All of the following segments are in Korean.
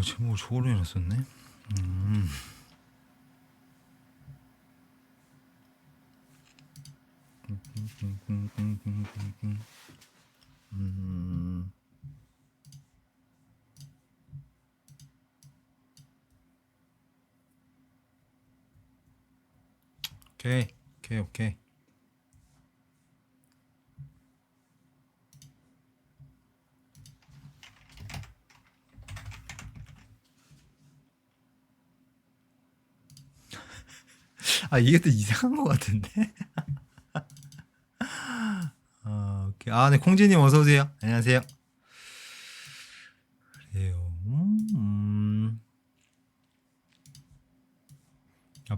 제목을 저걸로 해놨었네. 음. 오케이, 오케이, 오케이. 이게 또 이상한 것 같은데. 오케이. 네, 콩지님 어서 오세요. 안녕하세요. 그래요.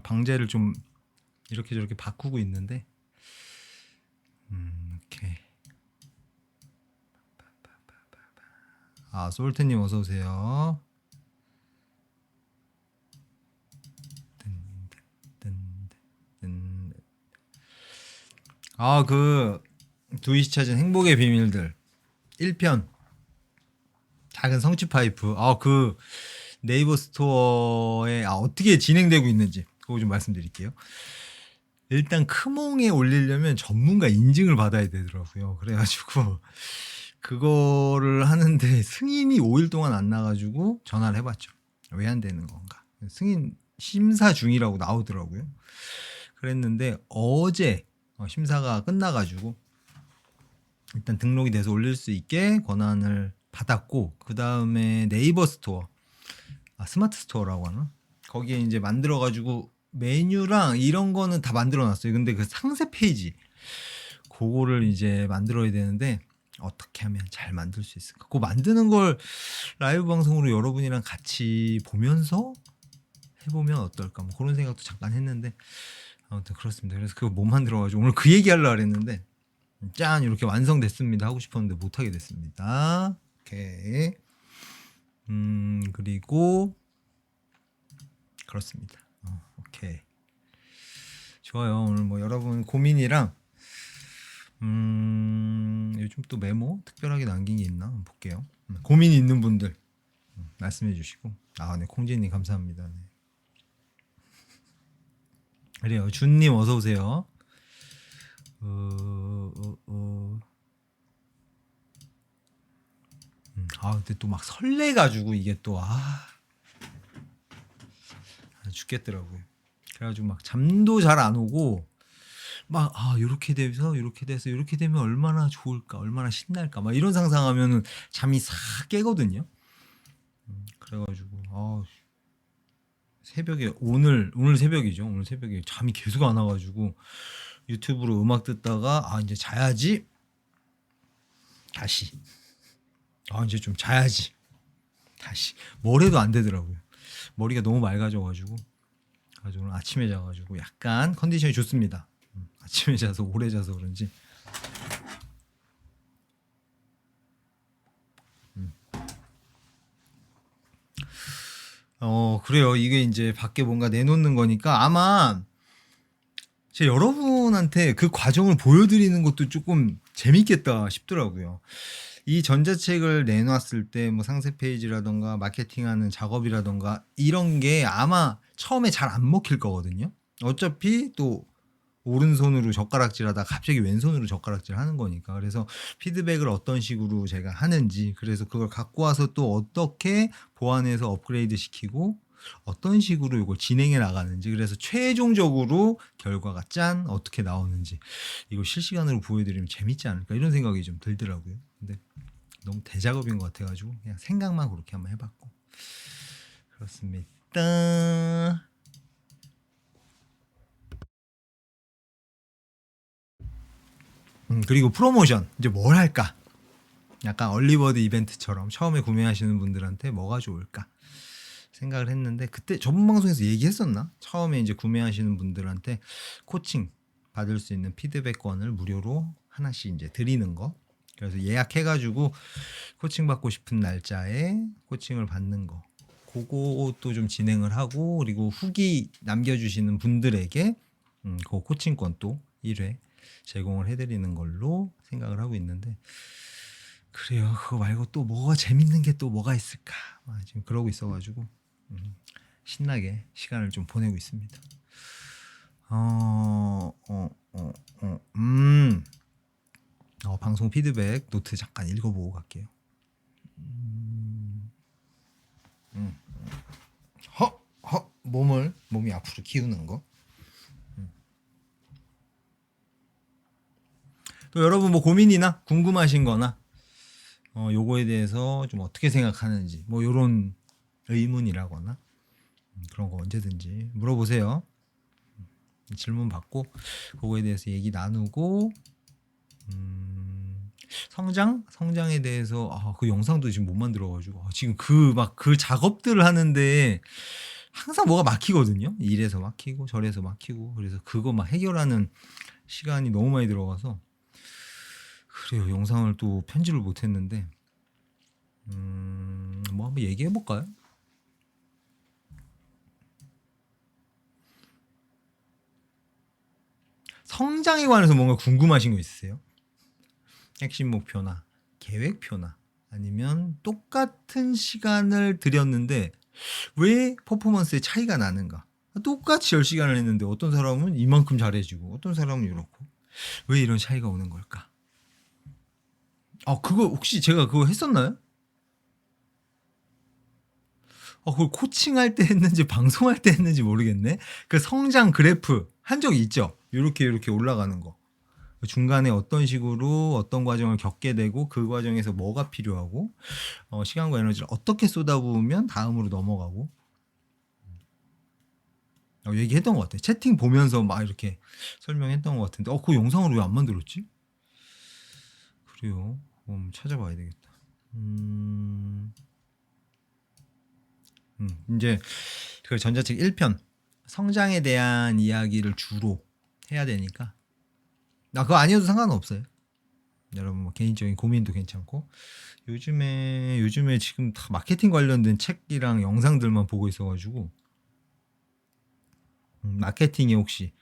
방제를 좀 이렇게 저렇게 바꾸고 있는데. 오케이. 솔트님 어서 오세요. 그 두이시 찾은 행복의 비밀들 1편 작은 성취 파이프. 그 네이버 스토어에 어떻게 진행되고 있는지 그거 좀 말씀드릴게요. 일단 크몽에 올리려면 전문가 인증을 받아야 되더라고요. 그래가지고 그거를 하는데 승인이 5일 동안 안 나가지고 전화를 해봤죠. 왜 안 되는 건가? 승인 심사 중이라고 나오더라고요. 그랬는데 어제 심사가 끝나가지고 일단 등록이 돼서 올릴 수 있게 권한을 받았고, 그 다음에 네이버 스토어, 스마트 스토어라고 하나? 거기에 이제 만들어가지고 메뉴랑 이런 거는 다 만들어놨어요. 근데 그 상세 페이지 그거를 이제 만들어야 되는데 어떻게 하면 잘 만들 수 있을까? 그거 만드는 걸 라이브 방송으로 여러분이랑 같이 보면서 해보면 어떨까? 뭐 그런 생각도 잠깐 했는데 아무튼 그렇습니다. 그래서 그거 못 만들어가지고 오늘 그 얘기 하려고 했는데 짠 이렇게 완성됐습니다 하고 싶었는데 못하게 됐습니다. 오케이. 그리고 그렇습니다. 오케이. 좋아요. 오늘 뭐 여러분 고민이랑 요즘 또 메모 특별하게 남긴 게 있나 한번 볼게요. 고민이 있는 분들 말씀해 주시고. 네, 콩지님 감사합니다. 네. 그래요. 준님 어서 오세요. 근데 또 막 설레가지고 이게 또 죽겠더라고요. 그래가지고 막 잠도 잘 안 오고 막 이렇게 돼서 이렇게 돼서 이렇게 되면 얼마나 좋을까, 얼마나 신날까, 막 이런 상상하면은 잠이 싹 깨거든요. 그래가지고 새벽에 오늘 새벽이죠. 오늘 새벽에 잠이 계속 안 와가지고 유튜브로 음악 듣다가 이제 자야지. 다시 이제 좀 자야지. 다시 뭘 해도 안 되더라고요. 머리가 너무 맑아져가지고 오늘 아침에 자가지고 약간 컨디션이 좋습니다. 아침에 자서 오래 자서 그런지. 그래요. 이게 이제 밖에 뭔가 내놓는 거니까 아마 제 여러분한테 그 과정을 보여드리는 것도 조금 재밌겠다 싶더라고요. 이 전자책을 내놨을 때 뭐 상세 페이지라던가 마케팅하는 작업이라던가 이런 게 아마 처음에 잘 안 먹힐 거거든요. 어차피 또 오른손으로 젓가락질하다 갑자기 왼손으로 젓가락질 하는 거니까. 그래서 피드백을 어떤 식으로 제가 하는지, 그래서 그걸 갖고 와서 또 어떻게 보완해서 업그레이드 시키고 어떤 식으로 이걸 진행해 나가는지, 그래서 최종적으로 결과가 짠 어떻게 나오는지 이거 실시간으로 보여드리면 재밌지 않을까 이런 생각이 좀 들더라고요. 근데 너무 대작업인 것 같아가지고 그냥 생각만 그렇게 한번 해봤고 그렇습니다. 그리고 프로모션 이제 뭘 할까? 약간 얼리버드 이벤트처럼 처음에 구매하시는 분들한테 뭐가 좋을까 생각을 했는데, 그때 저번 방송에서 얘기했었나? 처음에 이제 구매하시는 분들한테 코칭 받을 수 있는 피드백권을 무료로 하나씩 이제 드리는 거. 그래서 예약해가지고 코칭 받고 싶은 날짜에 코칭을 받는 거. 그것도 좀 진행을 하고, 그리고 후기 남겨주시는 분들에게 그 코칭권 또 1회 제공을 해드리는 걸로 생각을 하고 있는데, 그래요. 그거 말고 또 뭐가 재밌는 게 또 뭐가 있을까? 지금 그러고 있어가지고 신나게 시간을 좀 보내고 있습니다. 어, 어, 어, 어, 방송 피드백 노트 잠깐 읽어보고 갈게요. 몸이 앞으로 키우는 거. 또 여러분 뭐 고민이나 궁금하신 거나 요거에 대해서 좀 어떻게 생각하는지 뭐 요런 의문이라거나 그런 거 언제든지 물어보세요. 질문 받고 그거에 대해서 얘기 나누고 성장에 대해서 그 영상도 지금 못 만들어가지고 지금 그 작업들을 하는데 항상 뭐가 막히거든요. 이래서 막히고 저래서 막히고 그래서 그거 막 해결하는 시간이 너무 많이 들어가서 그래요. 영상을 또 편집을 못했는데 뭐 한번 얘기해 볼까요? 성장에 관해서 뭔가 궁금하신 거 있으세요? 핵심 목표나 계획표나 아니면 똑같은 시간을 들였는데 왜 퍼포먼스에 차이가 나는가? 똑같이 10시간을 했는데 어떤 사람은 이만큼 잘해지고 어떤 사람은 이렇고 왜 이런 차이가 오는 걸까? 그거 혹시 제가 그거 했었나요? 그걸 코칭할 때 했는지 방송할 때 했는지 모르겠네. 그 성장 그래프 한 적이 있죠. 이렇게 올라가는 거. 중간에 어떤 식으로 어떤 과정을 겪게 되고 그 과정에서 뭐가 필요하고 시간과 에너지를 어떻게 쏟아부으면 다음으로 넘어가고 얘기했던 것 같아. 채팅 보면서 막 이렇게 설명했던 것 같은데 그 영상을 왜 안 만들었지? 그래요. 찾아봐야 되겠다. 이제 그 전자책 1편 성장에 대한 이야기를 주로 해야 되니까 그거 아니어도 상관은 없어요. 여러분 뭐 개인적인 고민도 괜찮고 요즘에 지금 다 마케팅 관련된 책이랑 영상들만 보고 있어가지고 마케팅에 혹시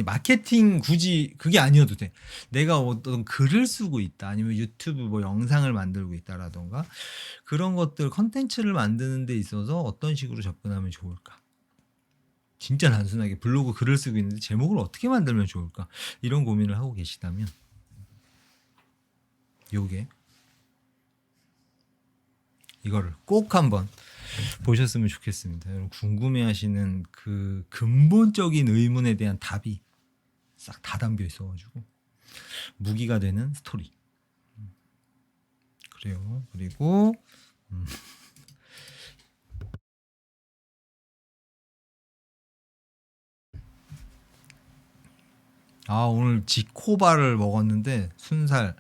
마케팅 굳이 그게 아니어도 돼. 내가 어떤 글을 쓰고 있다 아니면 유튜브 뭐 영상을 만들고 있다라던가 그런 것들 컨텐츠를 만드는 데 있어서 어떤 식으로 접근하면 좋을까? 진짜 단순하게 블로그 글을 쓰고 있는데 제목을 어떻게 만들면 좋을까? 이런 고민을 하고 계시다면 요게 이거를 꼭 한번 보셨으면 좋겠습니다. 여러분 궁금해하시는 그 근본적인 의문에 대한 답이 싹 다 담겨 있어가지고 무기가 되는 스토리. 그래요. 그리고 오늘 지코바를 먹었는데 순살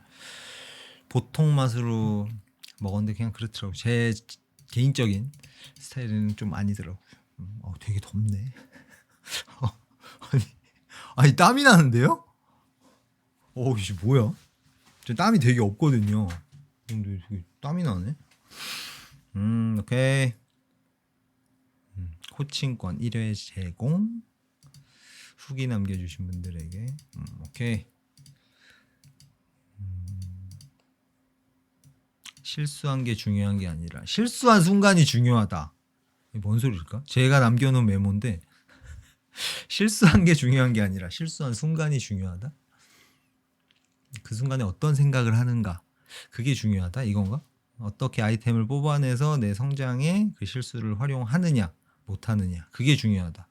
보통 맛으로 먹었는데 그냥 그렇더라고. 제 개인적인 스타일은 좀 아니더라고요. 되게 덥네. 아니 땀이 나는데요? 이게 뭐야? 저 땀이 되게 없거든요. 근데 땀이 나네. 오케이. 코칭권 1회 제공. 후기 남겨주신 분들에게. 오케이. 실수한 게 중요한 게 아니라 실수한 순간이 중요하다. 이게 뭔 소리일까? 제가 남겨놓은 메모인데 실수한 게 중요한 게 아니라 실수한 순간이 중요하다. 그 순간에 어떤 생각을 하는가 그게 중요하다 이건가? 어떻게 아이템을 뽑아내서 내 성장에 그 실수를 활용하느냐 못하느냐 그게 중요하다.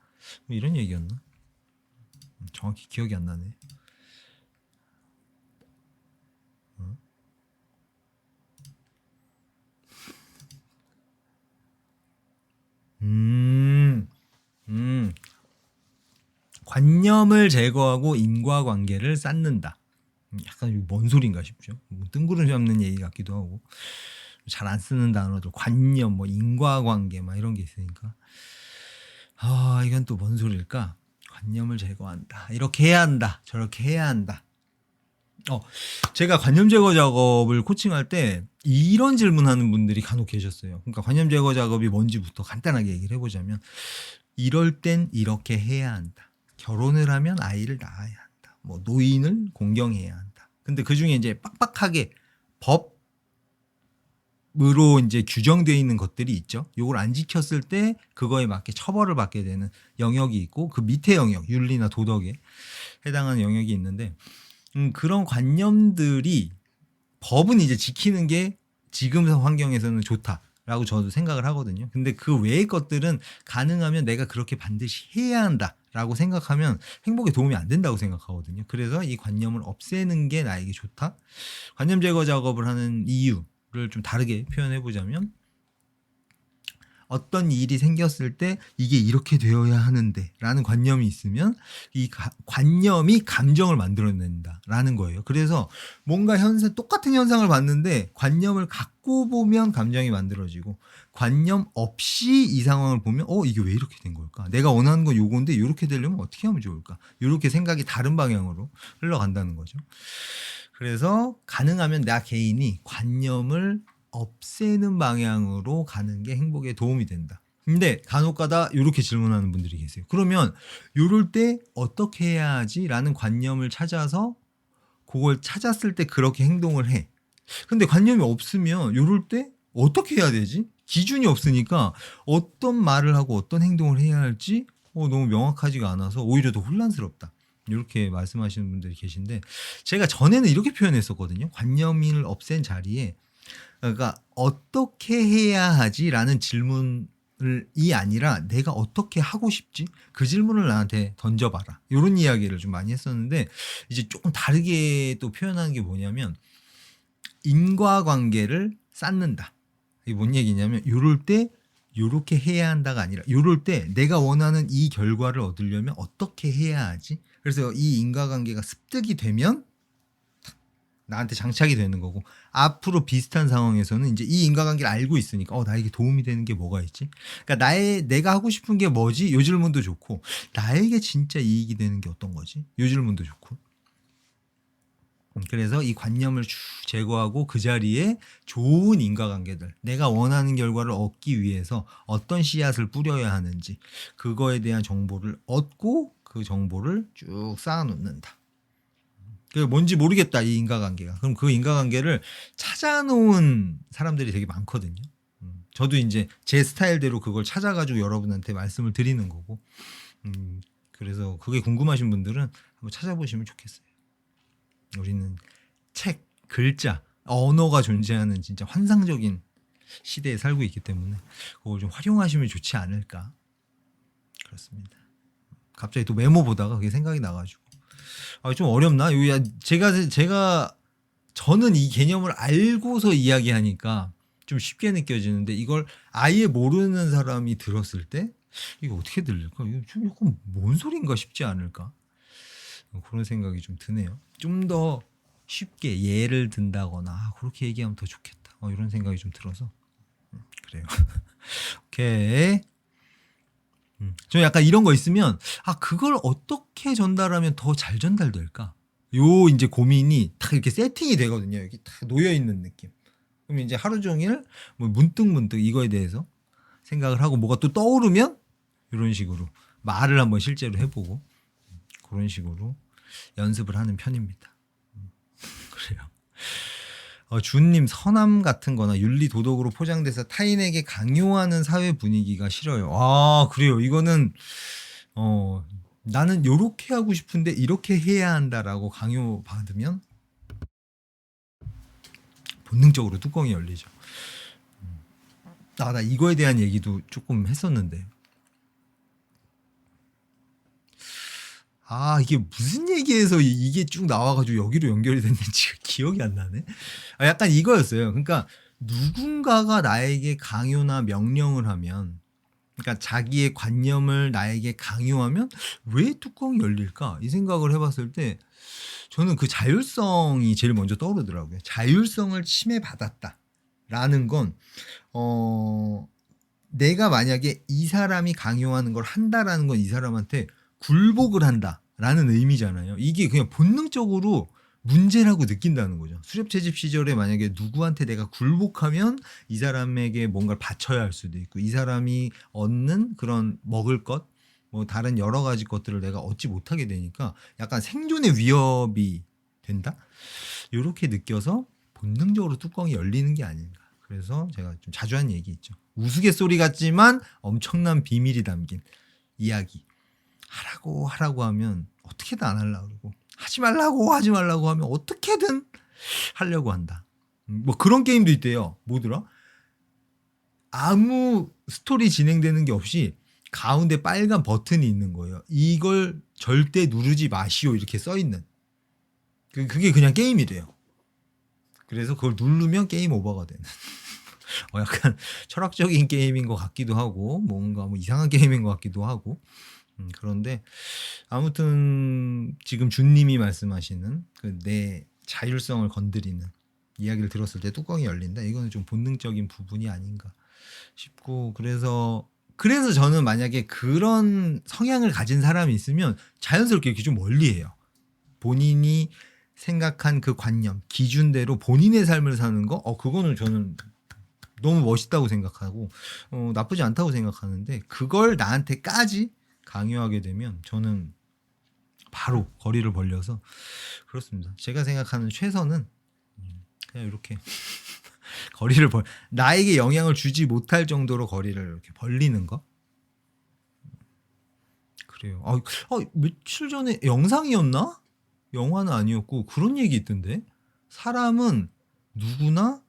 뭐 이런 얘기였나? 정확히 기억이 안 나네. 음, 음. 관념을 제거하고 인과관계를 쌓는다. 약간 뭔 소린가 싶죠. 뭐 뜬구름 잡는 얘기 같기도 하고 잘 안 쓰는 단어들 관념, 뭐 인과관계 막 이런 게 있으니까 이건 또 뭔 소리일까? 관념을 제거한다. 이렇게 해야 한다. 저렇게 해야 한다. 제가 관념 제거 작업을 코칭할 때 이런 질문하는 분들이 간혹 계셨어요. 그러니까 관념 제거 작업이 뭔지부터 간단하게 얘기를 해보자면 이럴 땐 이렇게 해야 한다. 결혼을 하면 아이를 낳아야 한다. 뭐 노인을 공경해야 한다. 근데 그 중에 이제 빡빡하게 법, 으로 이제 규정되어 있는 것들이 있죠. 요걸 안 지켰을 때 그거에 맞게 처벌을 받게 되는 영역이 있고 그 밑에 영역, 윤리나 도덕에 해당하는 영역이 있는데 그런 관념들이 법은 이제 지키는 게 지금 환경에서는 좋다라고 저도 생각을 하거든요. 근데 그 외의 것들은 가능하면 내가 그렇게 반드시 해야 한다라고 생각하면 행복에 도움이 안 된다고 생각하거든요. 그래서 이 관념을 없애는 게 나에게 좋다. 관념 제거 작업을 하는 이유를 좀 다르게 표현해 보자면 어떤 일이 생겼을 때 이게 이렇게 되어야 하는데 라는 관념이 있으면 이 관념이 감정을 만들어낸다라는 거예요. 그래서 뭔가 똑같은 현상을 봤는데 관념을 갖고 보면 감정이 만들어지고 관념 없이 이 상황을 보면 이게 왜 이렇게 된 걸까? 내가 원하는 건 요건데 이렇게 되려면 어떻게 하면 좋을까? 이렇게 생각이 다른 방향으로 흘러간다는 거죠. 그래서 가능하면 나 개인이 관념을 없애는 방향으로 가는 게 행복에 도움이 된다. 근데 간혹가다 이렇게 질문하는 분들이 계세요. 그러면 이럴 때 어떻게 해야 하지? 라는 관념을 찾아서 그걸 찾았을 때 그렇게 행동을 해. 근데 관념이 없으면 이럴 때 어떻게 해야 되지? 기준이 없으니까 어떤 말을 하고 어떤 행동을 해야 할지 너무 명확하지가 않아서 오히려 더 혼란스럽다. 이렇게 말씀하시는 분들이 계신데 제가 전에는 이렇게 표현했었거든요. 관념을 없앤 자리에 그러니까 어떻게 해야 하지라는 질문이 아니라 내가 어떻게 하고 싶지? 그 질문을 나한테 던져봐라. 이런 이야기를 좀 많이 했었는데 이제 조금 다르게 또 표현하는 게 뭐냐면 인과관계를 쌓는다. 이게 뭔 얘기냐면 요럴 때 요렇게 해야 한다가 아니라 요럴 때 내가 원하는 이 결과를 얻으려면 어떻게 해야 하지? 그래서 이 인과관계가 습득이 되면 나한테 장착이 되는 거고 앞으로 비슷한 상황에서는 이제 이 인과관계를 알고 있으니까 나에게 도움이 되는 게 뭐가 있지? 그러니까 내가 하고 싶은 게 뭐지? 요 질문도 좋고 나에게 진짜 이익이 되는 게 어떤 거지? 요 질문도 좋고 그래서 이 관념을 쭉 제거하고 그 자리에 좋은 인과관계들 내가 원하는 결과를 얻기 위해서 어떤 씨앗을 뿌려야 하는지 그거에 대한 정보를 얻고 그 정보를 쭉 쌓아놓는다. 그게 뭔지 모르겠다 이 인과관계가. 그럼 그 인과관계를 찾아놓은 사람들이 되게 많거든요. 저도 이제 제 스타일대로 그걸 찾아가지고 여러분한테 말씀을 드리는 거고. 그래서 그게 궁금하신 분들은 한번 찾아보시면 좋겠어요. 우리는 책, 글자, 언어가 존재하는 진짜 환상적인 시대에 살고 있기 때문에 그걸 좀 활용하시면 좋지 않을까. 그렇습니다. 갑자기 또 메모 보다가 그게 생각이 나가지고. 좀 어렵나? 저는 이 개념을 알고서 이야기하니까 좀 쉽게 느껴지는데 이걸 아예 모르는 사람이 들었을 때 이거 어떻게 들릴까? 이거 좀 약간 뭔 소린가 싶지 않을까? 그런 생각이 좀 드네요. 좀 더 쉽게 예를 든다거나 그렇게 얘기하면 더 좋겠다. 이런 생각이 좀 들어서 그래요. 오케이. 저 약간 이런 거 있으면 그걸 어떻게 전달하면 더 잘 전달될까? 요 이제 고민이 딱 이렇게 세팅이 되거든요. 여기 딱 놓여 있는 느낌. 그럼 이제 하루 종일 뭐 문득 이거에 대해서 생각을 하고 뭐가 또 떠오르면 이런 식으로 말을 한번 실제로 해보고 그런 식으로 연습을 하는 편입니다. 그래요. 주님 선함 같은 거나 윤리 도덕으로 포장돼서 타인에게 강요하는 사회 분위기가 싫어요. 그래요. 이거는 나는 요렇게 하고 싶은데 이렇게 해야 한다라고 강요받으면 본능적으로 뚜껑이 열리죠. 나 이거에 대한 얘기도 조금 했었는데 이게 무슨 얘기에서 이게 쭉 나와가지고 여기로 연결이 됐는지 기억이 안 나네. 약간 이거였어요. 그러니까 누군가가 나에게 강요나 명령을 하면, 그러니까 자기의 관념을 나에게 강요하면 왜 뚜껑이 열릴까? 이 생각을 해봤을 때 저는 그 자율성이 제일 먼저 떠오르더라고요. 자율성을 침해받았다라는 건 내가 만약에 이 사람이 강요하는 걸 한다라는 건 이 사람한테 굴복을 한다라는 의미잖아요. 이게 그냥 본능적으로 문제라고 느낀다는 거죠. 수렵채집 시절에 만약에 누구한테 내가 굴복하면 이 사람에게 뭔가를 바쳐야 할 수도 있고 이 사람이 얻는 그런 먹을 것, 뭐 다른 여러 가지 것들을 내가 얻지 못하게 되니까 약간 생존의 위협이 된다? 이렇게 느껴서 본능적으로 뚜껑이 열리는 게 아닌가. 그래서 제가 좀 자주 하는 얘기 있죠. 우스갯소리 같지만 엄청난 비밀이 담긴 이야기. 하라고 하면 어떻게든 안 하려고 그러고, 하지 말라고 하면 어떻게든 하려고 한다. 뭐 그런 게임도 있대요. 뭐더라? 아무 스토리 진행되는 게 없이 가운데 빨간 버튼이 있는 거예요. 이걸 절대 누르지 마시오 이렇게 써 있는. 그게 그냥 게임이래요. 그래서 그걸 누르면 게임 오버가 되는. 약간 철학적인 게임인 것 같기도 하고, 뭔가 뭐 이상한 게임인 것 같기도 하고. 그런데 아무튼 지금 준님이 말씀하시는 그 내 자율성을 건드리는 이야기를 들었을 때 뚜껑이 열린다. 이거는 좀 본능적인 부분이 아닌가 싶고, 그래서 저는 만약에 그런 성향을 가진 사람이 있으면 자연스럽게 이렇게 좀 멀리해요. 본인이 생각한 그 관념, 기준대로 본인의 삶을 사는 거, 그거는 저는 너무 멋있다고 생각하고, 나쁘지 않다고 생각하는데, 그걸 나한테까지 강요하게 되면 저는 바로 거리를 벌려서, 그렇습니다. 제가 생각하는 최선은 그냥 이렇게 거리를 나에게 영향을 주지 못할 정도로 거리를 이렇게 벌리는 거. 그래요. 며칠 전에 영상이었나? 영화는 아니었고 그런 얘기 있던데, 사람은 누구나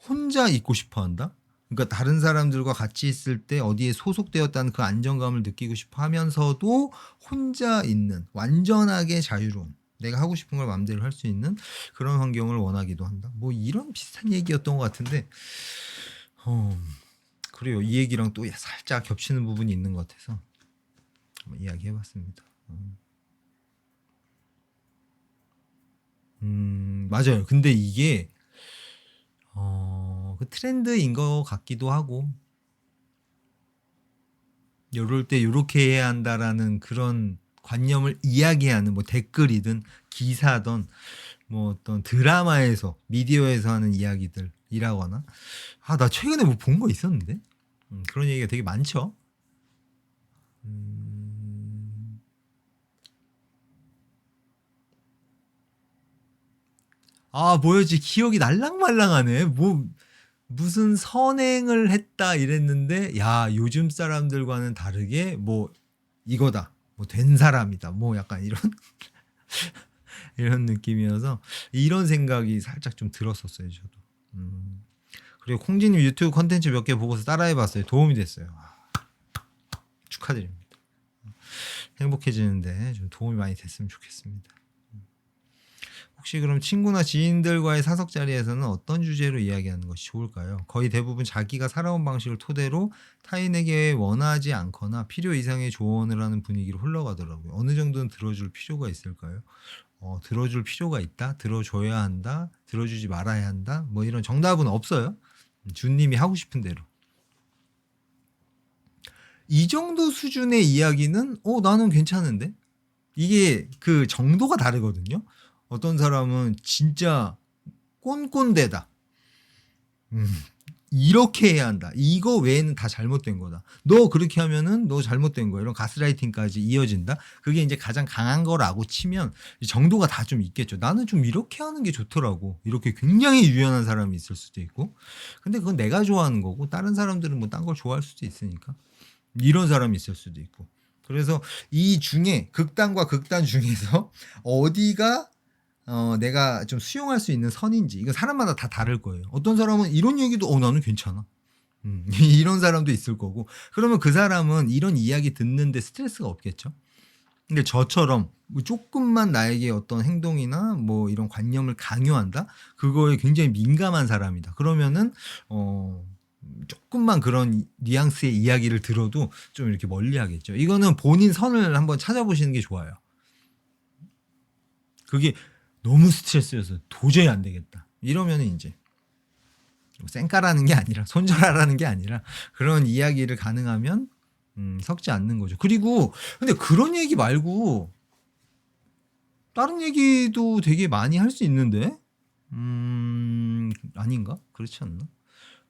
혼자 있고 싶어 한다. 그러니까 다른 사람들과 같이 있을 때 어디에 소속되었다는 그 안정감을 느끼고 싶어 하면서도 혼자 있는 완전하게 자유로운, 내가 하고 싶은 걸 마음대로 할 수 있는 그런 환경을 원하기도 한다. 뭐 이런 비슷한 얘기였던 것 같은데, 그래요. 이 얘기랑 또 살짝 겹치는 부분이 있는 것 같아서 한번 이야기해봤습니다. 맞아요. 근데 이게 그 트렌드인 것 같기도 하고, 요럴 때 요렇게 해야 한다라는 그런 관념을 이야기하는 뭐 댓글이든 기사든 뭐 어떤 드라마에서, 미디어에서 하는 이야기들이라거나, 나 최근에 뭐 본 거 있었는데, 그런 얘기가 되게 많죠. 뭐였지? 기억이 날랑말랑하네. 무슨 선행을 했다 이랬는데, 야, 요즘 사람들과는 다르게 뭐 이거다, 뭐 된 사람이다, 뭐 약간 이런 이런 느낌이어서 이런 생각이 살짝 좀 들었었어요, 저도. 그리고 콩지님 유튜브 컨텐츠 몇 개 보고서 따라해봤어요. 도움이 됐어요. 축하드립니다. 행복해지는데 좀 도움이 많이 됐으면 좋겠습니다. 혹시 그럼 친구나 지인들과의 사석 자리에서는 어떤 주제로 이야기하는 것이 좋을까요? 거의 대부분 자기가 살아온 방식을 토대로 타인에게 원하지 않거나 필요 이상의 조언을 하는 분위기로 흘러가더라고요. 어느 정도는 들어줄 필요가 있을까요? 들어줄 필요가 있다? 들어줘야 한다? 들어주지 말아야 한다? 뭐 이런 정답은 없어요. 준님이 하고 싶은 대로. 이 정도 수준의 이야기는 나는 괜찮은데? 이게 그 정도가 다르거든요. 어떤 사람은 진짜 꼰꼰대다. 이렇게 해야 한다. 이거 외에는 다 잘못된 거다. 너 그렇게 하면은 너 잘못된 거야. 이런 가스라이팅까지 이어진다. 그게 이제 가장 강한 거라고 치면 정도가 다 좀 있겠죠. 나는 좀 이렇게 하는 게 좋더라고. 이렇게 굉장히 유연한 사람이 있을 수도 있고. 근데 그건 내가 좋아하는 거고, 다른 사람들은 뭐 딴 걸 좋아할 수도 있으니까. 이런 사람이 있을 수도 있고. 그래서 이 중에 극단과 극단 중에서 어디가 내가 좀 수용할 수 있는 선인지, 이거 사람마다 다 다를 거예요. 어떤 사람은 이런 얘기도 나는 괜찮아. 이런 사람도 있을 거고. 그러면 그 사람은 이런 이야기 듣는데 스트레스가 없겠죠. 근데 저처럼 뭐 조금만 나에게 어떤 행동이나 뭐 이런 관념을 강요한다? 그거에 굉장히 민감한 사람이다. 그러면은 조금만 그런 뉘앙스의 이야기를 들어도 좀 이렇게 멀리 하겠죠. 이거는 본인 선을 한번 찾아보시는 게 좋아요. 그게 너무 스트레스여서 도저히 안 되겠다. 이러면 이제 쌩까라는 게 아니라, 손절하라는 게 아니라 그런 이야기를 가능하면 섞지 않는 거죠. 그리고 근데 그런 얘기 말고 다른 얘기도 되게 많이 할 수 있는데, 아닌가? 그렇지 않나?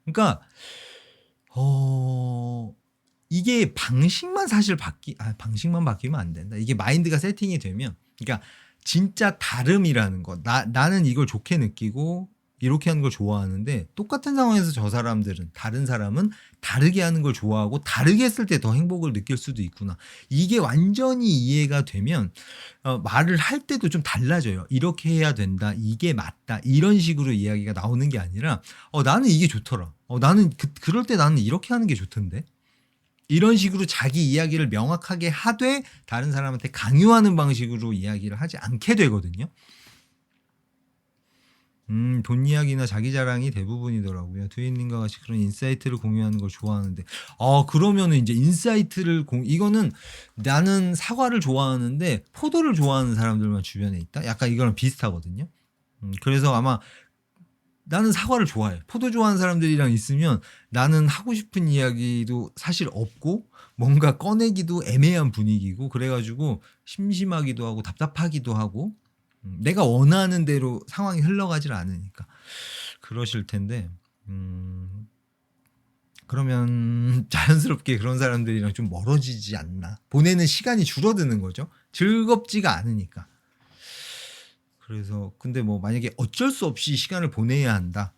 그러니까 이게 방식만 사실 방식만 바뀌면 안 된다. 이게 마인드가 세팅이 되면, 그러니까 진짜 다름이라는 거. 나는 이걸 좋게 느끼고 이렇게 하는 걸 좋아하는데 똑같은 상황에서 저 사람들은 다른 사람은 다르게 하는 걸 좋아하고 다르게 했을 때 더 행복을 느낄 수도 있구나. 이게 완전히 이해가 되면 말을 할 때도 좀 달라져요. 이렇게 해야 된다. 이게 맞다. 이런 식으로 이야기가 나오는 게 아니라 나는 이게 좋더라. 나는 그럴 때 나는 이렇게 하는 게 좋던데. 이런 식으로 자기 이야기를 명확하게 하되 다른 사람한테 강요하는 방식으로 이야기를 하지 않게 되거든요. 돈 이야기나 자기 자랑이 대부분이더라고요. 두인님과 같이 그런 인사이트를 공유하는 걸 좋아하는데, 그러면은 이제 이거는 나는 사과를 좋아하는데 포도를 좋아하는 사람들만 주변에 있다? 약간 이거랑 비슷하거든요. 그래서 아마 나는 사과를 좋아해. 포도 좋아하는 사람들이랑 있으면 나는 하고 싶은 이야기도 사실 없고 뭔가 꺼내기도 애매한 분위기고 그래가지고 심심하기도 하고 답답하기도 하고 내가 원하는 대로 상황이 흘러가질 않으니까 그러실 텐데 그러면 자연스럽게 그런 사람들이랑 좀 멀어지지 않나. 보내는 시간이 줄어드는 거죠. 즐겁지가 않으니까. 그래서 근데 뭐 만약에 어쩔 수 없이 시간을 보내야 한다.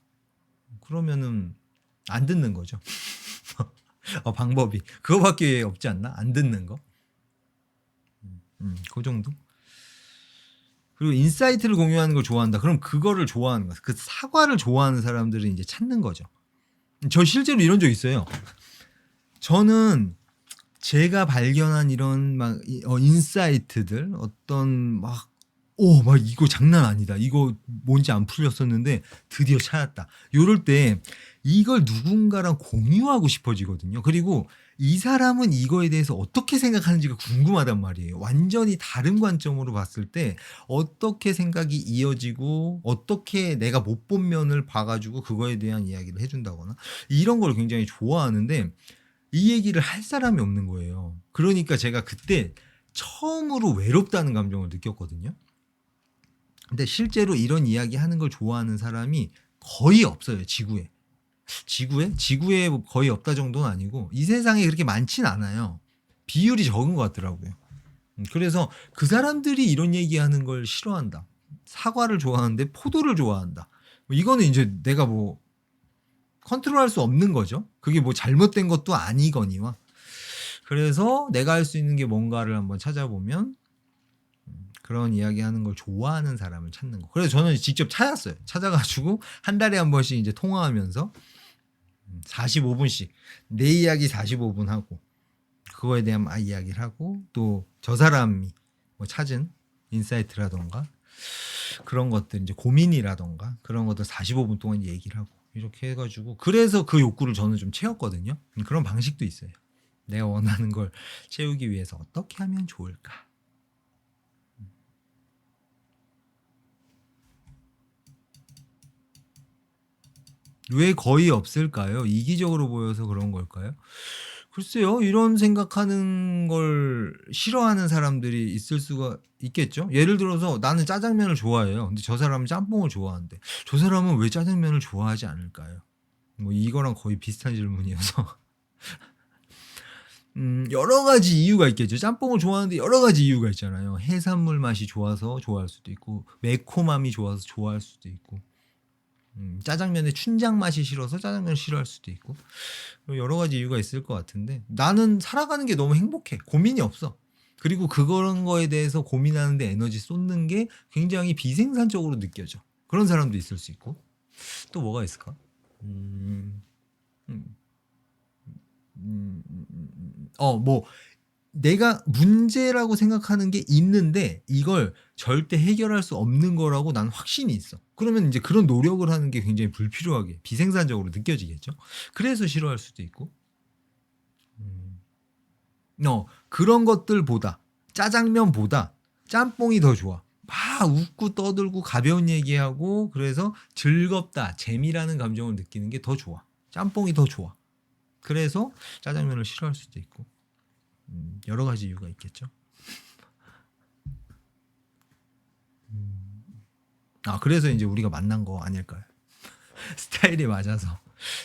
그러면은 안 듣는 거죠. 방법이 그거밖에 없지 않나? 안 듣는 거. 그 정도. 그리고 인사이트를 공유하는 걸 좋아한다. 그럼 그거를 좋아하는 거야. 그 사과를 좋아하는 사람들은 이제 찾는 거죠. 저 실제로 이런 적 있어요. 저는 제가 발견한 이런 막 인사이트들 어떤 막 이거 장난 아니다. 이거 뭔지 안 풀렸었는데 드디어 찾았다. 요럴 때 이걸 누군가랑 공유하고 싶어지거든요. 그리고 이 사람은 이거에 대해서 어떻게 생각하는지가 궁금하단 말이에요. 완전히 다른 관점으로 봤을 때 어떻게 생각이 이어지고 어떻게 내가 못 본 면을 봐가지고 그거에 대한 이야기를 해준다거나 이런 걸 굉장히 좋아하는데 이 얘기를 할 사람이 없는 거예요. 그러니까 제가 그때 처음으로 외롭다는 감정을 느꼈거든요. 근데 실제로 이런 이야기 하는 걸 좋아하는 사람이 거의 없어요, 지구에. 지구에 거의 없다 정도는 아니고 이 세상에 그렇게 많진 않아요. 비율이 적은 것 같더라고요. 그래서 그 사람들이 이런 얘기하는 걸 싫어한다. 사과를 좋아하는데 포도를 좋아한다. 이거는 이제 내가 뭐 컨트롤할 수 없는 거죠. 그게 뭐 잘못된 것도 아니거니와. 그래서 내가 할 수 있는 게 뭔가를 한번 찾아보면 그런 이야기하는 걸 좋아하는 사람을 찾는 거. 그래서 저는 직접 찾았어요. 찾아가지고 한 달에 한 번씩 이제 통화하면서 45분씩 내 이야기 45분 하고 그거에 대한 이야기를 하고 또 저 사람이 뭐 찾은 인사이트라던가 그런 것들 이제 고민이라던가 그런 것들 45분 동안 얘기를 하고 이렇게 해가지고 그래서 그 욕구를 저는 좀 채웠거든요. 그런 방식도 있어요. 내가 원하는 걸 채우기 위해서 어떻게 하면 좋을까? 왜 거의 없을까요? 이기적으로 보여서 그런 걸까요? 글쎄요, 이런 생각하는 걸 싫어하는 사람들이 있을 수가 있겠죠? 예를 들어서 나는 짜장면을 좋아해요. 근데 저 사람은 짬뽕을 좋아하는데 저 사람은 왜 짜장면을 좋아하지 않을까요? 뭐 이거랑 거의 비슷한 질문이어서 여러 가지 이유가 있겠죠. 짬뽕을 좋아하는데 여러 가지 이유가 있잖아요. 해산물 맛이 좋아서 좋아할 수도 있고 매콤함이 좋아서 좋아할 수도 있고 짜장면의 춘장 맛이 싫어서 짜장면을 싫어할 수도 있고 여러 가지 이유가 있을 것 같은데 나는 살아가는 게 너무 행복해. 고민이 없어. 그리고 그런 거에 대해서 고민하는데 에너지 쏟는 게 굉장히 비생산적으로 느껴져. 그런 사람도 있을 수 있고 또 뭐가 있을까? 음, 음, 뭐 내가 문제라고 생각하는 게 있는데 이걸 절대 해결할 수 없는 거라고 난 확신이 있어. 그러면 이제 그런 노력을 하는 게 굉장히 불필요하게 비생산적으로 느껴지겠죠. 그래서 싫어할 수도 있고. 그런 것들보다 짜장면보다 짬뽕이 더 좋아. 막 웃고 떠들고 가벼운 얘기하고 그래서 즐겁다, 재미라는 감정을 느끼는 게 더 좋아. 짬뽕이 더 좋아. 그래서 짜장면을 싫어할 수도 있고. 여러 가지 이유가 있겠죠. 그래서 이제 우리가 만난 거 아닐까요? 스타일이 맞아서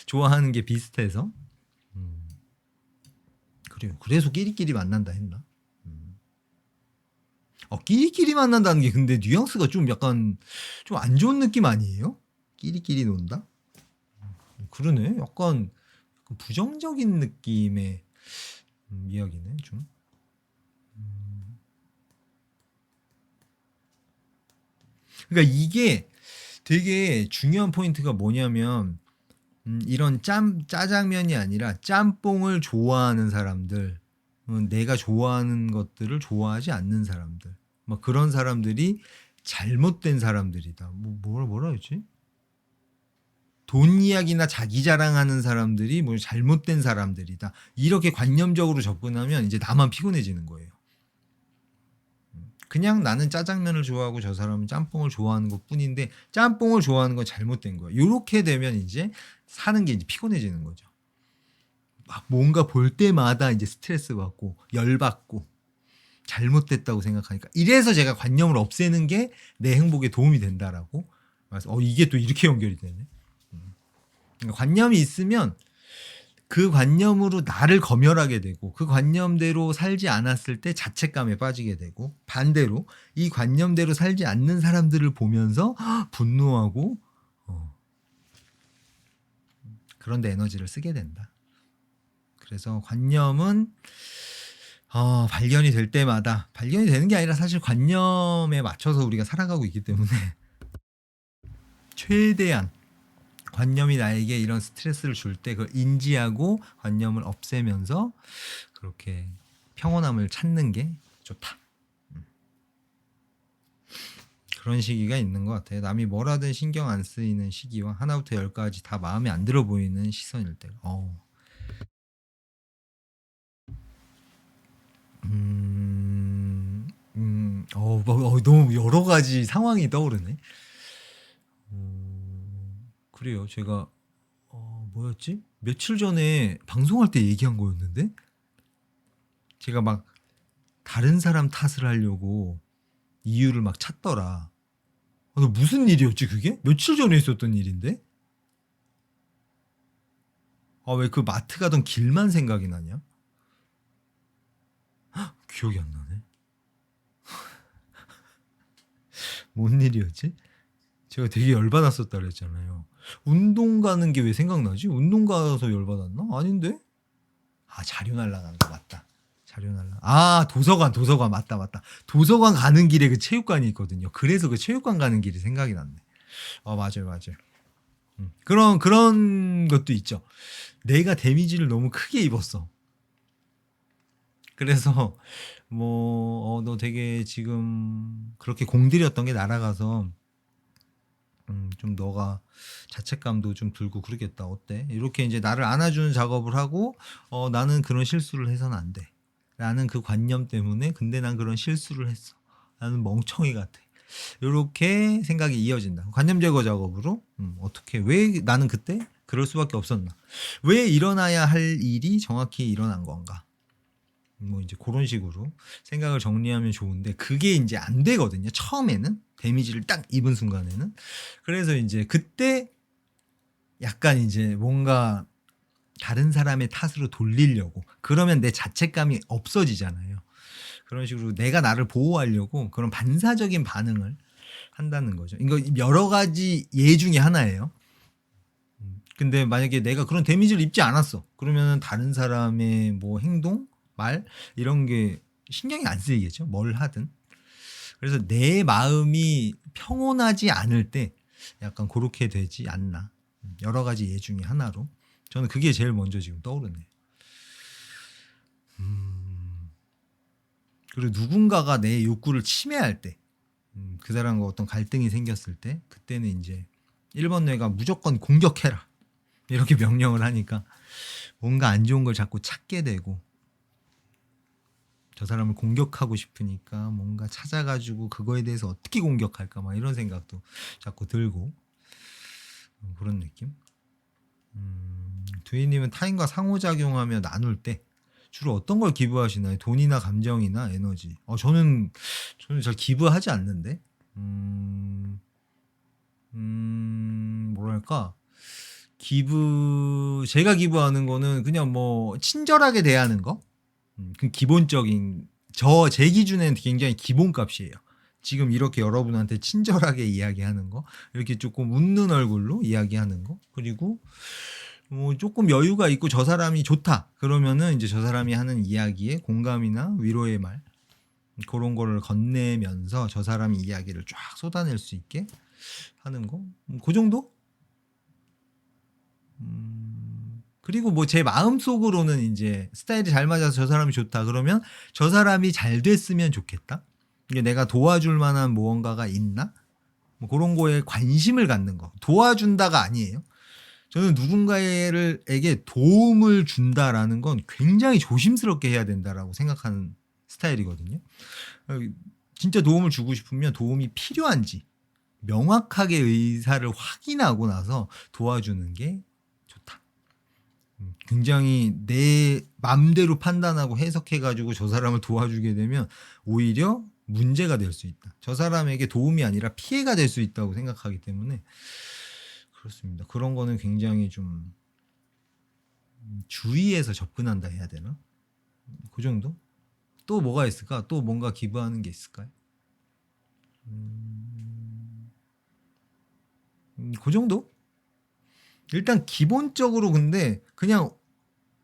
좋아하는 게 비슷해서. 그래요. 그래서 끼리끼리 만난다 했나? 끼리끼리 만난다는 게 근데 뉘앙스가 좀 약간 좀 안 좋은 느낌 아니에요? 끼리끼리 논다? 그러네. 약간 부정적인 느낌의 이야기네 좀. 그러니까 이게 되게 중요한 포인트가 뭐냐면 이런 짜장면이 아니라 짬뽕을 좋아하는 사람들, 내가 좋아하는 것들을 좋아하지 않는 사람들, 막 그런 사람들이 잘못된 사람들이다. 뭐라 했지? 돈 이야기나 자기 자랑하는 사람들이 뭐 잘못된 사람들이다. 이렇게 관념적으로 접근하면 이제 나만 피곤해지는 거예요. 그냥 나는 짜장면을 좋아하고 저 사람은 짬뽕을 좋아하는 것 뿐인데 짬뽕을 좋아하는 건 잘못된 거예요. 이렇게 되면 이제 사는 게 이제 피곤해지는 거죠. 막 뭔가 볼 때마다 이제 스트레스 받고 열받고 잘못됐다고 생각하니까 이래서 제가 관념을 없애는 게 내 행복에 도움이 된다라고. 그래서 이게 또 이렇게 연결이 되네. 그러니까 관념이 있으면 그 관념으로 나를 검열하게 되고 그 관념대로 살지 않았을 때 자책감에 빠지게 되고 반대로 이 관념대로 살지 않는 사람들을 보면서 분노하고 그런데 에너지를 쓰게 된다. 그래서 관념은 발견이 될 때마다 발견이 되는 게 아니라 사실 관념에 맞춰서 우리가 살아가고 있기 때문에 최대한 관념이 나에게 이런 스트레스를 줄 때 그걸 인지하고 관념을 없애면서 그렇게 평온함을 찾는 게 좋다. 그런 시기가 있는 것 같아요. 남이 뭘 하든 신경 안 쓰이는 시기와 하나부터 열까지 다 마음에 안 들어 보이는 시선일 때. 너무 여러 가지 상황이 떠오르네. 그래요. 제가 뭐였지? 며칠 전에 방송할 때 얘기한 거였는데 제가 막 다른 사람 탓을 하려고 이유를 막 찾더라. 무슨 일이었지 그게? 며칠 전에 있었던 일인데? 왜 그 마트 가던 길만 생각이 나냐? 기억이 안 나네. 뭔 일이었지? 제가 되게 열받았었다 그랬잖아요. 운동 가는 게 왜 생각나지? 운동 가서 열받았나? 아닌데? 자료 날라간 거 맞다. 자료 날라. 도서관 맞다. 도서관 가는 길에 그 체육관이 있거든요. 그래서 그 체육관 가는 길이 생각이 났네. 맞아요. 그런 것도 있죠. 내가 데미지를 너무 크게 입었어. 그래서 너 되게 지금 그렇게 공들였던 게 날아가서 좀 너가 자책감도 좀 들고 그러겠다. 어때? 이렇게 이제 나를 안아주는 작업을 하고 나는 그런 실수를 해서는 안 돼. 라는 그 관념 때문에 근데 난 그런 실수를 했어. 나는 멍청이 같아. 이렇게 생각이 이어진다. 관념 제거 작업으로 어떻게 왜 나는 그때 그럴 수밖에 없었나? 왜 일어나야 할 일이 정확히 일어난 건가? 뭐 이제 그런 식으로 생각을 정리하면 좋은데 그게 이제 안 되거든요. 처음에는 데미지를 딱 입은 순간에는. 그래서 이제 그때 약간 이제 뭔가 다른 사람의 탓으로 돌리려고 그러면 내 자책감이 없어지잖아요. 그런 식으로 내가 나를 보호하려고 그런 반사적인 반응을 한다는 거죠. 이거 여러 가지 예 중에 하나예요. 근데 만약에 내가 그런 데미지를 입지 않았어. 그러면 다른 사람의 뭐 행동, 말 이런 게 신경이 안 쓰이겠죠. 뭘 하든. 그래서 내 마음이 평온하지 않을 때 약간 그렇게 되지 않나. 여러 가지 예 중에 하나로. 저는 그게 제일 먼저 지금 떠오르네요. 그리고 누군가가 내 욕구를 침해할 때, 그 사람과 어떤 갈등이 생겼을 때, 그때는 이제 1번 뇌가 무조건 공격해라. 이렇게 명령을 하니까 뭔가 안 좋은 걸 자꾸 찾게 되고, 저 사람을 공격하고 싶으니까 뭔가 찾아가지고 그거에 대해서 어떻게 공격할까 막 이런 생각도 자꾸 들고 그런 느낌. 두희님은 타인과 상호작용하며 나눌 때 주로 어떤 걸 기부하시나요? 돈이나 감정이나 에너지. 저는 잘 기부하지 않는데. 뭐랄까 제가 기부하는 거는 그냥 뭐 친절하게 대하는 거. 그 기본적인 제 기준에는 굉장히 기본값이에요. 지금 이렇게 여러분한테 친절하게 이야기하는 거, 이렇게 조금 웃는 얼굴로 이야기하는 거, 그리고 뭐 조금 여유가 있고 저 사람이 좋다 그러면은 이제 저 사람이 하는 이야기에 공감이나 위로의 말 그런 거를 건네면서 저 사람이 이야기를 쫙 쏟아낼 수 있게 하는 거, 그 정도? 그리고 뭐 제 마음속으로는 이제 스타일이 잘 맞아서 저 사람이 좋다 그러면 저 사람이 잘 됐으면 좋겠다. 이게 내가 도와줄 만한 무언가가 있나? 뭐 그런 거에 관심을 갖는 거. 도와준다가 아니에요. 저는 누군가에게 도움을 준다라는 건 굉장히 조심스럽게 해야 된다라고 생각하는 스타일이거든요. 진짜 도움을 주고 싶으면 도움이 필요한지 명확하게 의사를 확인하고 나서 도와주는 게 좋다. 굉장히 내 맘대로 판단하고 해석해가지고 저 사람을 도와주게 되면 오히려 문제가 될 수 있다. 저 사람에게 도움이 아니라 피해가 될 수 있다고 생각하기 때문에 그렇습니다. 그런 거는 굉장히 좀 주의해서 접근한다 해야 되나? 그 정도? 또 뭐가 있을까? 또 뭔가 기부하는 게 있을까요? 그 정도? 일단 기본적으로 근데 그냥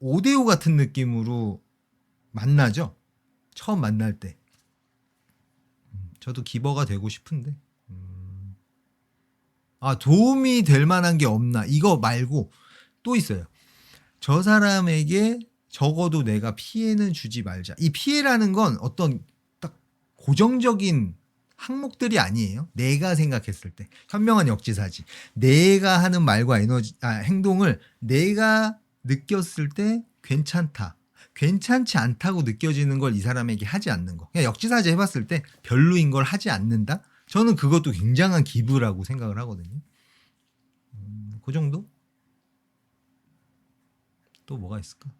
5대5 같은 느낌으로 만나죠. 처음 만날 때. 저도 기버가 되고 싶은데. 도움이 될 만한 게 없나? 이거 말고 또 있어요. 저 사람에게 적어도 내가 피해는 주지 말자. 이 피해라는 건 어떤 딱 고정적인 항목들이 아니에요. 내가 생각했을 때 현명한 역지사지. 내가 하는 말과 행동을 내가 느꼈을 때 괜찮다. 괜찮지 않다고 느껴지는 걸 이 사람에게 하지 않는 거. 그냥 역지사지 해봤을 때 별로인 걸 하지 않는다. 저는 그것도 굉장한 기부라고 생각을 하거든요. 그 정도? 또 뭐가 있을까?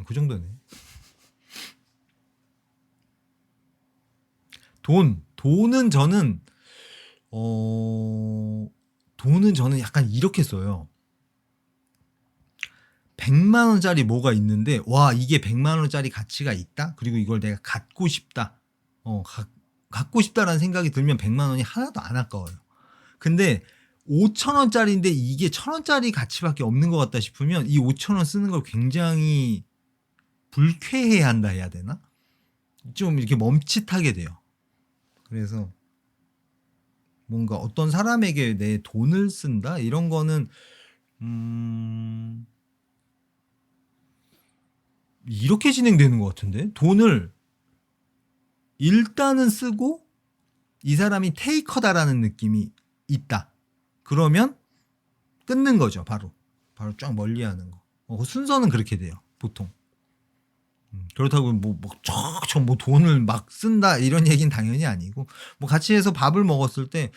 그 정도네. 돈은 저는 돈은 저는 약간 이렇게 써요. 100만 원짜리 뭐가 있는데 와 이게 100만 원짜리 가치가 있다. 그리고 이걸 내가 갖고 싶다. 갖고 싶다라는 생각이 들면 100만 원이 하나도 안 아까워요. 근데 5천 원짜리인데 이게 1,000 원짜리 가치밖에 없는 것 같다 싶으면 이 5천 원 쓰는 걸 굉장히 불쾌해 한다 해야 되나? 좀 이렇게 멈칫하게 돼요. 그래서 뭔가 어떤 사람에게 내 돈을 쓴다 이런 거는 이렇게 진행되는 것 같은데 돈을 일단은 쓰고 이 사람이 테이커다라는 느낌이 있다. 그러면 끊는 거죠. 바로 쫙 멀리하는 거. 그 순서는 그렇게 돼요. 보통. 그렇다고 뭐 돈을 막 쓴다 이런 얘기는 당연히 아니고 뭐 같이 해서 밥을 먹었을 때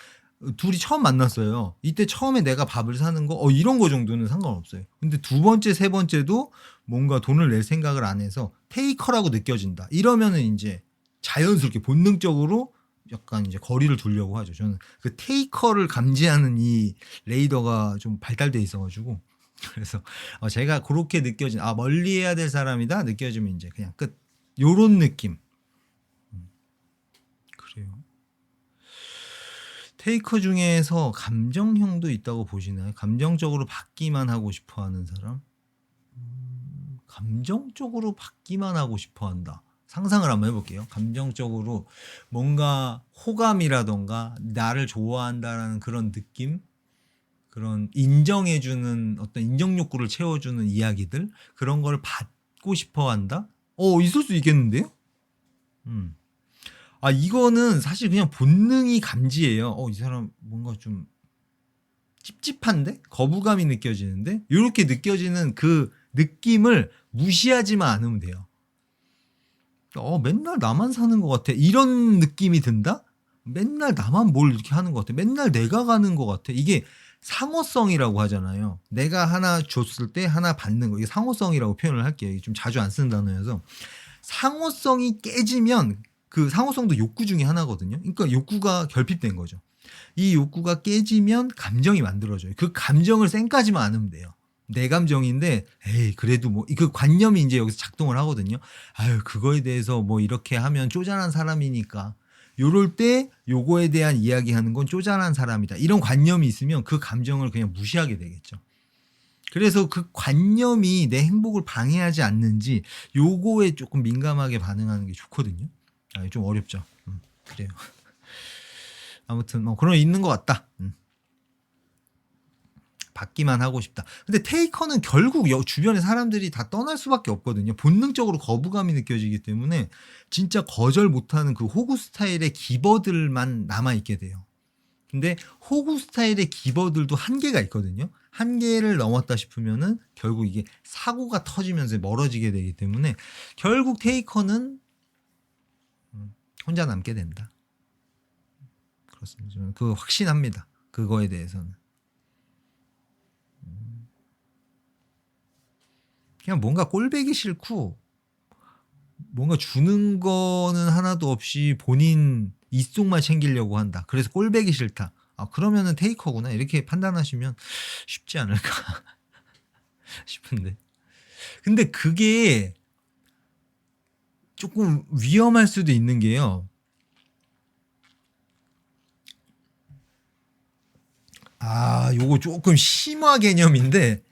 둘이 처음 만났어요. 이때 처음에 내가 밥을 사는 거 이런 거 정도는 상관없어요. 근데 두 번째 세 번째도 뭔가 돈을 낼 생각을 안 해서 테이커라고 느껴진다. 이러면은 이제 자연스럽게 본능적으로 약간 이제 거리를 두려고 하죠. 저는 그 테이커를 감지하는 이 레이더가 좀 발달돼 있어가지고 그래서 제가 그렇게 느껴진 멀리 해야 될 사람이다 느껴지면 이제 그냥 끝 요런 느낌. 그래요. 테이커 중에서 감정형도 있다고 보시나요? 감정적으로 받기만 하고 싶어하는 사람? 감정적으로 받기만 하고 싶어한다. 상상을 한번 해볼게요. 감정적으로 뭔가 호감이라던가 나를 좋아한다라는 그런 느낌, 그런 인정해주는 어떤 인정 욕구를 채워주는 이야기들 그런 걸 받고 싶어한다. 있을 수 있겠는데요? 이거는 사실 그냥 본능이 감지예요. 이 사람 뭔가 좀 찝찝한데? 거부감이 느껴지는데? 이렇게 느껴지는 그 느낌을 무시하지만 않으면 돼요. 맨날 나만 사는 것 같아. 이런 느낌이 든다? 맨날 나만 뭘 이렇게 하는 것 같아. 맨날 내가 가는 것 같아. 이게 상호성이라고 하잖아요. 내가 하나 줬을 때 하나 받는 거. 이게 상호성이라고 표현을 할게요. 이게 좀 자주 안 쓰는 단어여서. 상호성이 깨지면 그 상호성도 욕구 중에 하나거든요. 그러니까 욕구가 결핍된 거죠. 이 욕구가 깨지면 감정이 만들어져요. 그 감정을 쌩까지만 않으면 돼요. 내 감정인데 에이 그래도 뭐 그 관념이 이제 여기서 작동을 하거든요. 아유 그거에 대해서 뭐 이렇게 하면 쪼잔한 사람이니까 요럴 때 요거에 대한 이야기하는 건 쪼잔한 사람이다. 이런 관념이 있으면 그 감정을 그냥 무시하게 되겠죠. 그래서 그 관념이 내 행복을 방해하지 않는지 요거에 조금 민감하게 반응하는 게 좋거든요. 아, 좀 어렵죠. 그래요. 아무튼 뭐 그런 거 있는 것 같다. 받기만 하고 싶다. 근데 테이커는 결국 주변의 사람들이 다 떠날 수밖에 없거든요. 본능적으로 거부감이 느껴지기 때문에 진짜 거절 못하는 그 호구 스타일의 기버들만 남아있게 돼요. 근데 호구 스타일의 기버들도 한계가 있거든요. 한계를 넘었다 싶으면은 결국 이게 사고가 터지면서 멀어지게 되기 때문에 결국 테이커는 혼자 남게 된다. 그렇습니다. 저는 그거 확신합니다. 그거에 대해서는. 그냥 뭔가 꼴배기 싫고 뭔가 주는 거는 하나도 없이 본인 이속만 챙기려고 한다. 그래서 꼴배기 싫다. 아, 그러면은 테이커구나. 이렇게 판단하시면 쉽지 않을까 싶은데. 근데 그게 조금 위험할 수도 있는 게요. 아, 요거 조금 심화 개념인데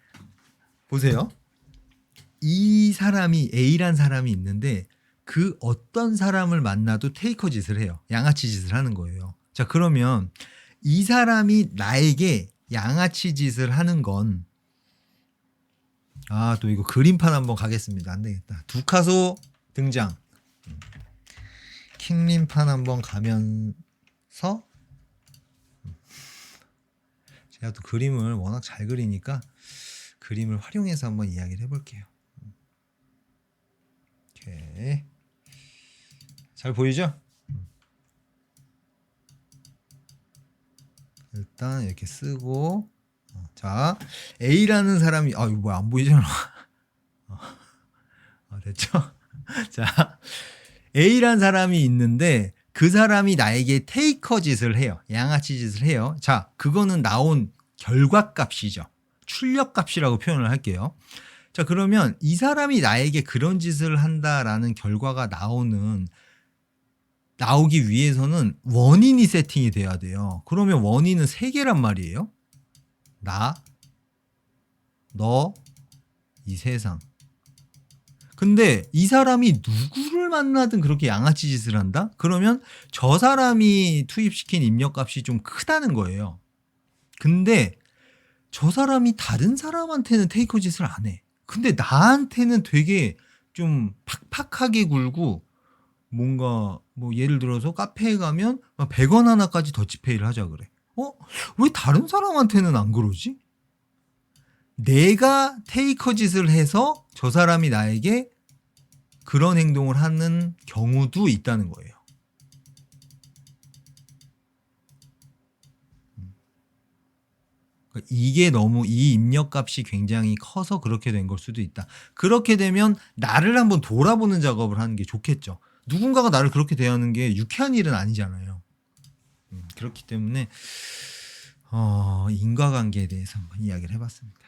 보세요. 이 사람이 A란 사람이 있는데 그 어떤 사람을 만나도 테이커 짓을 해요. 양아치 짓을 하는 거예요. 자, 그러면 이 사람이 나에게 양아치 짓을 하는 건 아, 또 이거 그림판 한번 가겠습니다. 안 되겠다. 두카소 등장. 킹림판 한번 가면서 제가 또 그림을 워낙 잘 그리니까 그림을 활용해서 한번 이야기를 해볼게요. 오케이. 잘 보이죠? 일단 이렇게 쓰고 자 A라는 사람이 이거 뭐야 안 보이잖아. 됐죠? 자 A라는 사람이 있는데 그 사람이 나에게 테이커 짓을 해요. 양아치 짓을 해요. 자 그거는 나온 결과값이죠. 출력값이라고 표현을 할게요. 자 그러면 이 사람이 나에게 그런 짓을 한다라는 결과가 나오기 위해서는 원인이 세팅이 돼야 돼요. 그러면 원인은 3개란 말이에요. 나, 너, 이 세상. 근데 이 사람이 누구를 만나든 그렇게 양아치 짓을 한다? 그러면 저 사람이 투입시킨 입력값이 좀 크다는 거예요. 근데 저 사람이 다른 사람한테는 테이커 짓을 안 해. 근데 나한테는 되게 좀 팍팍하게 굴고 뭔가 뭐 예를 들어서 카페에 가면 100원 하나까지 더치페이를 하자 그래. 왜 다른 사람한테는 안 그러지? 내가 테이커 짓을 해서 저 사람이 나에게 그런 행동을 하는 경우도 있다는 거예요. 이게 너무 이 입력값이 굉장히 커서 그렇게 된 걸 수도 있다. 그렇게 되면 나를 한번 돌아보는 작업을 하는 게 좋겠죠. 누군가가 나를 그렇게 대하는 게 유쾌한 일은 아니잖아요. 그렇기 때문에 인과관계에 대해서 한번 이야기를 해봤습니다.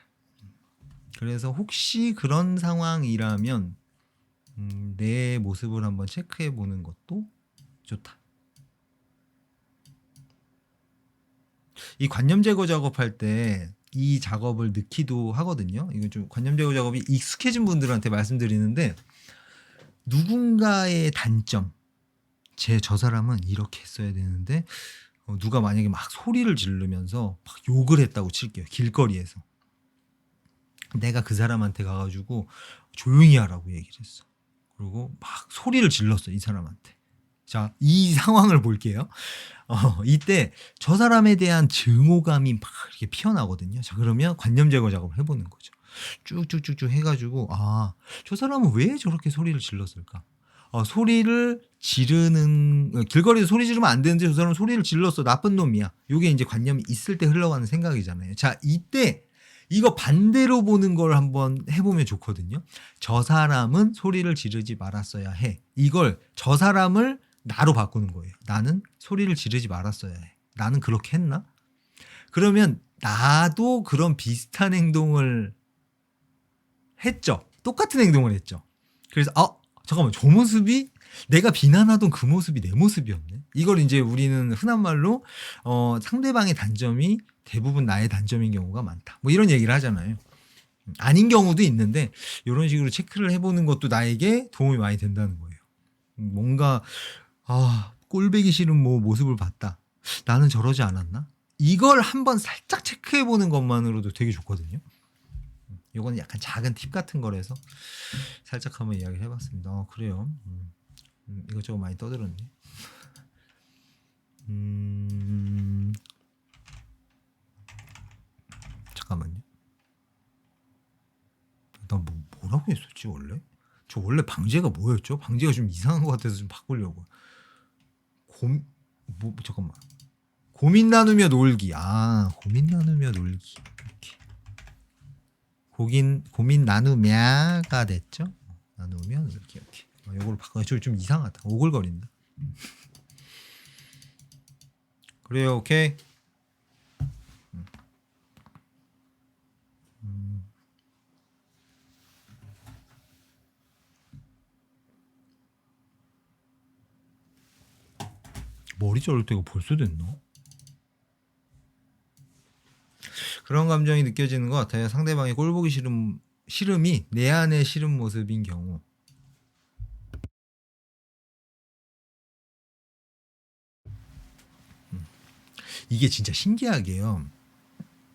그래서 혹시 그런 상황이라면 내 모습을 한번 체크해 보는 것도 좋다. 이 관념 제거 작업할 때 이 작업을 넣기도 하거든요. 이건 좀 관념 제거 작업이 익숙해진 분들한테 말씀드리는데 누군가의 단점, 저 사람은 이렇게 했어야 되는데 누가 만약에 막 소리를 지르면서 막 욕을 했다고 칠게요. 길거리에서. 내가 그 사람한테 가가지고 조용히 하라고 얘기를 했어. 그리고 막 소리를 질렀어, 이 사람한테. 자, 이 상황을 볼게요. 이때 저 사람에 대한 증오감이 막 이렇게 피어나거든요. 자, 그러면 관념 제거 작업을 해보는 거죠. 쭉쭉쭉쭉 해가지고, 저 사람은 왜 저렇게 소리를 질렀을까? 소리를 지르는, 길거리에서 소리 지르면 안 되는데 저 사람은 소리를 질렀어. 나쁜 놈이야. 요게 이제 관념이 있을 때 흘러가는 생각이잖아요. 자, 이때 이거 반대로 보는 걸 한번 해보면 좋거든요. 저 사람은 소리를 지르지 말았어야 해. 이걸 저 사람을 나로 바꾸는 거예요. 나는 소리를 지르지 말았어야 해. 나는 그렇게 했나? 그러면 나도 그런 비슷한 행동을 했죠. 똑같은 행동을 했죠. 그래서 잠깐만, 저 모습이 내가 비난하던 그 모습이 내 모습이었네. 이걸 이제 우리는 흔한 말로 상대방의 단점이 대부분 나의 단점인 경우가 많다. 뭐 이런 얘기를 하잖아요. 아닌 경우도 있는데 이런 식으로 체크를 해보는 것도 나에게 도움이 많이 된다는 거예요. 뭔가 꼴배기 싫은 뭐 모습을 봤다. 나는 저러지 않았나? 이걸 한번 살짝 체크해보는 것만으로도 되게 좋거든요. 이거는 약간 작은 팁 같은 거라서 살짝 한번 이야기를 해봤습니다. 그래요. 이것저것 많이 떠들었네. 잠깐만요. 나 뭐라고 했었지 원래? 저 원래 방제가 뭐였죠? 방제가 좀 이상한 것 같아서 좀 바꾸려고. 잠깐만. 고민 나누며 놀기. 고민 나누며 놀기. 이렇게. 고민 나누며가 됐죠? 나누며 놀기. 이렇게. 이걸 바꿔. 좀 이상하다. 오글거린다. 그래요. 오케이. 머리 자를 때가 벌써 됐나? 그런 감정이 느껴지는 것 같아요. 상대방이 꼴보기 싫음이 내 안에 싫은 모습인 경우. 이게 진짜 신기하게요.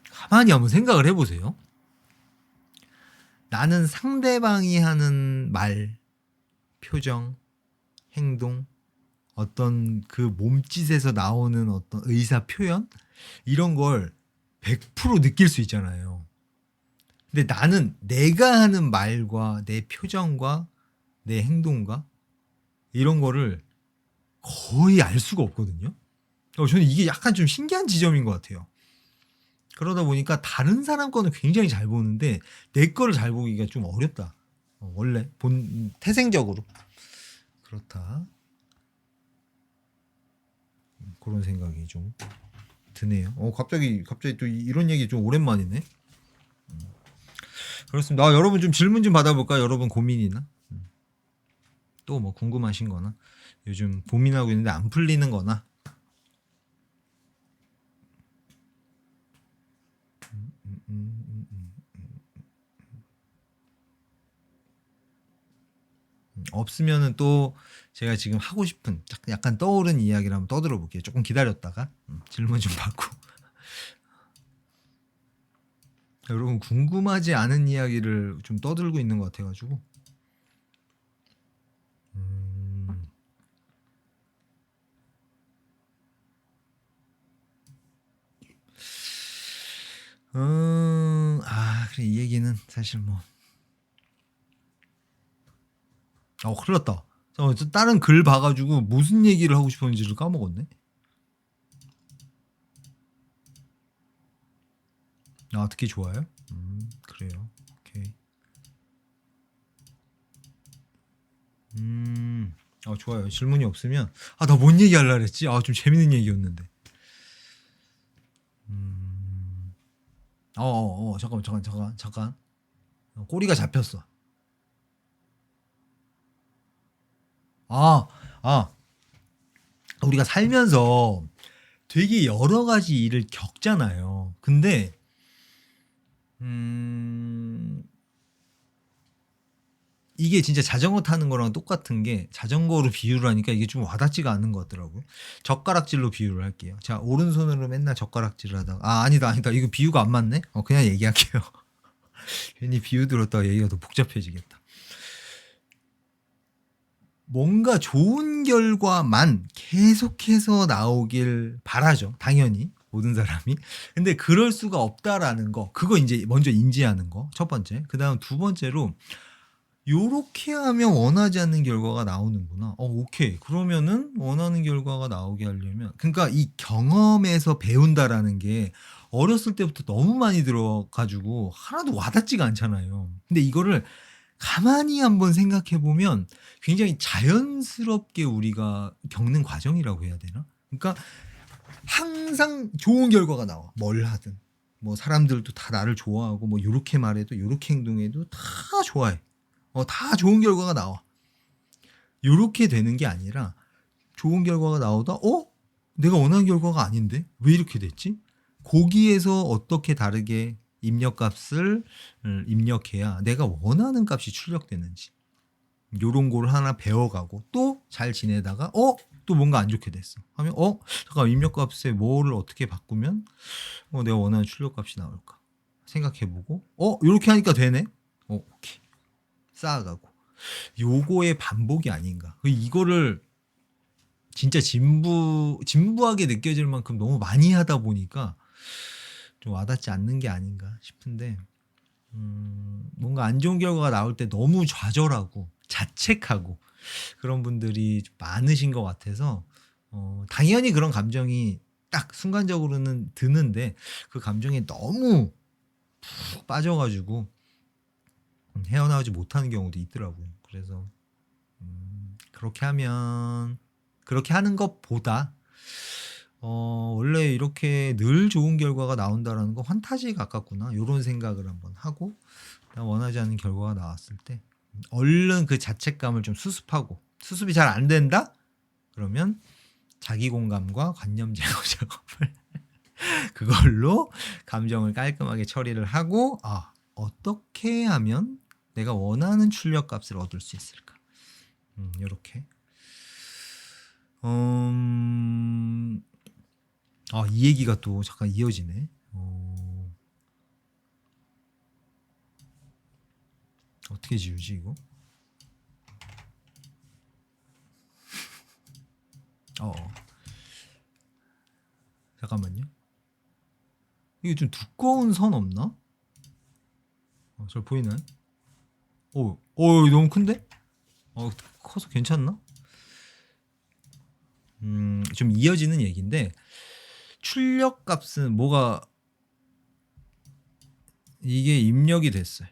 가만히 한번 생각을 해보세요. 나는 상대방이 하는 말, 표정, 행동, 어떤 그 몸짓에서 나오는 어떤 의사 표현 이런 걸 100% 느낄 수 있잖아요. 근데 나는 내가 하는 말과 내 표정과 내 행동과 이런 거를 거의 알 수가 없거든요. 저는 이게 약간 좀 신기한 지점인 것 같아요. 그러다 보니까 다른 사람 거는 굉장히 잘 보는데 내 거를 잘 보기가 좀 어렵다. 원래 태생적으로 그렇다. 그런 생각이 좀 드네요. 갑자기 또 이런 얘기 좀 오랜만이네. 그렇습니다. 여러분 좀 질문 좀 받아볼까요? 여러분 고민이나 또 뭐 궁금하신 거나 요즘 고민하고 있는데 안 풀리는 거나 없으면은 또 제가 지금 하고 싶은 약간 떠오른 이야기를 한번 떠들어 볼게요. 조금 기다렸다가 질문 좀 받고. 여러분 궁금하지 않은 이야기를 좀 떠들고 있는 것 같아가지고. 그래 이 얘기는 사실 뭐. 큰일 났다. 다른 글 봐가지고 무슨 얘기를 하고 싶었는지를 까먹었네. 듣기 좋아요? 그래요. 오케이. 좋아요. 질문이 없으면 나 뭔 얘기 하려고 했지? 좀 재밌는 얘기였는데. 잠깐. 꼬리가 잡혔어. 우리가 살면서 되게 여러 가지 일을 겪잖아요. 근데 이게 진짜 자전거 타는 거랑 똑같은 게 자전거로 비유를 하니까 이게 좀 와닿지가 않는 것 같더라고요. 젓가락질로 비유를 할게요. 자, 오른손으로 맨날 젓가락질을 하다가 아니다. 이거 비유가 안 맞네? 그냥 얘기할게요. 괜히 비유 들었다가 얘기가 더 복잡해지겠다. 뭔가 좋은 결과만 계속해서 나오길 바라죠. 당연히 모든 사람이. 근데 그럴 수가 없다라는 거. 그거 이제 먼저 인지하는 거. 첫 번째. 그다음 두 번째로 요렇게 하면 원하지 않는 결과가 나오는구나. 오케이. 그러면은 원하는 결과가 나오게 하려면 그러니까 이 경험에서 배운다라는 게 어렸을 때부터 너무 많이 들어가지고 하나도 와닿지가 않잖아요. 근데 이거를 가만히 한번 생각해 보면 굉장히 자연스럽게 우리가 겪는 과정이라고 해야 되나? 그러니까 항상 좋은 결과가 나와. 뭘 하든. 뭐 사람들도 다 나를 좋아하고 뭐 요렇게 말해도 요렇게 행동해도 다 좋아해. 다 좋은 결과가 나와. 요렇게 되는 게 아니라 좋은 결과가 나오다 내가 원하는 결과가 아닌데 왜 이렇게 됐지? 거기에서 어떻게 다르게 입력값을 입력해야 내가 원하는 값이 출력되는지 요런 걸 하나 배워가고 또 잘 지내다가 또 뭔가 안 좋게 됐어 하면 잠깐 입력값에 뭐를 어떻게 바꾸면 내가 원하는 출력값이 나올까 생각해보고 요렇게 하니까 되네 오케이 쌓아가고 요거의 반복이 아닌가 이거를 진짜 진부하게 느껴질 만큼 너무 많이 하다 보니까 좀 와닿지 않는 게 아닌가 싶은데 뭔가 안 좋은 결과가 나올 때 너무 좌절하고 자책하고 그런 분들이 많으신 것 같아서 당연히 그런 감정이 딱 순간적으로는 드는데 그 감정에 너무 푹 빠져가지고 헤어나오지 못하는 경우도 있더라고요. 그래서 그렇게 하는 것보다 원래 이렇게 늘 좋은 결과가 나온다라는 건 환타지에 가깝구나 이런 생각을 한번 하고 원하지 않는 결과가 나왔을 때 얼른 그 자책감을 좀 수습하고 수습이 잘 안 된다? 그러면 자기 공감과 관념 제거 작업을 그걸로 감정을 깔끔하게 처리를 하고 어떻게 하면 내가 원하는 출력값을 얻을 수 있을까? 이렇게 이 얘기가 또 잠깐 이어지네. 어떻게 지우지 이거? 잠깐만요. 이게 좀 두꺼운 선 없나? 잘 보이나요? 너무 큰데? 커서 괜찮나? 좀 이어지는 얘기인데 출력값은 뭐가 이게 입력이 됐어요.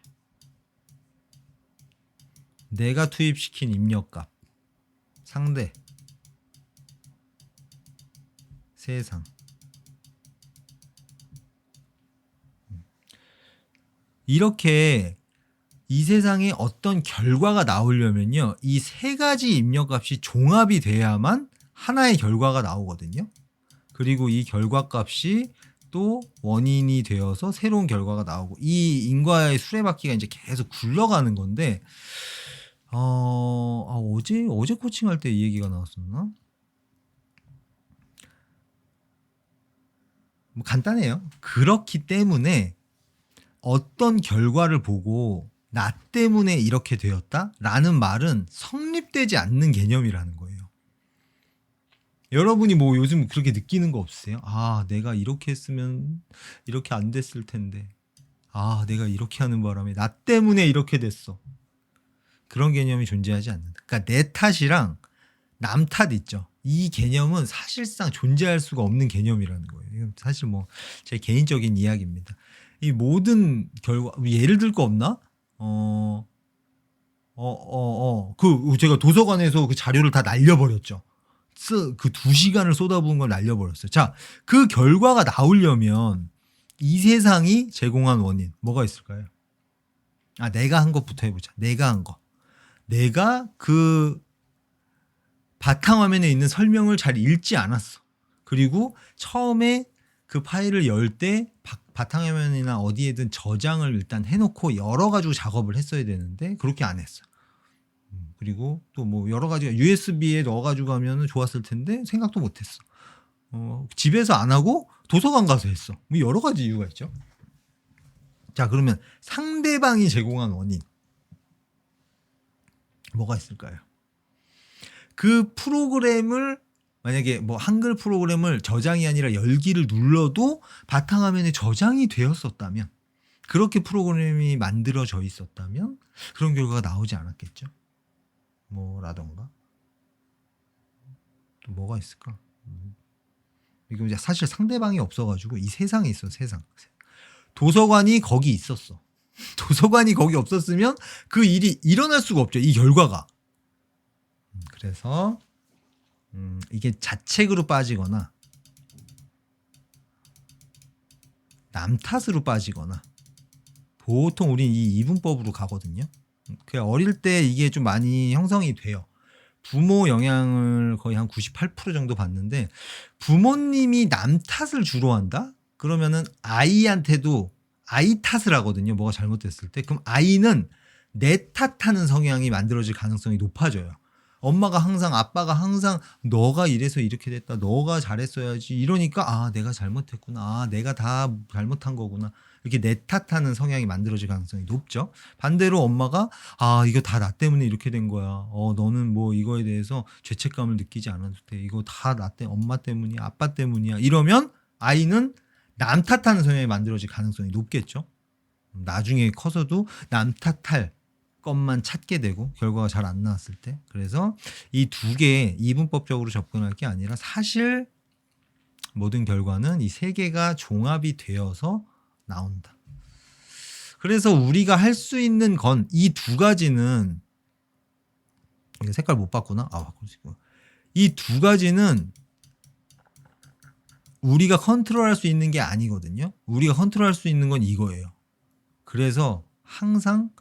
내가 투입시킨 입력값 상대 세상 이렇게 이 세상에 어떤 결과가 나오려면요 이 세 가지 입력값이 종합이 돼야만 하나의 결과가 나오거든요. 그리고 이 결과값이 또 원인이 되어서 새로운 결과가 나오고 이 인과의 수레바퀴가 이제 계속 굴러가는 건데 어제 코칭할 때 이 얘기가 나왔었나? 뭐 간단해요. 그렇기 때문에 어떤 결과를 보고 나 때문에 이렇게 되었다라는 말은 성립되지 않는 개념이라는 거예요. 여러분이 뭐 요즘 그렇게 느끼는 거 없으세요? 내가 이렇게 했으면 이렇게 안 됐을 텐데. 내가 이렇게 하는 바람에 나 때문에 이렇게 됐어. 그런 개념이 존재하지 않는다. 그러니까 내 탓이랑 남 탓 있죠. 이 개념은 사실상 존재할 수가 없는 개념이라는 거예요. 이건 사실 뭐 제 개인적인 이야기입니다. 이 모든 결과 예를 들 거 없나? 제가 도서관에서 그 자료를 다 날려버렸죠. 그 2시간을 쏟아부은 걸 날려버렸어요. 자, 그 결과가 나오려면 이 세상이 제공한 원인 뭐가 있을까요? 내가 한 것부터 해보자. 내가 한 거. 내가 그 바탕화면에 있는 설명을 잘 읽지 않았어. 그리고 처음에 그 파일을 열 때 바탕화면이나 어디에든 저장을 일단 해놓고 열어가지고 작업을 했어야 되는데 그렇게 안 했어. 그리고 또 뭐 여러 가지가 USB에 넣어가지고 하면 좋았을 텐데 생각도 못했어. 집에서 안 하고 도서관 가서 했어. 뭐 여러 가지 이유가 있죠. 자, 그러면 상대방이 제공한 원인 뭐가 있을까요? 그 프로그램을 만약에 뭐 한글 프로그램을 저장이 아니라 열기를 눌러도 바탕화면에 저장이 되었었다면 그렇게 프로그램이 만들어져 있었다면 그런 결과가 나오지 않았겠죠. 뭐라던가 또 뭐가 있을까? 이거 이제 사실 상대방이 없어가지고 이 세상에 있어. 세상 도서관이 거기 있었어. 도서관이 거기 없었으면 그 일이 일어날 수가 없죠. 이 결과가. 그래서 이게 자책으로 빠지거나 남 탓으로 빠지거나 보통 우린 이 이분법으로 가거든요. 그 어릴 때 이게 좀 많이 형성이 돼요. 부모 영향을 거의 한 98% 정도 받는데 부모님이 남 탓을 주로 한다? 그러면은 아이한테도 아이 탓을 하거든요. 뭐가 잘못됐을 때. 그럼 아이는 내 탓하는 성향이 만들어질 가능성이 높아져요. 엄마가 항상 아빠가 항상 너가 이래서 이렇게 됐다. 너가 잘했어야지. 이러니까 아 내가 잘못했구나. 아 내가 다 잘못한 거구나. 이렇게 내 탓하는 성향이 만들어질 가능성이 높죠. 반대로 엄마가 아 이거 다 나 때문에 이렇게 된 거야. 너는 뭐 이거에 대해서 죄책감을 느끼지 않아도 돼. 이거 다 나 때문에 엄마 때문이야. 아빠 때문이야. 이러면 아이는 남 탓하는 성향이 만들어질 가능성이 높겠죠. 나중에 커서도 남 탓할 것만 찾게 되고 결과가 잘 안 나왔을 때. 그래서 이 두 개 이분법적으로 접근할 게 아니라 사실 모든 결과는 이 세 개가 종합이 되어서 나온다. 그래서 우리가 할 수 있는 건 이 두 가지는 이거 색깔 못 바꾸나? 바꿀 수 있고. 이 두 가지는 우리가 컨트롤할 수 있는 게 아니거든요. 우리가 컨트롤할 수 있는 건 이거예요. 그래서 항상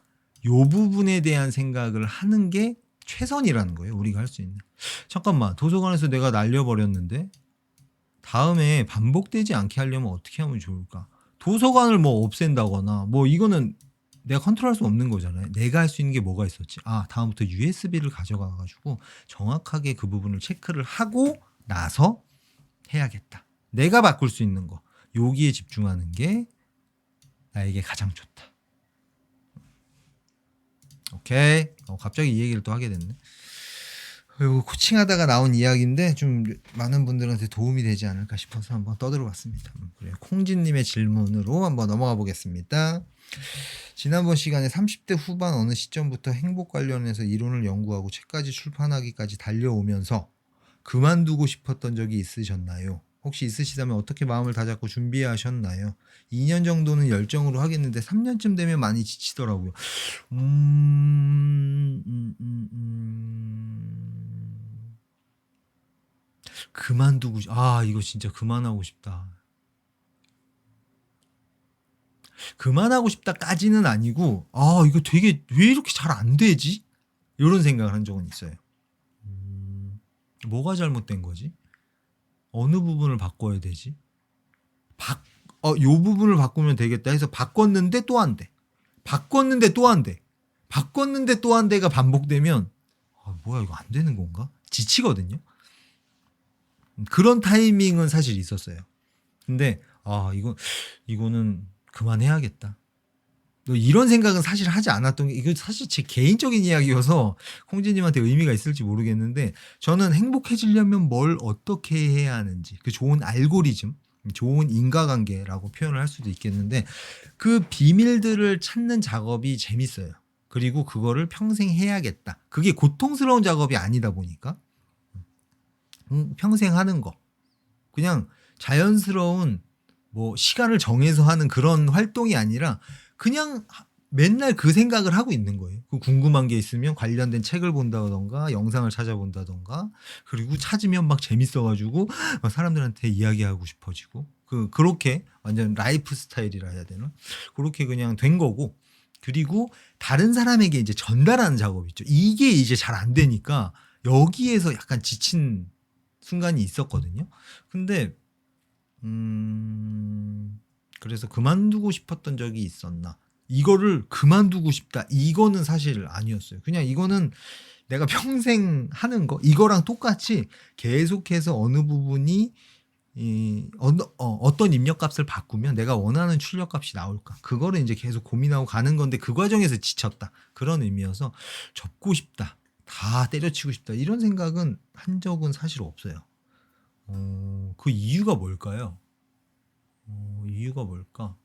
요 부분에 대한 생각을 하는 게 최선이라는 거예요. 우리가 할 수 있는. 잠깐만, 도서관에서 내가 날려버렸는데 다음에 반복되지 않게 하려면 어떻게 하면 좋을까? 도서관을 뭐 없앤다거나 뭐 이거는 내가 컨트롤할 수 없는 거잖아요. 내가 할 수 있는 게 뭐가 있었지? 다음부터 USB를 가져가 가지고 정확하게 그 부분을 체크를 하고 나서 해야겠다. 내가 바꿀 수 있는 거. 여기에 집중하는 게 나에게 가장 좋다. 오케이. 갑자기 이 얘기를 또 하게 됐네. 이거 코칭하다가 나온 이야기인데 좀 많은 분들한테 도움이 되지 않을까 싶어서 한번 떠들어봤습니다. 그래요. 콩진님의 질문으로 한번 넘어가 보겠습니다. 지난번 시간에 30대 후반 어느 시점부터 행복 관련해서 이론을 연구하고 책까지 출판하기까지 달려오면서 그만두고 싶었던 적이 있으셨나요? 혹시 있으시다면 어떻게 마음을 다잡고 준비하셨나요? 2년 정도는 열정으로 하겠는데 3년쯤 되면 많이 지치더라고요. 그만두고 이거 진짜 그만하고 싶다. 그만하고 싶다까지는 아니고 이거 되게 왜 이렇게 잘 안 되지? 이런 생각을 한 적은 있어요. 뭐가 잘못된 거지? 어느 부분을 바꿔야 되지? 요 부분을 바꾸면 되겠다 해서 바꿨는데 또 안 돼. 바꿨는데 또 안 돼. 바꿨는데 또 안 돼가 반복되면 뭐야 이거 안 되는 건가? 지치거든요. 그런 타이밍은 사실 있었어요. 근데 이거는 그만해야겠다. 이런 생각은 사실 하지 않았던 게 이거 사실 제 개인적인 이야기여서 콩지님한테 의미가 있을지 모르겠는데 저는 행복해지려면 뭘 어떻게 해야 하는지 그 좋은 알고리즘 좋은 인과관계라고 표현을 할 수도 있겠는데 그 비밀들을 찾는 작업이 재밌어요. 그리고 그거를 평생 해야겠다. 그게 고통스러운 작업이 아니다 보니까 평생 하는 거 그냥 자연스러운 뭐 시간을 정해서 하는 그런 활동이 아니라 그냥 맨날 그 생각을 하고 있는 거예요. 그 궁금한 게 있으면 관련된 책을 본다던가 영상을 찾아본다던가 그리고 찾으면 막 재밌어가지고 막 사람들한테 이야기하고 싶어지고 그렇게 완전 라이프 스타일이라 해야 되나? 그렇게 그냥 된 거고 그리고 다른 사람에게 이제 전달하는 작업 있죠. 이게 이제 잘 안 되니까 여기에서 약간 지친 순간이 있었거든요. 근데 그래서 그만두고 싶었던 적이 있었나? 이거를 그만두고 싶다. 이거는 사실 아니었어요. 그냥 이거는 내가 평생 하는 거 이거랑 똑같이 계속해서 어느 부분이 어떤 입력값을 바꾸면 내가 원하는 출력값이 나올까? 그거를 이제 계속 고민하고 가는 건데 그 과정에서 지쳤다. 그런 의미여서 접고 싶다. 다 때려치고 싶다. 이런 생각은 한 적은 사실 없어요. 그 이유가 뭘까요? 이유가 뭘까?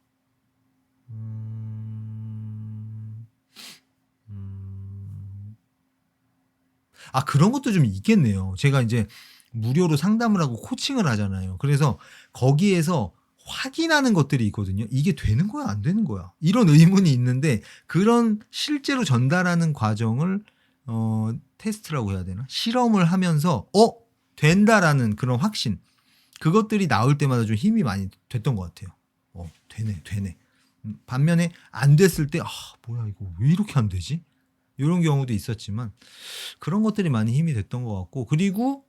그런 것도 좀 있겠네요. 제가 이제 무료로 상담을 하고 코칭을 하잖아요. 그래서 거기에서 확인하는 것들이 있거든요. 이게 되는 거야, 안 되는 거야? 이런 의문이 있는데 그런 실제로 전달하는 과정을 테스트라고 해야 되나? 실험을 하면서 된다라는 그런 확신. 그것들이 나올 때마다 좀 힘이 많이 됐던 것 같아요. 되네. 반면에 안 됐을 때 뭐야 이거 왜 이렇게 안 되지? 이런 경우도 있었지만 그런 것들이 많이 힘이 됐던 것 같고, 그리고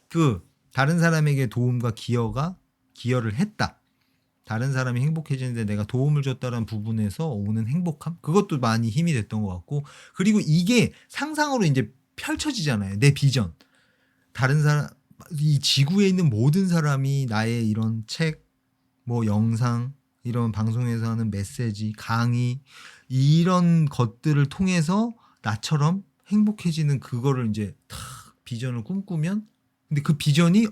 그 다른 사람에게 도움과 기여를 했다. 다른 사람이 행복해지는데 내가 도움을 줬다는 부분에서 오는 행복함, 그것도 많이 힘이 됐던 것 같고, 그리고 이게 상상으로 이제 펼쳐지잖아요. 내 비전. 다른 사람, 이 지구에 있는 모든 사람이 나의 이런 책, 뭐 영상, 이런 방송에서 하는 메시지, 강의, 이런 것들을 통해서 나처럼 행복해지는 그거를 이제 탁 비전을 꿈꾸면, 근데 그 비전이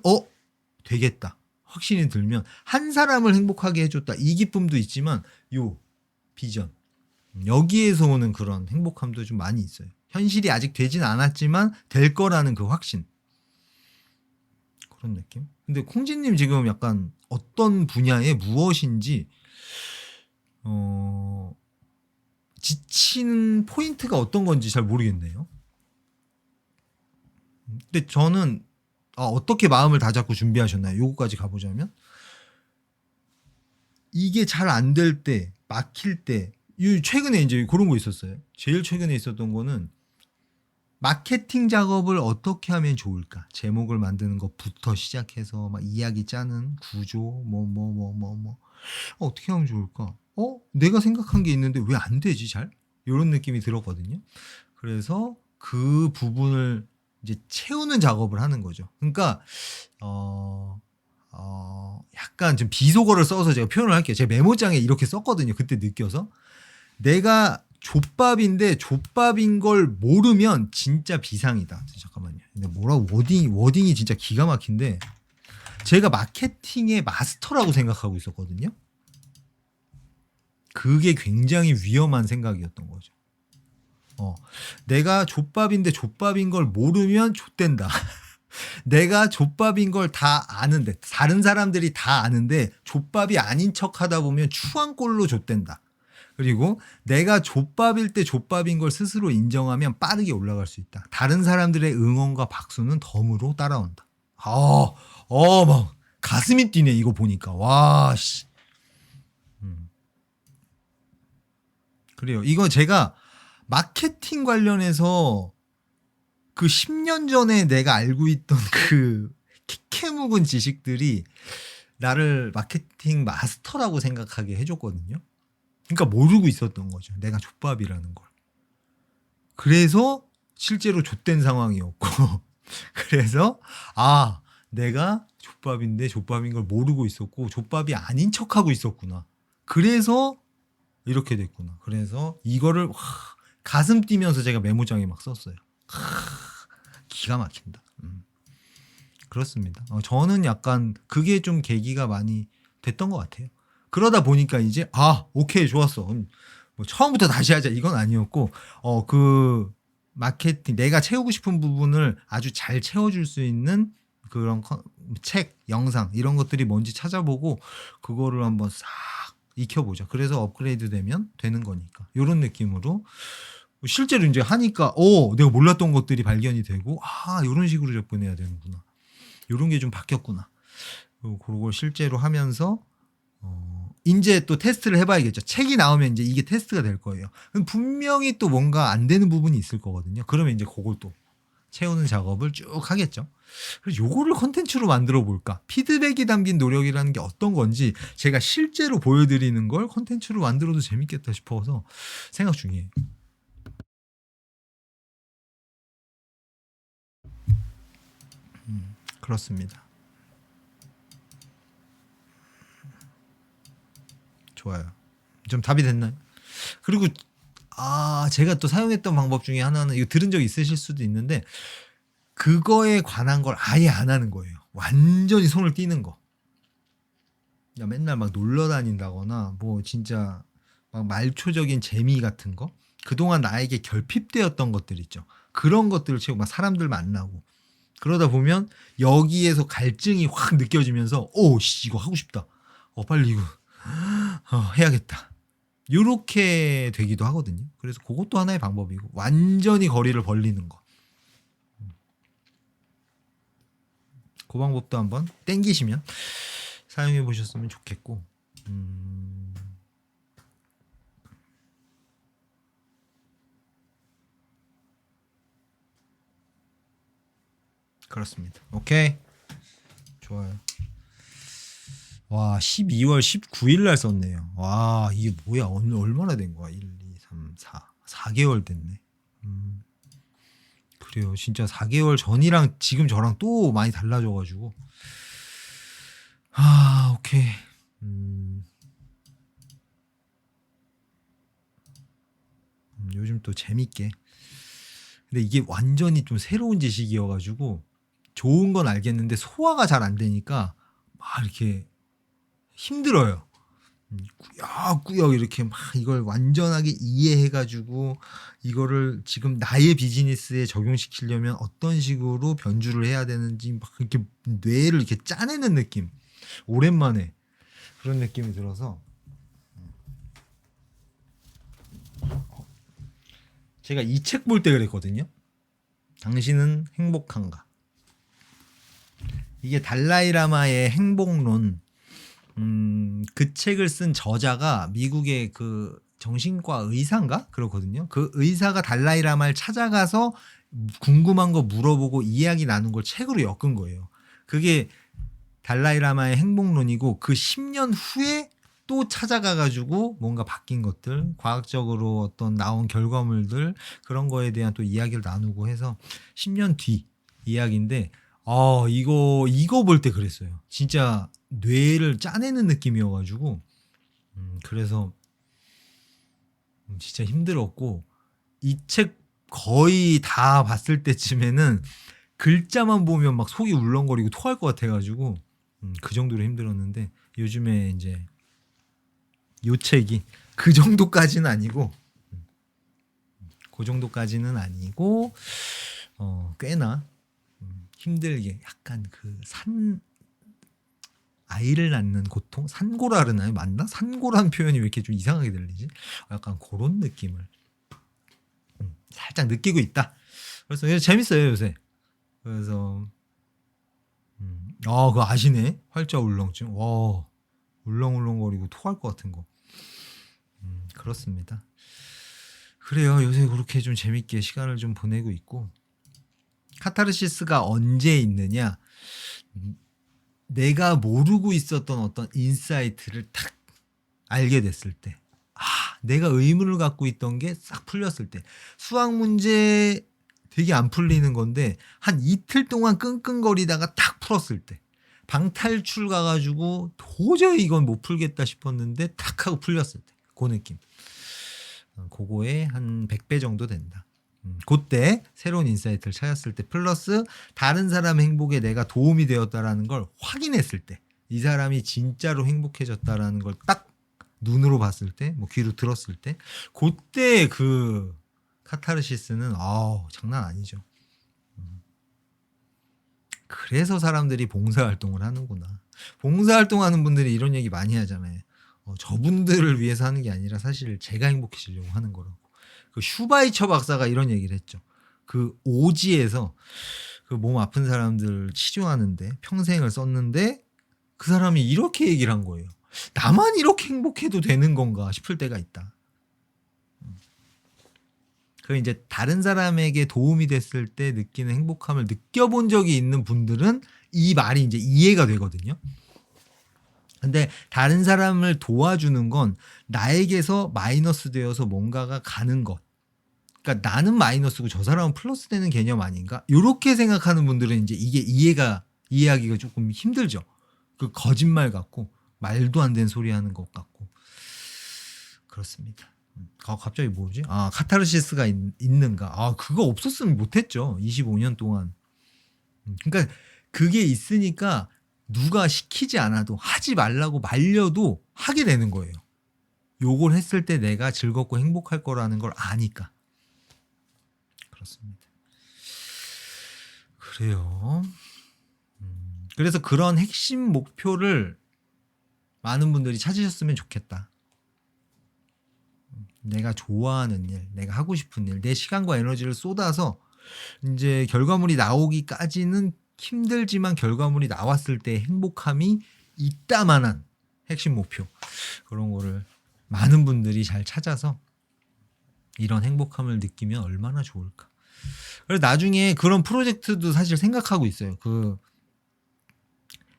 되겠다 확신이 들면, 한 사람을 행복하게 해줬다 이 기쁨도 있지만, 요 비전, 여기에서 오는 그런 행복함도 좀 많이 있어요. 현실이 아직 되진 않았지만 될 거라는 그 확신, 그런 느낌. 근데 콩지님 지금 약간 어떤 분야에 무엇인지 지치는 포인트가 어떤 건지 잘 모르겠네요. 근데 저는 어떻게 마음을 다잡고 준비하셨나요? 요거까지 가보자면, 이게 잘 안 될 때, 막힐 때, 최근에 이제 그런 거 있었어요. 제일 최근에 있었던 거는 마케팅 작업을 어떻게 하면 좋을까? 제목을 만드는 것부터 시작해서 막 이야기 짜는 구조, 어떻게 하면 좋을까? 내가 생각한 게 있는데 왜 안 되지 잘? 이런 느낌이 들었거든요. 그래서 그 부분을 이제 채우는 작업을 하는 거죠. 그러니까 약간 좀 비속어를 써서 제가 표현을 할게요. 제가 메모장에 이렇게 썼거든요. 그때 느껴서. 내가 족밥인데 족밥인 걸 모르면 진짜 비상이다. 잠깐만요. 근데 뭐라고 워딩이 진짜 기가 막힌데, 제가 마케팅의 마스터라고 생각하고 있었거든요. 그게 굉장히 위험한 생각이었던 거죠. 내가 족밥인데 족밥인 걸 모르면 족된다. 내가 족밥인 걸 다 아는데, 다른 사람들이 다 아는데 족밥이 아닌 척 하다 보면 추한꼴로 족된다. 그리고 내가 족밥일 때 족밥인 걸 스스로 인정하면 빠르게 올라갈 수 있다. 다른 사람들의 응원과 박수는 덤으로 따라온다. 막 가슴이 뛰네 이거 보니까. 와 씨. 그래요. 이거 제가 마케팅 관련해서 그 10년 전에 내가 알고 있던 그 키케묵은 지식들이 나를 마케팅 마스터라고 생각하게 해줬거든요. 그러니까 모르고 있었던 거죠. 내가 족밥이라는 걸. 그래서 실제로 족된 상황이었고, 그래서 내가 족밥인데 족밥인 걸 모르고 있었고 족밥이 아닌 척하고 있었구나. 그래서 이렇게 됐구나. 그래서 이거를 가슴 뛰면서 제가 메모장에 막 썼어요. 기가 막힌다. 그렇습니다. 저는 약간 그게 좀 계기가 많이 됐던 것 같아요. 그러다 보니까 이제 오케이 좋았어. 뭐 처음부터 다시 하자 이건 아니었고, 그 마케팅, 내가 채우고 싶은 부분을 아주 잘 채워줄 수 있는 그런 책, 영상 이런 것들이 뭔지 찾아보고 그거를 한번 싹 익혀보자. 그래서 업그레이드 되면 되는 거니까. 이런 느낌으로 실제로 이제 하니까 내가 몰랐던 것들이 발견이 되고 이런 식으로 접근해야 되는구나. 이런 게 좀 바뀌었구나. 그걸 실제로 하면서 이제 또 테스트를 해봐야겠죠. 책이 나오면 이제 이게 테스트가 될 거예요. 그럼 분명히 또 뭔가 안 되는 부분이 있을 거거든요. 그러면 이제 그걸 또 채우는 작업을 쭉 하겠죠. 그래서 요거를 컨텐츠로 만들어 볼까? 피드백이 담긴 노력이라는 게 어떤 건지 제가 실제로 보여드리는 걸 컨텐츠로 만들어도 재밌겠다 싶어서 생각 중이에요. 그렇습니다. 좋아요. 좀 답이 됐나요? 그리고 제가 또 사용했던 방법 중에 하나는, 이거 들은 적 있으실 수도 있는데, 그거에 관한 걸 아예 안 하는 거예요. 완전히 손을 띄는 거. 그냥 맨날 막 놀러 다닌다거나 뭐 진짜 막 말초적인 재미 같은 거, 그동안 나에게 결핍되었던 것들 있죠. 그런 것들을 채우고 막 사람들 만나고 그러다 보면 여기에서 갈증이 확 느껴지면서 이거 하고 싶다. 빨리 이거 해야겠다. 요렇게 되기도 하거든요. 그래서 그것도 하나의 방법이고, 완전히 거리를 벌리는 거. 그 방법도 한번 땡기시면 사용해 보셨으면 좋겠고, 그렇습니다. 오케이. 좋아요. 와, 12월 19일 날 썼네요. 와, 이게 뭐야? 오늘 얼마나 된 거야? 1, 2, 3, 4. 4개월 됐네. 그래요. 진짜 4개월 전이랑 지금 저랑 또 많이 달라져가지고. 아, 오케이. 요즘 또 재밌게. 근데 이게 완전히 좀 새로운 지식이어가지고 좋은 건 알겠는데 소화가 잘 안 되니까 막 이렇게 힘들어요. 꾸역꾸역 이렇게 막 이걸 완전하게 이해해가지고 이거를 지금 나의 비즈니스에 적용시키려면 어떤 식으로 변주를 해야 되는지 막 이렇게 뇌를 이렇게 짜내는 느낌. 오랜만에 그런 느낌이 들어서 제가 이 책 볼 때 그랬거든요. 당신은 행복한가? 이게 달라이라마의 행복론. 그 책을 쓴 저자가 미국의 그 정신과 의사인가 그렇거든요. 그 의사가 달라이라마를 찾아가서 궁금한 거 물어보고 이야기 나눈 걸 책으로 엮은 거예요. 그게 달라이라마의 행복론이고 그 10년 후에 또 찾아가가지고 뭔가 바뀐 것들, 과학적으로 어떤 나온 결과물들 그런 거에 대한 또 이야기를 나누고 해서 10년 뒤 이야기인데 이거 볼 때 그랬어요. 진짜 뇌를 짜내는 느낌이어가지고 그래서 진짜 힘들었고 이 책 거의 다 봤을 때쯤에는 글자만 보면 막 속이 울렁거리고 토할 것 같아가지고 그 정도로 힘들었는데 요즘에 이제 요 책이 그 정도까지는 아니고 꽤나 힘들게 약간 그 아이를 낳는 고통? 산고라 그러나요? 맞나? 산고라는 표현이 왜 이렇게 좀 이상하게 들리지? 약간 그런 느낌을 살짝 느끼고 있다. 그래서 재밌어요 요새. 그래서 그거 아시네? 활자 울렁증. 와, 울렁울렁거리고 토할 것 같은 거. 그렇습니다. 그래요. 요새 그렇게 좀 재밌게 시간을 좀 보내고 있고 카타르시스가 언제 있느냐? 내가 모르고 있었던 어떤 인사이트를 탁 알게 됐을 때, 내가 의문을 갖고 있던 게 싹 풀렸을 때, 수학 문제 되게 안 풀리는 건데 한 이틀 동안 끙끙거리다가 탁 풀었을 때, 방탈출 가가지고 도저히 이건 못 풀겠다 싶었는데 탁 하고 풀렸을 때, 그 느낌. 그거에 한 100배 정도 된다. 그때 새로운 인사이트를 찾았을 때 플러스 다른 사람 행복에 내가 도움이 되었다라는 걸 확인했을 때, 이 사람이 진짜로 행복해졌다라는 걸 딱 눈으로 봤을 때, 뭐 귀로 들었을 때, 그때 그 카타르시스는 장난 아니죠. 그래서 사람들이 봉사활동을 하는구나. 봉사활동하는 분들이 이런 얘기 많이 하잖아요. 저분들을 위해서 하는 게 아니라 사실 제가 행복해지려고 하는 거라고. 그 슈바이처 박사가 이런 얘기를 했죠. 그 오지에서 그 몸 아픈 사람들 치료하는데 평생을 썼는데 그 사람이 이렇게 얘기를 한 거예요. 나만 이렇게 행복해도 되는 건가 싶을 때가 있다. 그 이제 다른 사람에게 도움이 됐을 때 느끼는 행복함을 느껴본 적이 있는 분들은 이 말이 이제 이해가 되거든요. 근데 다른 사람을 도와주는 건 나에게서 마이너스 되어서 뭔가가 가는 것. 그러니까 나는 마이너스고 저 사람은 플러스 되는 개념 아닌가? 이렇게 생각하는 분들은 이제 이게 이해하기가 조금 힘들죠. 그 거짓말 같고 말도 안 되는 소리 하는 것 같고. 그렇습니다. 갑자기 뭐지? 카타르시스가 있는가? 그거 없었으면 못했죠. 25년 동안. 그러니까 그게 있으니까 누가 시키지 않아도 하지 말라고 말려도 하게 되는 거예요. 요걸 했을 때 내가 즐겁고 행복할 거라는 걸 아니까. 그렇습니다. 그래요. 그래서 그런 핵심 목표를 많은 분들이 찾으셨으면 좋겠다. 내가 좋아하는 일, 내가 하고 싶은 일, 내 시간과 에너지를 쏟아서 이제 결과물이 나오기까지는 힘들지만 결과물이 나왔을 때 행복함이 있다만한 핵심 목표, 그런 거를 많은 분들이 잘 찾아서 이런 행복함을 느끼면 얼마나 좋을까. 그래서 나중에 그런 프로젝트도 사실 생각하고 있어요. 그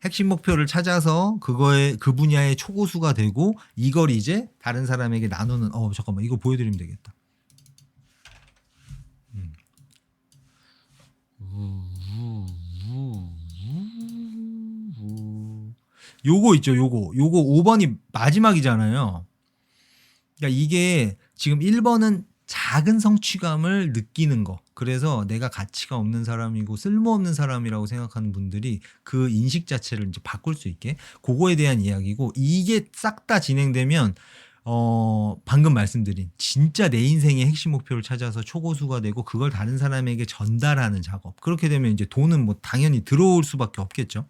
핵심 목표를 찾아서 그거에 그 분야의 초고수가 되고 이걸 이제 다른 사람에게 나누는. 잠깐만, 이거 보여드리면 되겠다. 요거 있죠. 요거 5번이 마지막이잖아요. 그러니까 이게 지금 1번은 작은 성취감을 느끼는 거. 그래서 내가 가치가 없는 사람이고 쓸모없는 사람이라고 생각하는 분들이 그 인식 자체를 이제 바꿀 수 있게, 그거에 대한 이야기고, 이게 싹 다 진행되면 방금 말씀드린 진짜 내 인생의 핵심 목표를 찾아서 초고수가 되고 그걸 다른 사람에게 전달하는 작업. 그렇게 되면 이제 돈은 뭐 당연히 들어올 수밖에 없겠죠.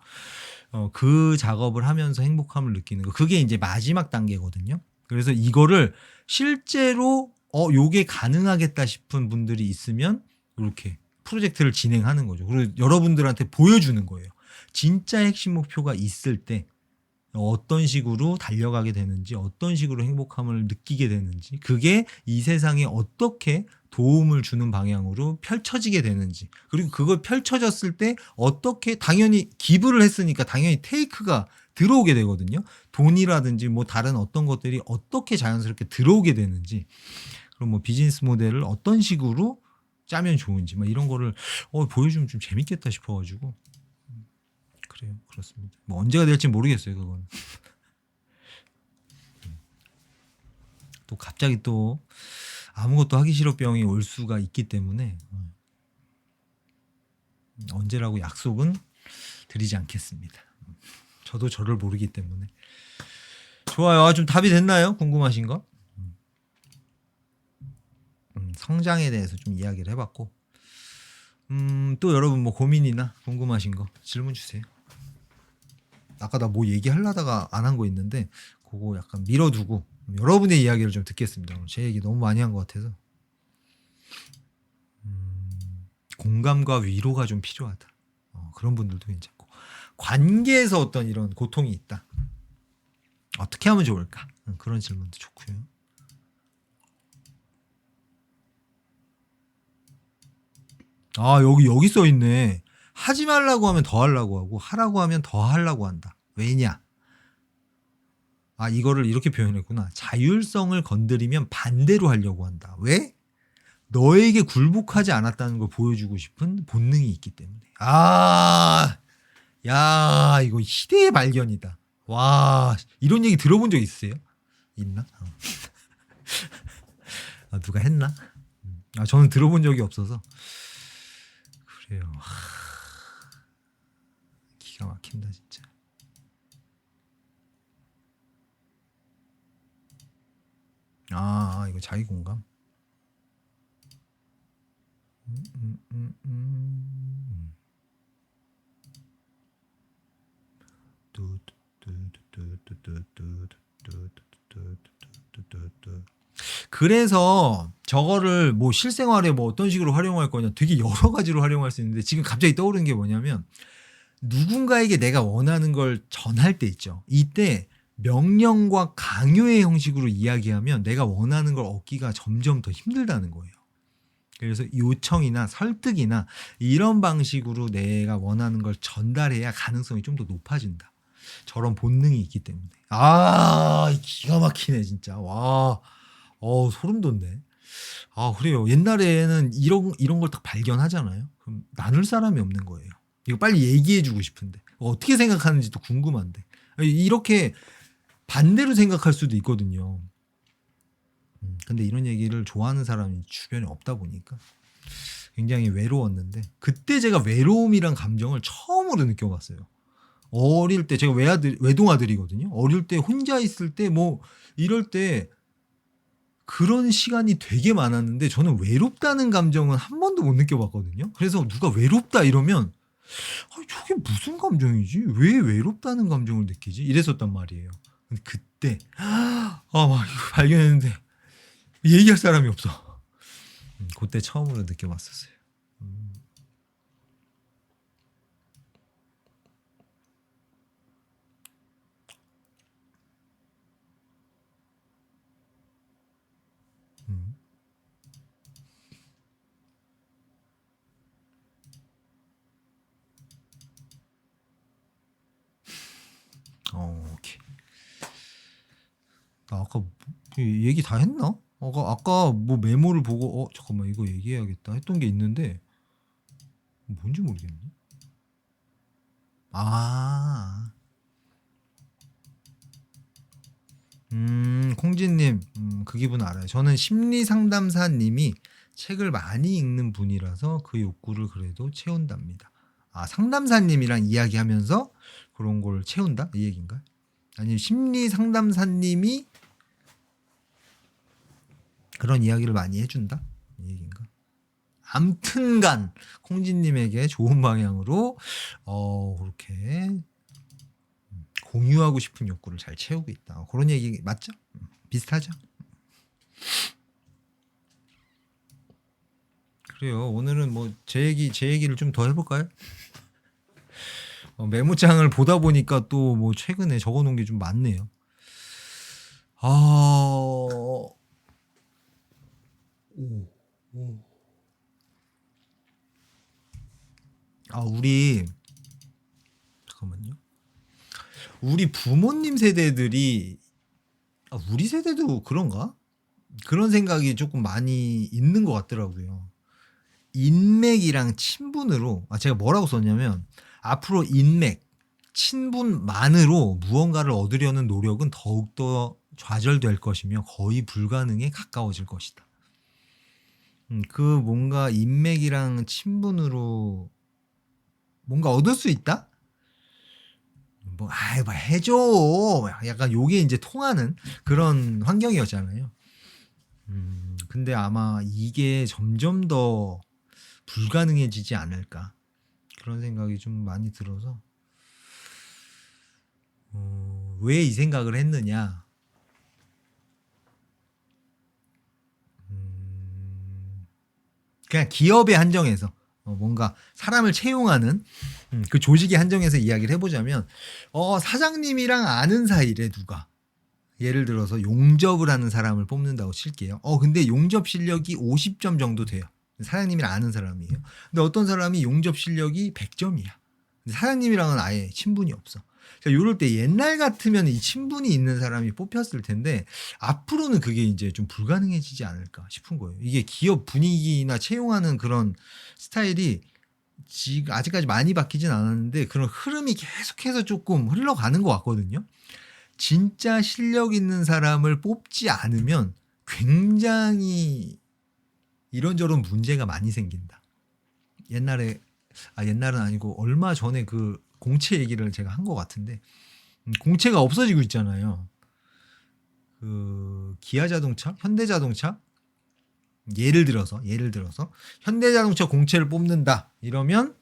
그 작업을 하면서 행복함을 느끼는 거. 그게 이제 마지막 단계거든요. 그래서 이거를 실제로 요게 가능하겠다 싶은 분들이 있으면 이렇게 프로젝트를 진행하는 거죠. 그리고 여러분들한테 보여주는 거예요. 진짜 핵심 목표가 있을 때 어떤 식으로 달려가게 되는지, 어떤 식으로 행복함을 느끼게 되는지, 그게 이 세상에 어떻게 도움을 주는 방향으로 펼쳐지게 되는지, 그리고 그걸 펼쳐졌을 때 어떻게, 당연히 기부를 했으니까 당연히 테이크가 들어오게 되거든요. 돈이라든지 뭐 다른 어떤 것들이 어떻게 자연스럽게 들어오게 되는지, 그럼 뭐 비즈니스 모델을 어떤 식으로 짜면 좋은지, 뭐 이런 거를 보여주면 좀 재밌겠다 싶어가지고. 그래요. 그렇습니다. 뭐 언제가 될지 모르겠어요, 그건. 또 갑자기 또 아무것도 하기 싫어 병이 올 수가 있기 때문에 언제라고 약속은 드리지 않겠습니다. 저도 저를 모르기 때문에. 좋아요. 좀 답이 됐나요? 궁금하신 거? 성장에 대해서 좀 이야기를 해봤고, 또 여러분 뭐 고민이나 궁금하신 거 질문 주세요. 아까 나 뭐 얘기하려다가 안 한 거 있는데 그거 약간 밀어두고 여러분의 이야기를 좀 듣겠습니다. 제 얘기 너무 많이 한 것 같아서. 공감과 위로가 좀 필요하다. 그런 분들도 괜찮고, 관계에서 어떤 이런 고통이 있다. 어떻게 하면 좋을까? 그런 질문도 좋고요. 여기 써 있네. 하지 말라고 하면 더 하려고 하고 하라고 하면 더 하려고 한다. 왜냐? 이거를 이렇게 표현했구나. 자율성을 건드리면 반대로 하려고 한다. 왜? 너에게 굴복하지 않았다는 걸 보여주고 싶은 본능이 있기 때문에. 야, 이거 희대의 발견이다. 와, 이런 얘기 들어본 적 있으세요? 있나? 누가 했나? 저는 들어본 적이 없어서. 그래요. 기가 막힌다 진짜. 이거 자기 공감. 그래서 저거를 뭐 실생활에 뭐 어떤 식으로 활용할 거냐, 되게 여러 가지로 활용할 수 있는데 지금 갑자기 떠오르는 게 뭐냐면, 누군가에게 내가 원하는 걸 전할 때 있죠. 이때 명령과 강요의 형식으로 이야기하면 내가 원하는 걸 얻기가 점점 더 힘들다는 거예요. 그래서 요청이나 설득이나 이런 방식으로 내가 원하는 걸 전달해야 가능성이 좀 더 높아진다. 저런 본능이 있기 때문에. 기가 막히네 진짜. 와, 소름 돋네. 그래요. 옛날에는 이런 걸 딱 발견하잖아요. 그럼 나눌 사람이 없는 거예요. 이거 빨리 얘기해주고 싶은데 어떻게 생각하는지도 궁금한데, 이렇게 반대로 생각할 수도 있거든요. 근데 이런 얘기를 좋아하는 사람이 주변에 없다 보니까 굉장히 외로웠는데, 그때 제가 외로움이란 감정을 처음으로 느껴봤어요. 어릴 때 제가 외동아들이거든요. 어릴 때 혼자 있을 때 뭐 이럴 때 그런 시간이 되게 많았는데 저는 외롭다는 감정은 한 번도 못 느껴봤거든요. 그래서 누가 외롭다 이러면 저게 무슨 감정이지? 왜 외롭다는 감정을 느끼지? 이랬었단 말이에요. 근데 그때 막 이거 발견했는데 얘기할 사람이 없어. 그때 처음으로 느껴봤었어요. 나 아까 얘기 다 했나? 아까 뭐 메모를 보고 잠깐만 이거 얘기해야겠다 했던 게 있는데 뭔지 모르겠네. 아, 콩진님, 그 기분 알아요. 저는 심리 상담사님이 책을 많이 읽는 분이라서 그 욕구를 그래도 채운답니다. 아, 상담사님이랑 이야기하면서 그런 걸 채운다? 이 얘기인가? 아니, 심리 상담사님이 그런 이야기를 많이 해준다? 이 얘기인가? 암튼간 콩진님에게 좋은 방향으로 그렇게 공유하고 싶은 욕구를 잘 채우고 있다. 그런 얘기 맞죠? 비슷하죠? 그래요. 오늘은 뭐 제 얘기를 좀 더 해볼까요? 메모장을 보다 보니까 또 뭐 최근에 적어놓은 게 좀 많네요. 우리 잠깐만요. 우리 부모님 세대들이 우리 세대도 그런가? 그런 생각이 조금 많이 있는 것 같더라고요. 인맥이랑 친분으로 제가 뭐라고 썼냐면 앞으로 인맥, 친분만으로 무언가를 얻으려는 노력은 더욱더 좌절될 것이며 거의 불가능에 가까워질 것이다. 그 뭔가 인맥이랑 친분으로 뭔가 얻을 수 있다? 뭐 해줘. 약간 요게 이제 통하는 그런 환경이었잖아요. 근데 아마 이게 점점 더 불가능해지지 않을까. 그런 생각이 좀 많이 들어서 왜 이 생각을 했느냐. 그냥 기업에 한정해서 뭔가 사람을 채용하는 그 조직에 한정해서 이야기를 해보자면 사장님이랑 아는 사이래 누가 예를 들어서 용접을 하는 사람을 뽑는다고 칠게요. 근데 용접 실력이 50점 정도 돼요. 사장님이랑 아는 사람이에요. 근데 어떤 사람이 용접 실력이 100점이야. 사장님이랑은 아예 친분이 없어. 자, 요럴 때 옛날 같으면 이 친분이 있는 사람이 뽑혔을 텐데 앞으로는 그게 이제 좀 불가능해지지 않을까 싶은 거예요. 이게 기업 분위기나 채용하는 그런 스타일이 지금 아직까지 많이 바뀌진 않았는데 그런 흐름이 계속해서 조금 흘러가는 것 같거든요. 진짜 실력 있는 사람을 뽑지 않으면 굉장히 이런저런 문제가 많이 생긴다. 옛날은 아니고 얼마 전에 그 공채 얘기를 제가 한 것 같은데 공채가 없어지고 있잖아요. 그 기아자동차, 현대자동차 예를 들어서 현대자동차 공채를 뽑는다 이러면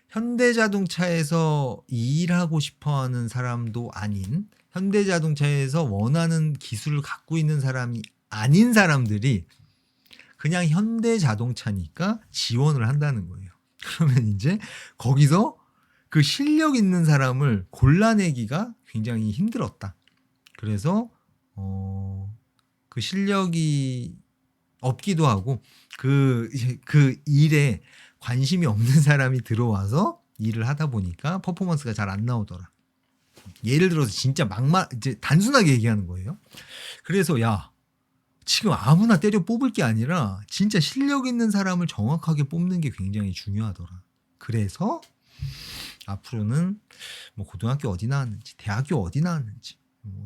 현대자동차에서 일하고 싶어하는 사람도 아닌 현대자동차에서 원하는 기술을 갖고 있는 사람이 아닌 사람들이 그냥 현대자동차니까 지원을 한다는 거예요. 그러면 이제 거기서 그 실력 있는 사람을 골라내기가 굉장히 힘들었다. 그래서 그 실력이 없기도 하고 그 일에 관심이 없는 사람이 들어와서 일을 하다 보니까 퍼포먼스가 잘 안 나오더라. 예를 들어서 진짜 이제 단순하게 얘기하는 거예요. 그래서 지금 아무나 때려 뽑을 게 아니라 진짜 실력 있는 사람을 정확하게 뽑는 게 굉장히 중요하더라. 그래서 앞으로는 뭐 고등학교 어디 나왔는지, 대학교 어디 나왔는지,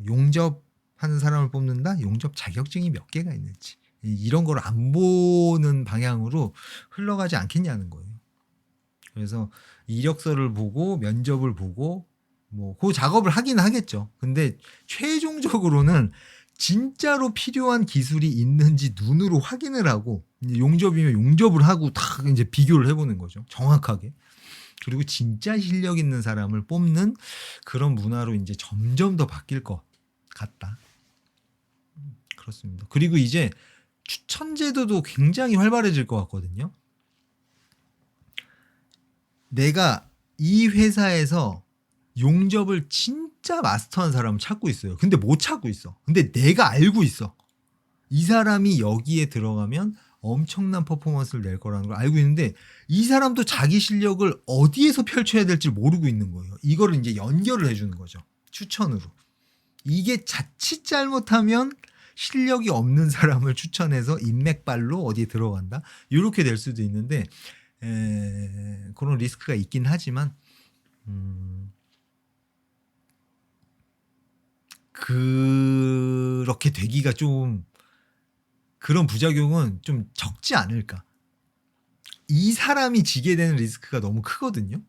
용접하는 사람을 뽑는다, 용접 자격증이 몇 개가 있는지 이런 걸 안 보는 방향으로 흘러가지 않겠냐는 거예요. 그래서 이력서를 보고 면접을 보고 뭐 그 작업을 하긴 하겠죠. 근데 최종적으로는 진짜로 필요한 기술이 있는지 눈으로 확인을 하고 용접이면 용접을 하고 다 이제 비교를 해보는 거죠. 정확하게. 그리고 진짜 실력 있는 사람을 뽑는 그런 문화로 이제 점점 더 바뀔 것 같다. 그렇습니다. 그리고 이제 추천 제도도 굉장히 활발해질 것 같거든요. 내가 이 회사에서 용접을 진짜 마스터한 사람을 찾고 있어요. 근데 못 찾고 있어. 근데 내가 알고 있어. 이 사람이 여기에 들어가면 엄청난 퍼포먼스를 낼 거라는 걸 알고 있는데 이 사람도 자기 실력을 어디에서 펼쳐야 될지 모르고 있는 거예요. 이거를 이제 연결을 해주는 거죠. 추천으로. 이게 자칫 잘못하면 실력이 없는 사람을 추천해서 인맥발로 어디에 들어간다. 이렇게 될 수도 있는데 그런 리스크가 있긴 하지만 그렇게 되기가 좀 그런 부작용은 좀 적지 않을까. 이 사람이 지게 되는 리스크가 너무 크거든요.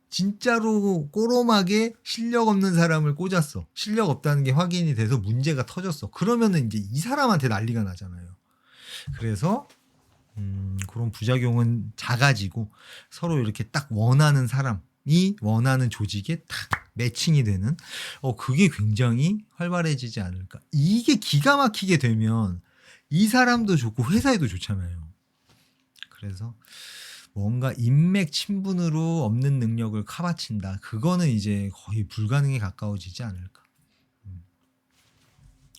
진짜로 꼬롬하게 실력 없는 사람을 꽂았어. 실력 없다는 게 확인이 돼서 문제가 터졌어. 그러면은 이제 이 사람한테 난리가 나잖아요. 그래서 그런 부작용은 작아지고 서로 이렇게 딱 원하는 사람이 원하는 조직에 딱 매칭이 되는 그게 굉장히 활발해지지 않을까. 이게 기가 막히게 되면 이 사람도 좋고 회사에도 좋잖아요. 그래서 뭔가 인맥 친분으로 없는 능력을 카바친다. 그거는 이제 거의 불가능에 가까워지지 않을까.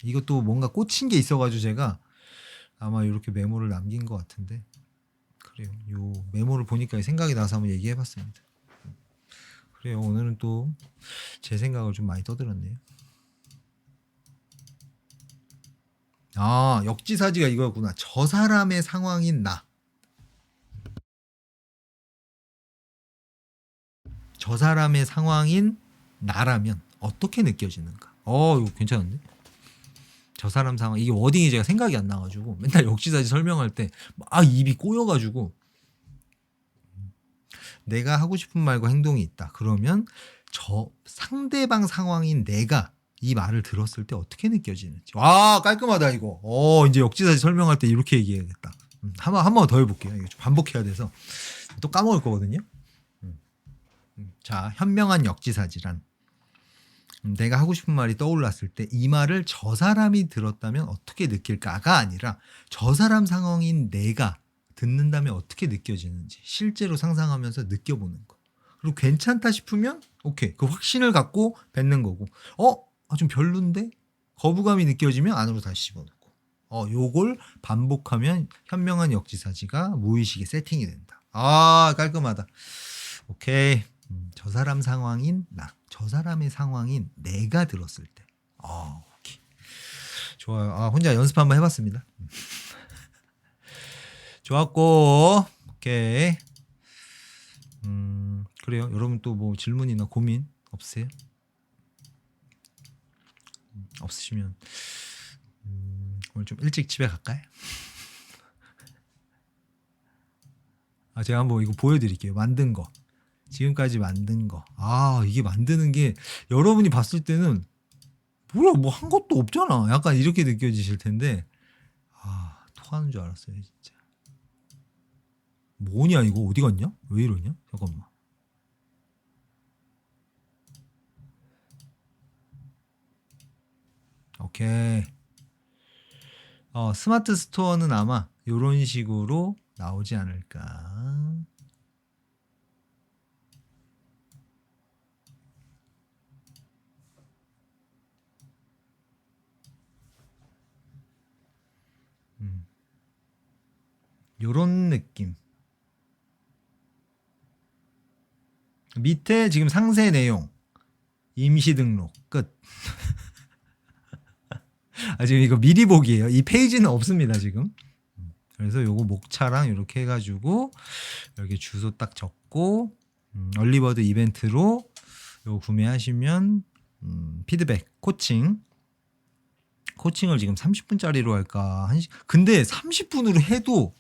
이것도 뭔가 꽂힌 게 있어가지고 제가 아마 이렇게 메모를 남긴 것 같은데 그래요. 요 메모를 보니까 생각이 나서 한번 얘기해봤습니다. 그래요. 오늘은 또 제 생각을 좀 많이 떠들었네요. 아, 역지사지가 이거였구나. 저 사람의 상황인 나. 저 사람의 상황인 나라면 어떻게 느껴지는가? 이거 괜찮은데? 저 사람 상황, 이게 워딩이 제가 생각이 안 나가지고 맨날 역지사지 설명할 때 막 입이 꼬여가지고 내가 하고 싶은 말과 행동이 있다. 그러면 저 상대방 상황인 내가 이 말을 들었을 때 어떻게 느껴지는지. 와, 깔끔하다 이거. 이제 역지사지 설명할 때 이렇게 얘기해야겠다. 한 번 더 해볼게요. 이거 좀 반복해야 돼서 또 까먹을 거거든요. 자, 현명한 역지사지란 내가 하고 싶은 말이 떠올랐을 때 이 말을 저 사람이 들었다면 어떻게 느낄까가 아니라 저 사람 상황인 내가 듣는다면 어떻게 느껴지는지 실제로 상상하면서 느껴보는 거. 그리고 괜찮다 싶으면 오케이, 그 확신을 갖고 뱉는 거고 좀 별론데? 거부감이 느껴지면 안으로 다시 집어넣고 요걸 반복하면 현명한 역지사지가 무의식에 세팅이 된다. 깔끔하다. 오케이. 저 사람 상황인 나, 저 사람의 상황인 내가 들었을 때. 오케이. 좋아요. 혼자 연습 한번 해봤습니다. 좋았고, 오케이. 그래요. 여러분 또 뭐 질문이나 고민 없으세요? 없으시면 오늘 좀 일찍 집에 갈까요? 제가 한번 이거 보여드릴게요. 만든 거. 지금까지 만든 거. 이게 만드는 게 여러분이 봤을 때는 뭐야, 뭐 한 것도 없잖아. 약간 이렇게 느껴지실 텐데, 토하는 줄 알았어요, 진짜. 뭐냐, 이거 어디 갔냐? 왜 이러냐? 잠깐만. 오케이. 스마트 스토어는 아마 이런 식으로 나오지 않을까. 요런 느낌. 밑에 지금 상세 내용, 임시 등록 끝. 지금 이거 미리 보기예요. 이 페이지는 없습니다 지금. 그래서 요거 목차랑 이렇게 해가지고 여기 주소 딱 적고 얼리버드 이벤트로 요거 구매하시면 피드백 코칭을 지금 30분짜리로 할까? 근데 30분으로 해도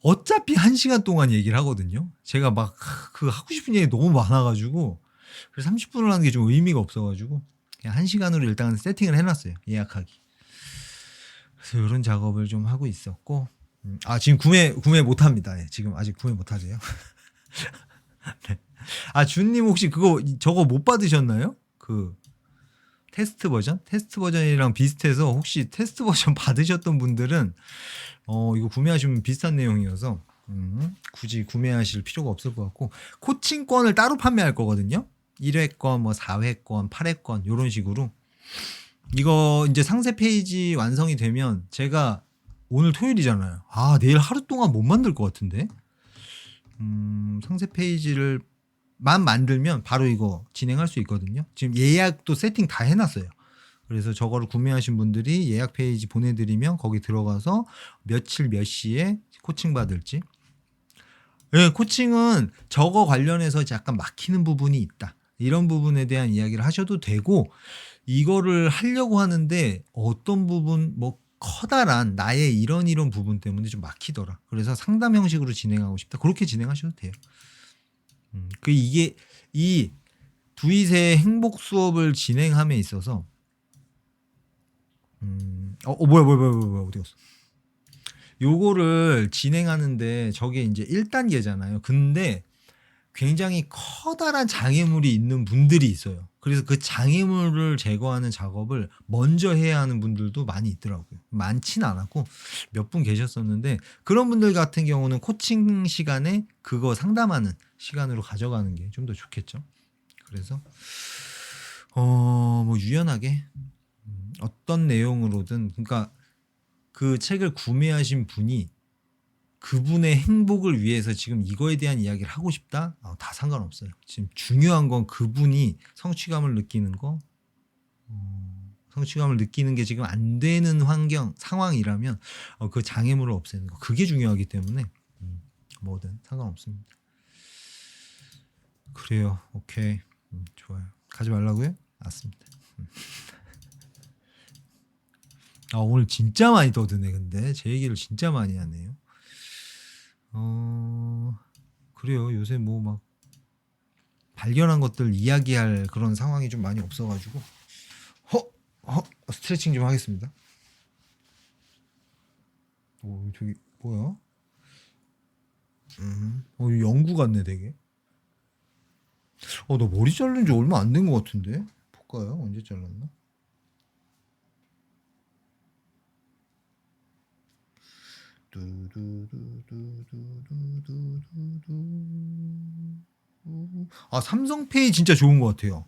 어차피 1시간 동안 얘기를 하거든요. 제가 막 그 하고 싶은 얘기 너무 많아가지고 그래서 30분을 하는 게 좀 의미가 없어가지고 그냥 1시간으로 일단 세팅을 해놨어요. 예약하기. 그래서 이런 작업을 좀 하고 있었고 지금 구매 못합니다. 네, 지금 아직 구매 못하세요. 네. 준님 혹시 저거 못 받으셨나요? 그 테스트 버전이랑 비슷해서 혹시 테스트 버전 받으셨던 분들은 이거 구매하시면 비슷한 내용이어서 굳이 구매하실 필요가 없을 것 같고, 코칭권을 따로 판매할 거거든요. 1회권, 뭐 4회권, 8회권 이런 식으로. 이거 이제 상세 페이지 완성이 되면 제가 오늘 토요일이잖아요. 내일 하루 동안 못 만들 것 같은데. 상세 페이지를 만들면 바로 이거 진행할 수 있거든요. 지금 예약도 세팅 다 해놨어요. 그래서 저거를 구매하신 분들이 예약 페이지 보내드리면 거기 들어가서 며칠 몇 시에 코칭 받을지. 예, 코칭은 저거 관련해서 약간 막히는 부분이 있다. 이런 부분에 대한 이야기를 하셔도 되고, 이거를 하려고 하는데 어떤 부분, 뭐 커다란 나의 이런 부분 때문에 좀 막히더라. 그래서 상담 형식으로 진행하고 싶다. 그렇게 진행하셔도 돼요. 이게 이 두잇의 행복 수업을 진행함에 있어서 뭐야 어디 갔어? 요거를 진행하는데 저게 이제 1단계잖아요. 근데 굉장히 커다란 장애물이 있는 분들이 있어요. 그래서 그 장애물을 제거하는 작업을 먼저 해야 하는 분들도 많이 있더라고요. 많진 않았고 몇 분 계셨었는데, 그런 분들 같은 경우는 코칭 시간에 그거 상담하는 시간으로 가져가는 게 좀 더 좋겠죠. 그래서 뭐 유연하게 어떤 내용으로든, 그러니까 그 책을 구매하신 분이 그분의 행복을 위해서 지금 이거에 대한 이야기를 하고 싶다? 다 상관없어요. 지금 중요한 건 그분이 성취감을 느끼는 거, 성취감을 느끼는 게 지금 안 되는 환경, 상황이라면 그 장애물을 없애는 거. 그게 중요하기 때문에 뭐든 상관없습니다. 그래요. 오케이. 좋아요. 가지 말라고요? 맞습니다. 오늘 진짜 많이 떠드네. 근데 제 얘기를 진짜 많이 하네요. 그래요. 요새 뭐 막 발견한 것들 이야기할 그런 상황이 좀 많이 없어가지고 스트레칭 좀 하겠습니다. 저기 뭐야? 연구 같네 되게. 나 머리 자른 지 얼마 안 된 것 같은데. 볼까요? 언제 잘랐나? 삼성페이 진짜 좋은 것 같아요.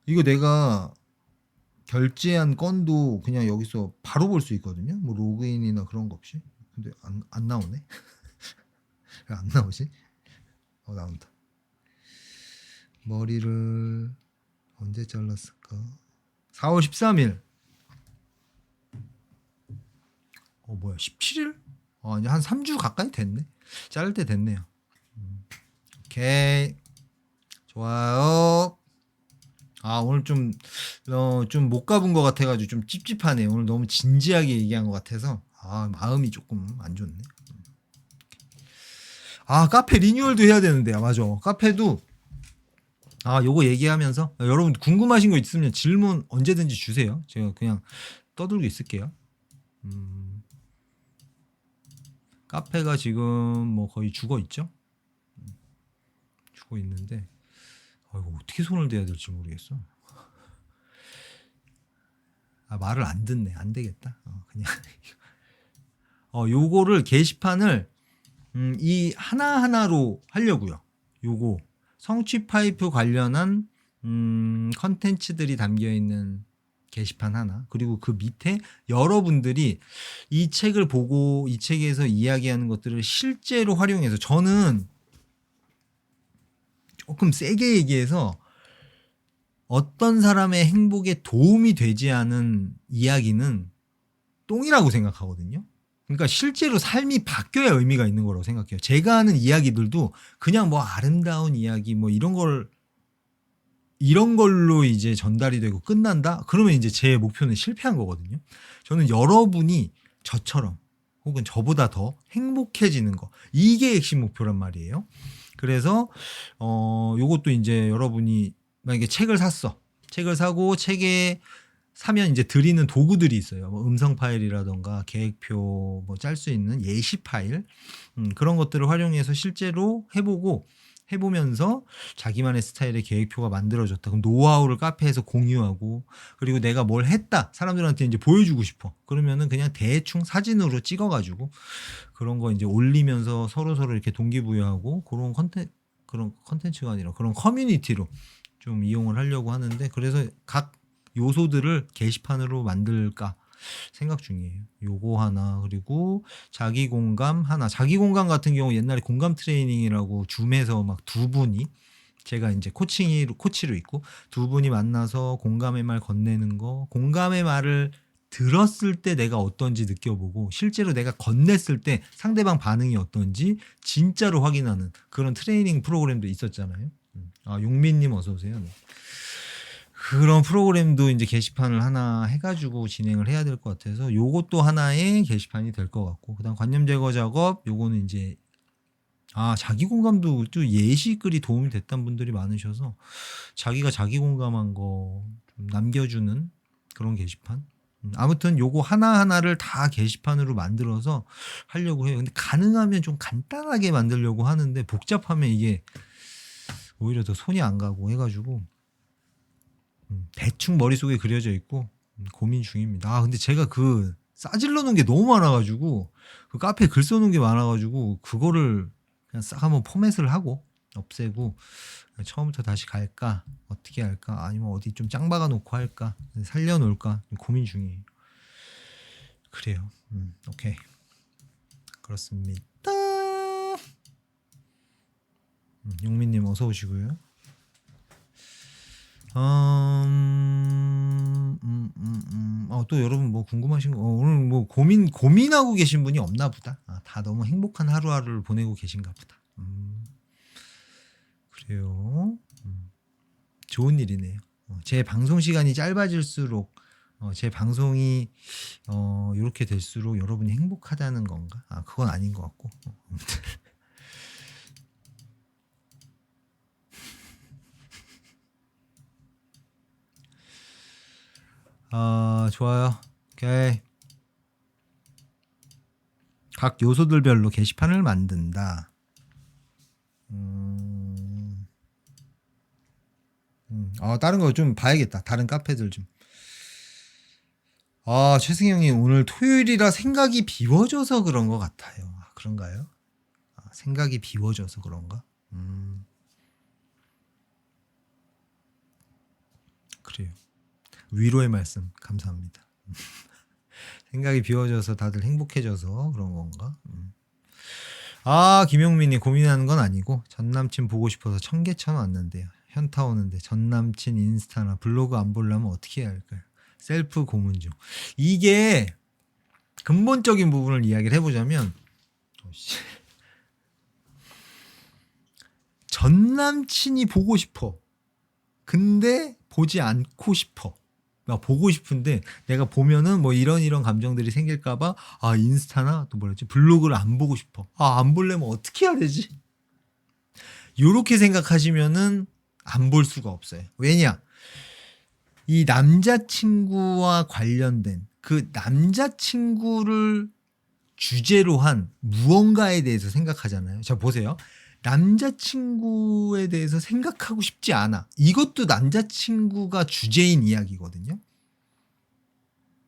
이거 내가 결제한 건도 그냥 여기서 바로 볼 수 있거든요. 뭐 로그인이나 그런 거 없이. 근데 안 나오네. 왜 안 나오지? 나온다. 머리를 언제 잘랐을까? 4월 13일. 뭐야 17일? 이제 한 3주 가까이 됐네. 자를 때 됐네요. 오케이. 좋아요. 오늘 좀 못 가본 것 같아가지고 좀 찝찝하네. 오늘 너무 진지하게 얘기한 것 같아서 마음이 조금 안 좋네. 카페 리뉴얼도 해야 되는데. 맞아. 카페도 요거 얘기하면서 여러분 궁금하신 거 있으면 질문 언제든지 주세요. 제가 그냥 떠들고 있을게요. 카페가 지금 뭐 거의 죽어 있죠. 죽어 있는데 이거 어떻게 손을 대야 될지 모르겠어. 말을 안 듣네. 안 되겠다. 그냥 요거를 게시판을 이 하나하나로 하려고요. 요거 성취 파이프 관련한 컨텐츠들이 담겨 있는 게시판 하나, 그리고 그 밑에 여러분들이 이 책을 보고 이 책에서 이야기하는 것들을 실제로 활용해서, 저는 조금 세게 얘기해서 어떤 사람의 행복에 도움이 되지 않은 이야기는 똥이라고 생각하거든요. 그러니까 실제로 삶이 바뀌어야 의미가 있는 거라고 생각해요. 제가 하는 이야기들도 그냥 뭐 아름다운 이야기 뭐 이런 걸로 이제 전달이 되고 끝난다? 그러면 이제 제 목표는 실패한 거거든요. 저는 여러분이 저처럼 혹은 저보다 더 행복해지는 거, 이게 핵심 목표란 말이에요. 그래서 요것도 이제 여러분이 만약에 책을 샀어. 책을 사고 책에 사면 이제 드리는 도구들이 있어요. 뭐 음성 파일이라던가 계획표, 뭐 짤 수 있는 예시 파일, 그런 것들을 활용해서 실제로 해보면서 자기만의 스타일의 계획표가 만들어졌다. 그럼 노하우를 카페에서 공유하고, 그리고 내가 뭘 했다. 사람들한테 이제 보여주고 싶어. 그러면은 그냥 대충 사진으로 찍어가지고 그런 거 이제 올리면서 서로 이렇게 동기부여하고, 그런 컨텐츠가 아니라 그런 커뮤니티로 좀 이용을 하려고 하는데, 그래서 각 요소들을 게시판으로 만들까 생각 중이에요. 요거 하나, 그리고 자기 공감 하나. 자기 공감 같은 경우 옛날에 공감 트레이닝이라고 줌에서 막 두 분이 제가 이제 코치로 있고 두 분이 만나서 공감의 말 건네는 거, 공감의 말을 들었을 때 내가 어떤지 느껴보고 실제로 내가 건넸을 때 상대방 반응이 어떤지 진짜로 확인하는 그런 트레이닝 프로그램도 있었잖아요. 아, 용민님 어서 오세요. 네. 그런 프로그램도 이제 게시판을 하나 해가지고 진행을 해야 될 것 같아서 요것도 하나의 게시판이 될 것 같고, 그다음 관념 제거 작업 요거는 이제 자기 공감도 또 예시글이 도움이 됐던 분들이 많으셔서 자기가 자기 공감한 거 좀 남겨주는 그런 게시판. 아무튼 요거 하나하나를 다 게시판으로 만들어서 하려고 해요. 근데 가능하면 좀 간단하게 만들려고 하는데 복잡하면 이게 오히려 더 손이 안 가고 해가지고 대충 머릿속에 그려져 있고 고민 중입니다. 근데 제가 그 싸질러 놓은 게 너무 많아가지고 그 카페에 글 써놓은 게 많아가지고 그거를 그냥 싹 한번 포맷을 하고 없애고 처음부터 다시 갈까 어떻게 할까 아니면 어디 좀 짱 박아 놓고 할까 살려놓을까 고민 중이에요. 그래요. 오케이. 그렇습니다. 용민님 어서 오시고요. 또 여러분 뭐 궁금하신 거 오늘 뭐 고민하고 계신 분이 없나 보다. 다 너무 행복한 하루하루를 보내고 계신가 보다. 그래요. 좋은 일이네요. 제 방송 시간이 짧아질수록 제 방송이 이렇게 될수록 여러분이 행복하다는 건가? 그건 아닌 것 같고. 좋아요. 오케이. 각 요소들별로 게시판을 만든다. 다른 거 좀 봐야겠다. 다른 카페들 좀. 최승영님 오늘 토요일이라 생각이 비워져서 그런 것 같아요. 그런가요? 생각이 비워져서 그런가? 그래요. 위로의 말씀 감사합니다. 생각이 비워져서 다들 행복해져서 그런 건가? 김용민이 고민하는 건 아니고 전 남친 보고 싶어서 청계천 왔는데요. 현타 오는데 전 남친 인스타나 블로그 안 보려면 어떻게 해야 할까요? 셀프 고문 중. 이게 근본적인 부분을 이야기를 해보자면 전 남친이 보고 싶어. 근데 보지 않고 싶어. 보고 싶은데 내가 보면은 뭐 이런 감정들이 생길까봐 인스타나 또 뭐랬지 블로그를 안 보고 싶어. 안 보려면 어떻게 해야 되지? 요렇게 생각하시면은 안 볼 수가 없어요. 왜냐? 이 남자친구와 관련된 그 남자친구를 주제로 한 무언가에 대해서 생각하잖아요. 자, 보세요. 남자친구에 대해서 생각하고 싶지 않아. 이것도 남자친구가 주제인 이야기거든요.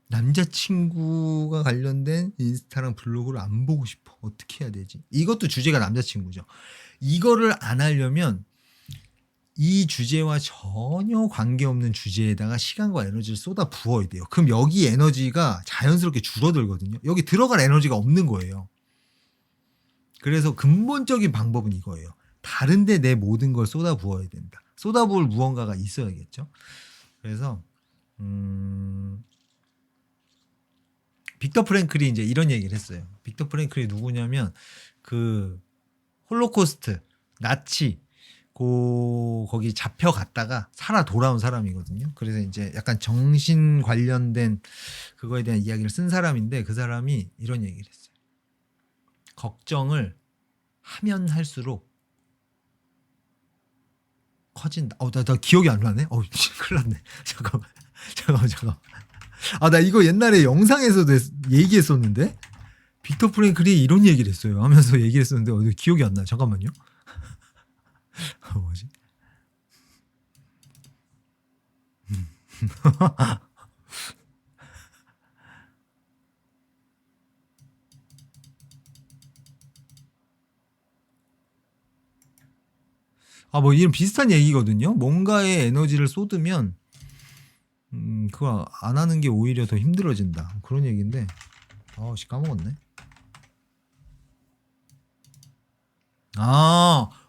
남자친구가 관련된 인스타랑 블로그를 안 보고 싶어. 어떻게 해야 되지? 이것도 주제가 남자친구죠. 이거를 안 하려면 이 주제와 전혀 관계없는 주제에다가 시간과 에너지를 쏟아 부어야 돼요. 그럼 여기 에너지가 자연스럽게 줄어들거든요. 여기 들어갈 에너지가 없는 거예요. 그래서 근본적인 방법은 이거예요. 다른데 내 모든 걸 쏟아 부어야 된다. 쏟아 부을 무언가가 있어야겠죠. 그래서 빅터 프랭클이 이제 이런 얘기를 했어요. 빅터 프랭클이 누구냐면 그 홀로코스트 나치 거기 잡혀갔다가 살아 돌아온 사람이거든요. 그래서 이제 약간 정신 관련된 그거에 대한 이야기를 쓴 사람인데 그 사람이 이런 얘기를 했어요. 걱정을 하면 할수록 커진다. 나 기억이 안 나네. 큰일 났네. 잠깐만. 나 이거 옛날에 영상에서도 얘기했었는데 빅터 프랭클이 이런 얘기를 했어요. 하면서 얘기했었는데 기억이 안 나요. 잠깐만요. 뭐지? 뭐 이런 비슷한 얘기거든요. 뭔가에 에너지를 쏟으면 그거 안 하는 게 오히려 더 힘들어진다. 그런 얘기인데 까먹었네.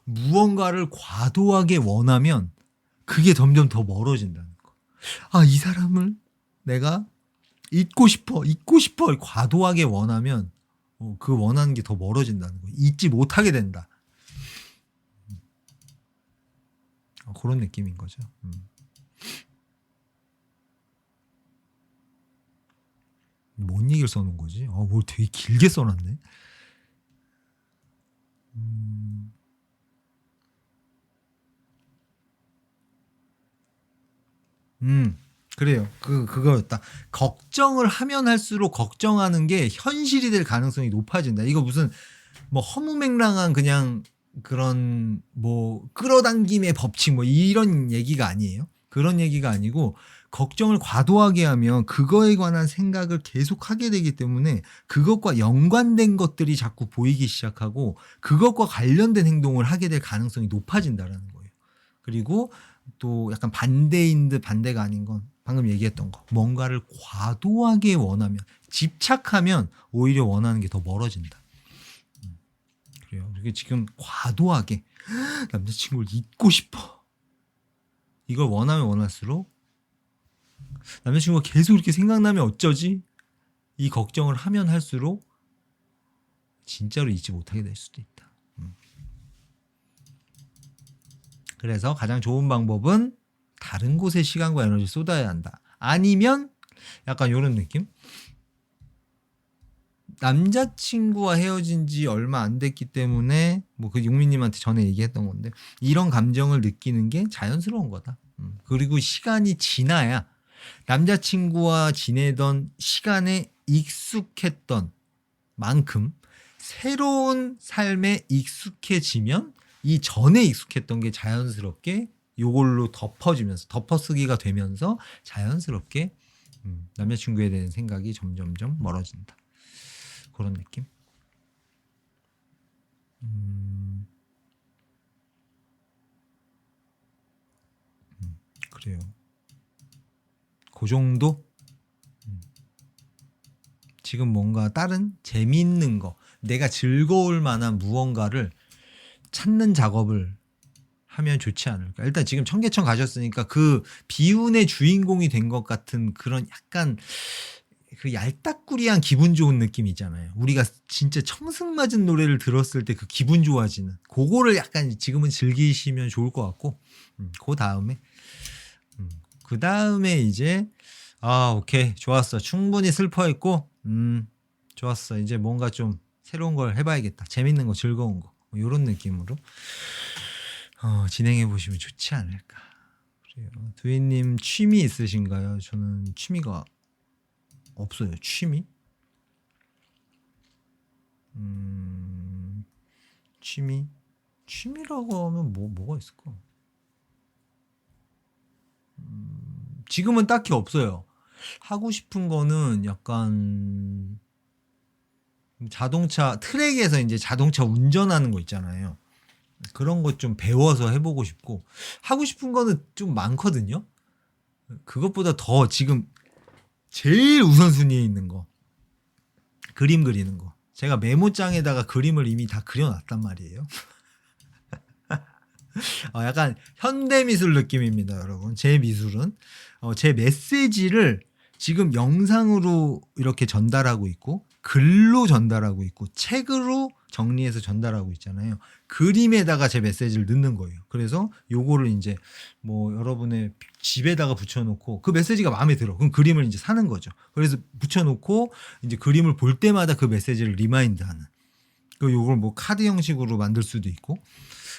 무언가를 과도하게 원하면 그게 점점 더 멀어진다는 거. 아, 이 사람을 내가 잊고 싶어 과도하게 원하면 그 원하는 게 더 멀어진다는 거. 잊지 못하게 된다. 그런 느낌인 거죠. 뭔 얘기를 써놓은 거지? 뭘 되게 길게 써놨네. 그래요. 그거였다. 걱정을 하면 할수록 걱정하는 게 현실이 될 가능성이 높아진다. 이거 무슨 뭐 허무맹랑한 그냥 그런 뭐 끌어당김의 법칙 뭐 이런 얘기가 아니에요. 그런 얘기가 아니고 걱정을 과도하게 하면 그거에 관한 생각을 계속 하게 되기 때문에 그것과 연관된 것들이 자꾸 보이기 시작하고 그것과 관련된 행동을 하게 될 가능성이 높아진다라는 거예요. 그리고 또 약간 반대인 듯 반대가 아닌 건 방금 얘기했던 거. 뭔가를 과도하게 원하면 집착하면 오히려 원하는 게 더 멀어진다. 그래요. 이게 지금 과도하게 남자친구를 잊고 싶어. 이걸 원하면 원할수록 남자친구가 계속 이렇게 생각나면 어쩌지? 이 걱정을 하면 할수록 진짜로 잊지 못하게 될 수도 있다. 그래서 가장 좋은 방법은 다른 곳에 시간과 에너지를 쏟아야 한다. 아니면 약간 이런 느낌? 남자친구와 헤어진 지 얼마 안 됐기 때문에 뭐 그 용민님한테 전에 얘기했던 건데 이런 감정을 느끼는 게 자연스러운 거다. 그리고 시간이 지나야 남자친구와 지내던 시간에 익숙했던 만큼 새로운 삶에 익숙해지면 이 전에 익숙했던 게 자연스럽게 요걸로 덮어지면서 덮어쓰기가 되면서 자연스럽게 남자친구에 대한 생각이 점점점 멀어진다. 그런 느낌? 그래요. 그 정도? 지금 뭔가 다른 재미있는 거, 내가 즐거울 만한 무언가를 찾는 작업을 하면 좋지 않을까. 일단 지금 청계천 가셨으니까 그 비운의 주인공이 된 것 같은 그런 약간 그 얄딱구리한 기분 좋은 느낌 있잖아요. 우리가 진짜 청승맞은 노래를 들었을 때 그 기분 좋아지는 그거를 약간 지금은 즐기시면 좋을 것 같고 그 다음에 그 다음에 이제 오케이 좋았어 충분히 슬퍼했고 좋았어 이제 뭔가 좀 새로운 걸 해봐야겠다 재밌는 거 즐거운 거 이런 느낌으로 진행해 보시면 좋지 않을까. 그래요. 두희님 취미 있으신가요? 저는 취미가 없어요. 취미? 취미? 취미라고 하면 뭐가 있을까? 지금은 딱히 없어요. 하고 싶은 거는 약간 자동차 트랙에서 이제 자동차 운전하는 거 있잖아요. 그런 것 좀 배워서 해보고 싶고 하고 싶은 거는 좀 많거든요. 그것보다 더 지금 제일 우선순위에 있는 거 그림 그리는 거. 제가 메모장에다가 그림을 이미 다 그려놨단 말이에요. 약간 현대미술 느낌입니다, 여러분. 제 미술은 제 메시지를 지금 영상으로 이렇게 전달하고 있고 글로 전달하고 있고 책으로 정리해서 전달하고 있잖아요. 그림에다가 제 메시지를 넣는 거예요. 그래서 요거를 이제 뭐 여러분의 집에다가 붙여놓고 그 메시지가 마음에 들어. 그럼 그림을 이제 사는 거죠. 그래서 붙여놓고 이제 그림을 볼 때마다 그 메시지를 리마인드하는. 그 요걸 뭐 카드 형식으로 만들 수도 있고.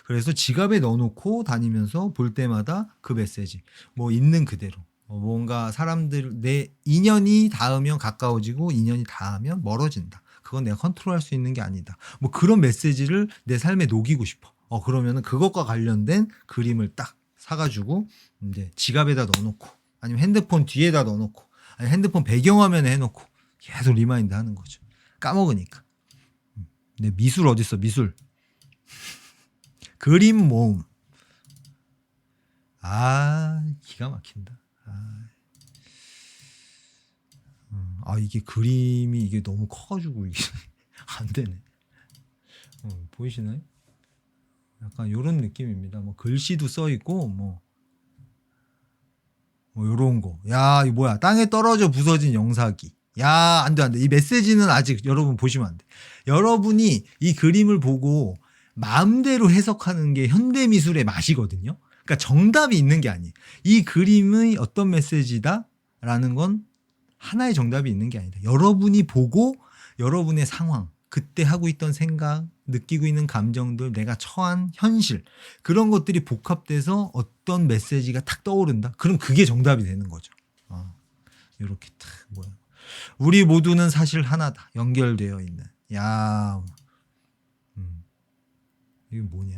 그래서 지갑에 넣어놓고 다니면서 볼 때마다 그 메시지 뭐 있는 그대로 뭔가 사람들 내 인연이 닿으면 가까워지고 인연이 닿으면 멀어진다. 그건 내가 컨트롤할 수 있는 게 아니다. 뭐 그런 메시지를 내 삶에 녹이고 싶어. 그러면은 그것과 관련된 그림을 딱 사가지고 이제 지갑에다 넣어놓고 아니면 핸드폰 뒤에다 넣어놓고 아니 핸드폰 배경화면에 해놓고 계속 리마인드 하는 거죠. 까먹으니까. 근데 미술 어딨어 미술. 그림 모음. 기가 막힌다. 이게 그림이 이게 너무 커가지고 이게 안 되네. 보이시나요? 약간 요런 느낌입니다. 뭐 글씨도 써 있고 뭐 요런 거. 야, 이거 뭐야? 땅에 떨어져 부서진 영사기. 야, 안 돼, 안 돼. 이 메시지는 아직 여러분 보시면 안 돼. 여러분이 이 그림을 보고 마음대로 해석하는 게 현대미술의 맛이거든요. 그러니까 정답이 있는 게 아니에요. 이 그림의 어떤 메시지다라는 건 하나의 정답이 있는 게 아니다. 여러분이 보고 여러분의 상황, 그때 하고 있던 생각, 느끼고 있는 감정들, 내가 처한 현실, 그런 것들이 복합돼서 어떤 메시지가 탁 떠오른다? 그럼 그게 정답이 되는 거죠. 이렇게 탁 뭐야. 우리 모두는 사실 하나다. 연결되어 있는. 야, 이게 뭐냐?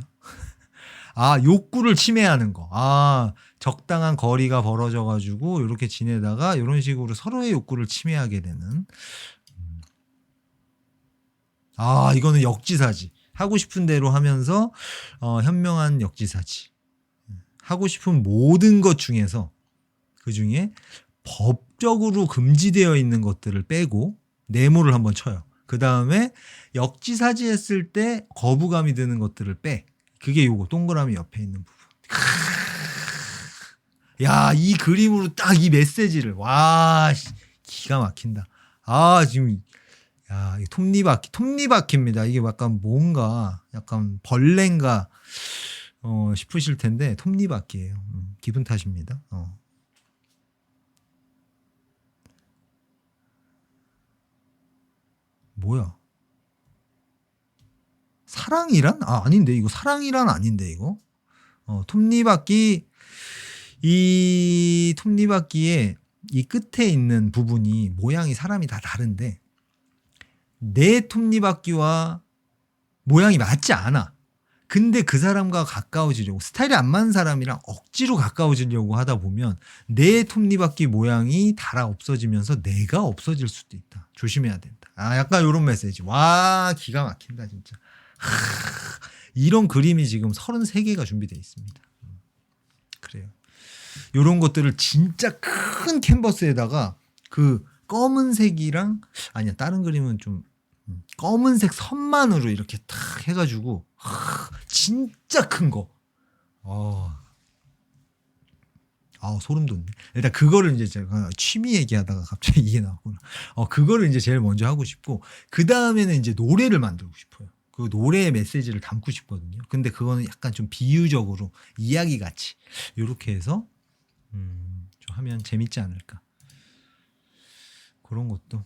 욕구를 침해하는 거. 적당한 거리가 벌어져가지고 이렇게 지내다가 이런 식으로 서로의 욕구를 침해하게 되는. 이거는 역지사지. 하고 싶은 대로 하면서 현명한 역지사지. 하고 싶은 모든 것 중에서 그 중에 법적으로 금지되어 있는 것들을 빼고 네모를 한번 쳐요. 그 다음에 역지사지 했을 때 거부감이 드는 것들을 빼. 그게 요거 동그라미 옆에 있는 부분. 야, 이 그림으로 딱 이 메시지를 기가 막힌다. 지금 이 톱니바퀴입니다. 이게 약간 뭔가 약간 벌레인가 싶으실 텐데 톱니바퀴예요. 기분 탓입니다. 뭐야? 사랑이란? 아닌데 이거 사랑이란 아닌데 이거. 톱니바퀴 이 톱니바퀴의 이 끝에 있는 부분이 모양이 사람이 다 다른데 내 톱니바퀴와 모양이 맞지 않아. 근데 그 사람과 가까워지려고 스타일이 안 맞는 사람이랑 억지로 가까워지려고 하다 보면 내 톱니바퀴 모양이 달아 없어지면서 내가 없어질 수도 있다. 조심해야 된다. 약간 이런 메시지. 기가 막힌다 진짜. 이런 그림이 지금 33개가 준비되어 있습니다. 그래요. 이런 것들을 진짜 큰 캔버스에다가 그 검은색이랑 다른 그림은 좀 검은색 선만으로 이렇게 탁 해가지고 진짜 큰 거. 소름 돋네. 일단 그거를 이제 제가 취미 얘기하다가 갑자기 이게 나왔구나. 그거를 이제 제일 먼저 하고 싶고 그 다음에는 이제 노래를 만들고 싶어요. 그 노래의 메시지를 담고 싶거든요. 근데 그거는 약간 좀 비유적으로 이야기 같이 이렇게 해서 좀 하면 재밌지 않을까. 그런 것도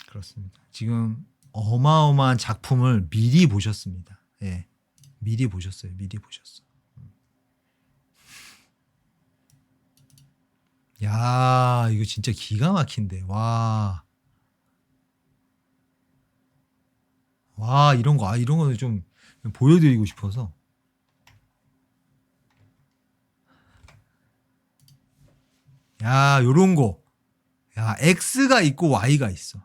그렇습니다. 지금 어마어마한 작품을 미리 보셨습니다. 예, 미리 보셨어요. 미리 보셨어. 야, 이거 진짜 기가 막힌데. 이런 거, 이런 거는 좀 보여드리고 싶어서. 야, 요런 거. 야, X가 있고 Y가 있어.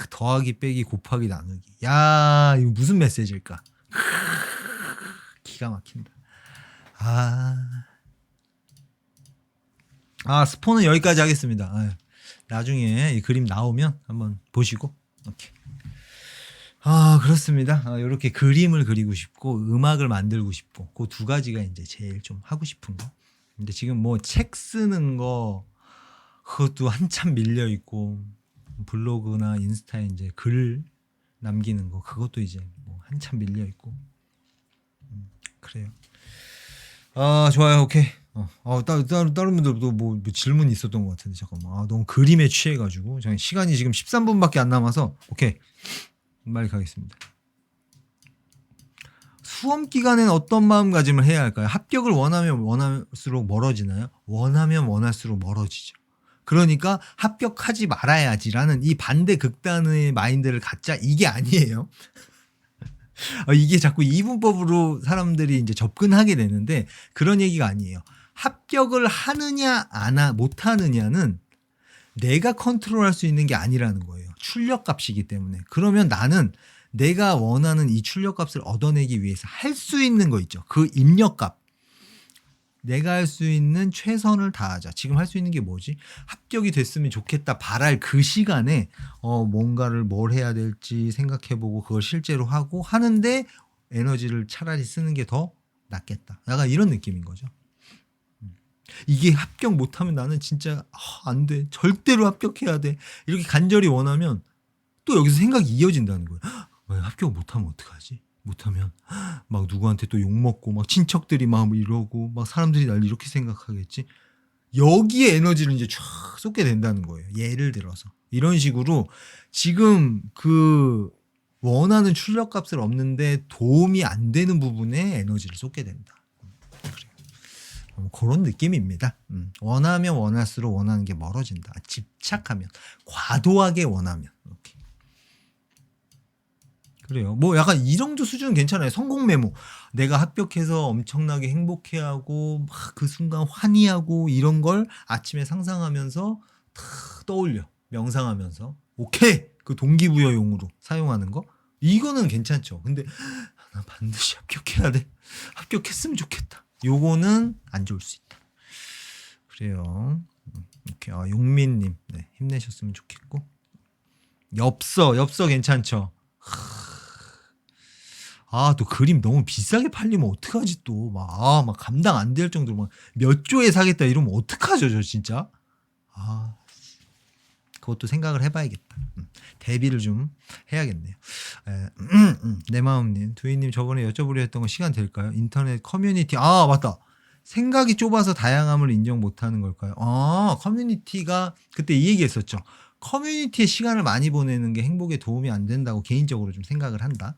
더하기, 빼기, 곱하기, 나누기. 야, 이거 무슨 메시지일까? 기가 막힌다. 스포는 여기까지 하겠습니다. 나중에 이 그림 나오면 한번 보시고. 오케이. 그렇습니다. 이렇게 그림을 그리고 싶고 음악을 만들고 싶고 그 두 가지가 이제 제일 좀 하고 싶은 거. 근데 지금 뭐 책 쓰는 거 그것도 한참 밀려 있고 블로그나 인스타에 이제 글 남기는 거 그것도 이제 뭐 한참 밀려 있고. 그래요. 좋아요. 오케이. 다른 분들도 뭐 질문이 있었던 것 같은데 잠깐만. 너무 그림에 취해가지고 시간이 지금 13분밖에 안 남아서 오케이. 빨리 가겠습니다. 수험 기간에는 어떤 마음가짐을 해야 할까요? 합격을 원하면 원할수록 멀어지나요? 원하면 원할수록 멀어지죠. 그러니까 합격하지 말아야지라는 이 반대 극단의 마인드를 갖자 이게 아니에요. 이게 자꾸 이분법으로 사람들이 이제 접근하게 되는데 그런 얘기가 아니에요. 합격을 하느냐 못 하느냐는 내가 컨트롤할 수 있는 게 아니라는 거예요. 출력값이기 때문에. 그러면 나는 내가 원하는 이 출력값을 얻어내기 위해서 할 수 있는 거 있죠. 그 입력값. 내가 할 수 있는 최선을 다하자. 지금 할 수 있는 게 뭐지? 합격이 됐으면 좋겠다. 바랄 그 시간에 뭔가를 뭘 해야 될지 생각해보고 그걸 실제로 하고 하는데 에너지를 차라리 쓰는 게 더 낫겠다. 약간 이런 느낌인 거죠. 이게 합격 못하면 나는 진짜 안 돼. 절대로 합격해야 돼. 이렇게 간절히 원하면 또 여기서 생각이 이어진다는 거예요. 합격 못하면 어떡하지? 못하면 막 누구한테 또 욕먹고 막 친척들이 막 이러고 막 사람들이 날 이렇게 생각하겠지. 여기에 에너지를 이제 쫙 쏟게 된다는 거예요. 예를 들어서 이런 식으로 지금 그 원하는 출력값을 얻는데 도움이 안 되는 부분에 에너지를 쏟게 된다. 그래요. 그런 느낌입니다. 원하면 원할수록 원하는 게 멀어진다. 집착하면, 과도하게 원하면. 이렇게. 그래요. 뭐 약간 이 정도 수준은 괜찮아요. 성공 메모. 내가 합격해서 엄청나게 행복해하고 막 그 순간 환희하고 이런 걸 아침에 상상하면서 탁 떠올려. 명상하면서. 오케이. 그 동기부여용으로 사용하는 거. 이거는 괜찮죠. 근데 나 반드시 합격해야 돼. 합격했으면 좋겠다. 요거는 안 좋을 수 있다. 그래요. 이렇게 용민님 네, 힘내셨으면 좋겠고. 엽서 괜찮죠. 또 그림 너무 비싸게 팔리면 어떡하지 또. 막 감당 안 될 정도로 막 몇 조에 사겠다 이러면 어떡하죠, 저 진짜. 그것도 생각을 해봐야겠다. 대비를 좀 해야겠네요. 내 마음님, 두희님 저번에 여쭤보려 했던 거 시간 될까요? 인터넷 커뮤니티. 맞다. 생각이 좁아서 다양함을 인정 못하는 걸까요? 커뮤니티가 그때 이 얘기했었죠. 커뮤니티에 시간을 많이 보내는 게 행복에 도움이 안 된다고 개인적으로 좀 생각을 한다.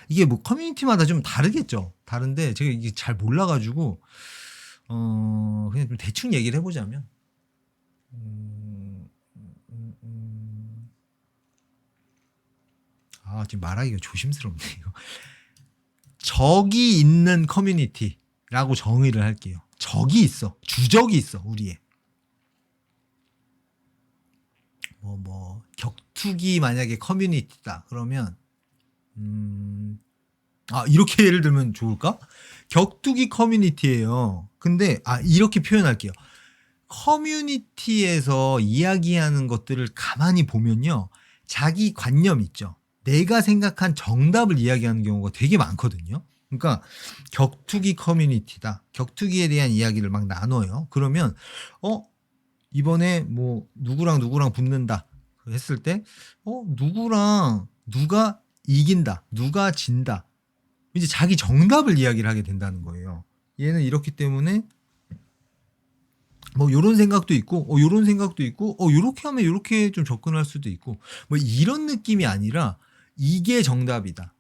이게 뭐 커뮤니티마다 좀 다르겠죠. 다른데 제가 이게 잘 몰라가지고 그냥 좀 대충 얘기를 해보자면 지금 말하기가 조심스럽네요. 적이 있는 커뮤니티라고 정의를 할게요. 적이 있어. 주적이 있어. 우리의. 격투기 만약에 커뮤니티다. 그러면 이렇게 예를 들면 좋을까? 격투기 커뮤니티예요. 근데 이렇게 표현할게요. 커뮤니티에서 이야기하는 것들을 가만히 보면요. 자기 관념 있죠. 내가 생각한 정답을 이야기하는 경우가 되게 많거든요. 그러니까 격투기 커뮤니티다. 격투기에 대한 이야기를 막 나눠요. 그러면 이번에 뭐 누구랑 붙는다 했을 때 누구랑 누가 이긴다. 누가 진다. 이제 자기 정답을 이야기를 하게 된다는 거예요. 얘는 이렇기 때문에 뭐 요런 생각도 있고 요런 생각도 있고 요렇게 하면 요렇게 좀 접근할 수도 있고 뭐 이런 느낌이 아니라 이게 정답이다.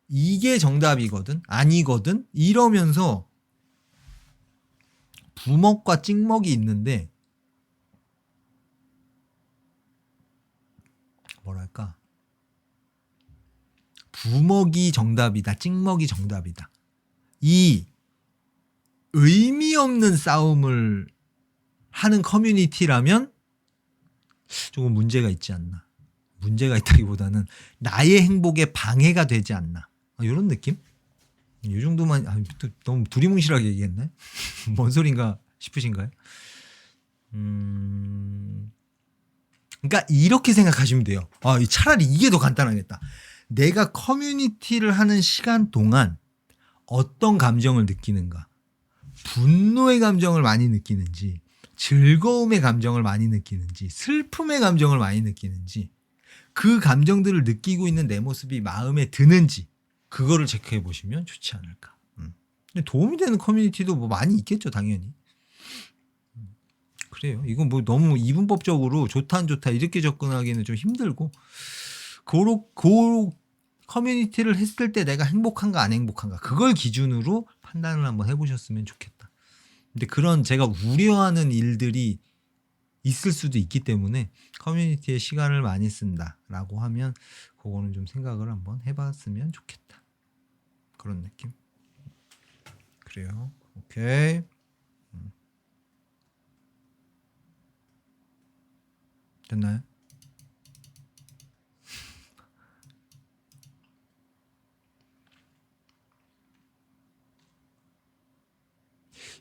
이게 정답이거든. 아니거든. 이러면서 부먹과 찍먹이 있는데 뭐랄까? 부먹이 정답이다. 찍먹이 정답이다. 이 의미 없는 싸움을 하는 커뮤니티라면 조금 문제가 있지 않나. 문제가 있다기보다는 나의 행복에 방해가 되지 않나. 이런 느낌? 이 정도만 또 너무 두리뭉실하게 얘기했네. 뭔 소린가 싶으신가요? 그러니까 이렇게 생각하시면 돼요. 차라리 이게 더 간단하겠다. 내가 커뮤니티를 하는 시간 동안 어떤 감정을 느끼는가? 분노의 감정을 많이 느끼는지, 즐거움의 감정을 많이 느끼는지, 슬픔의 감정을 많이 느끼는지, 그 감정들을 느끼고 있는 내 모습이 마음에 드는지, 그거를 체크해 보시면 좋지 않을까. 근데 도움이 되는 커뮤니티도 뭐 많이 있겠죠, 당연히. 그래요. 이건 뭐 너무 이분법적으로 좋다 안 좋다 이렇게 접근하기는 좀 힘들고, 그 커뮤니티를 했을 때 내가 행복한가 안 행복한가 그걸 기준으로 판단을 한번 해보셨으면 좋겠다. 근데 그런 제가 우려하는 일들이 있을 수도 있기 때문에 커뮤니티에 시간을 많이 쓴다라고 하면 그거는 좀 생각을 한번 해봤으면 좋겠다. 그런 느낌. 그래요. 오케이. 됐나요?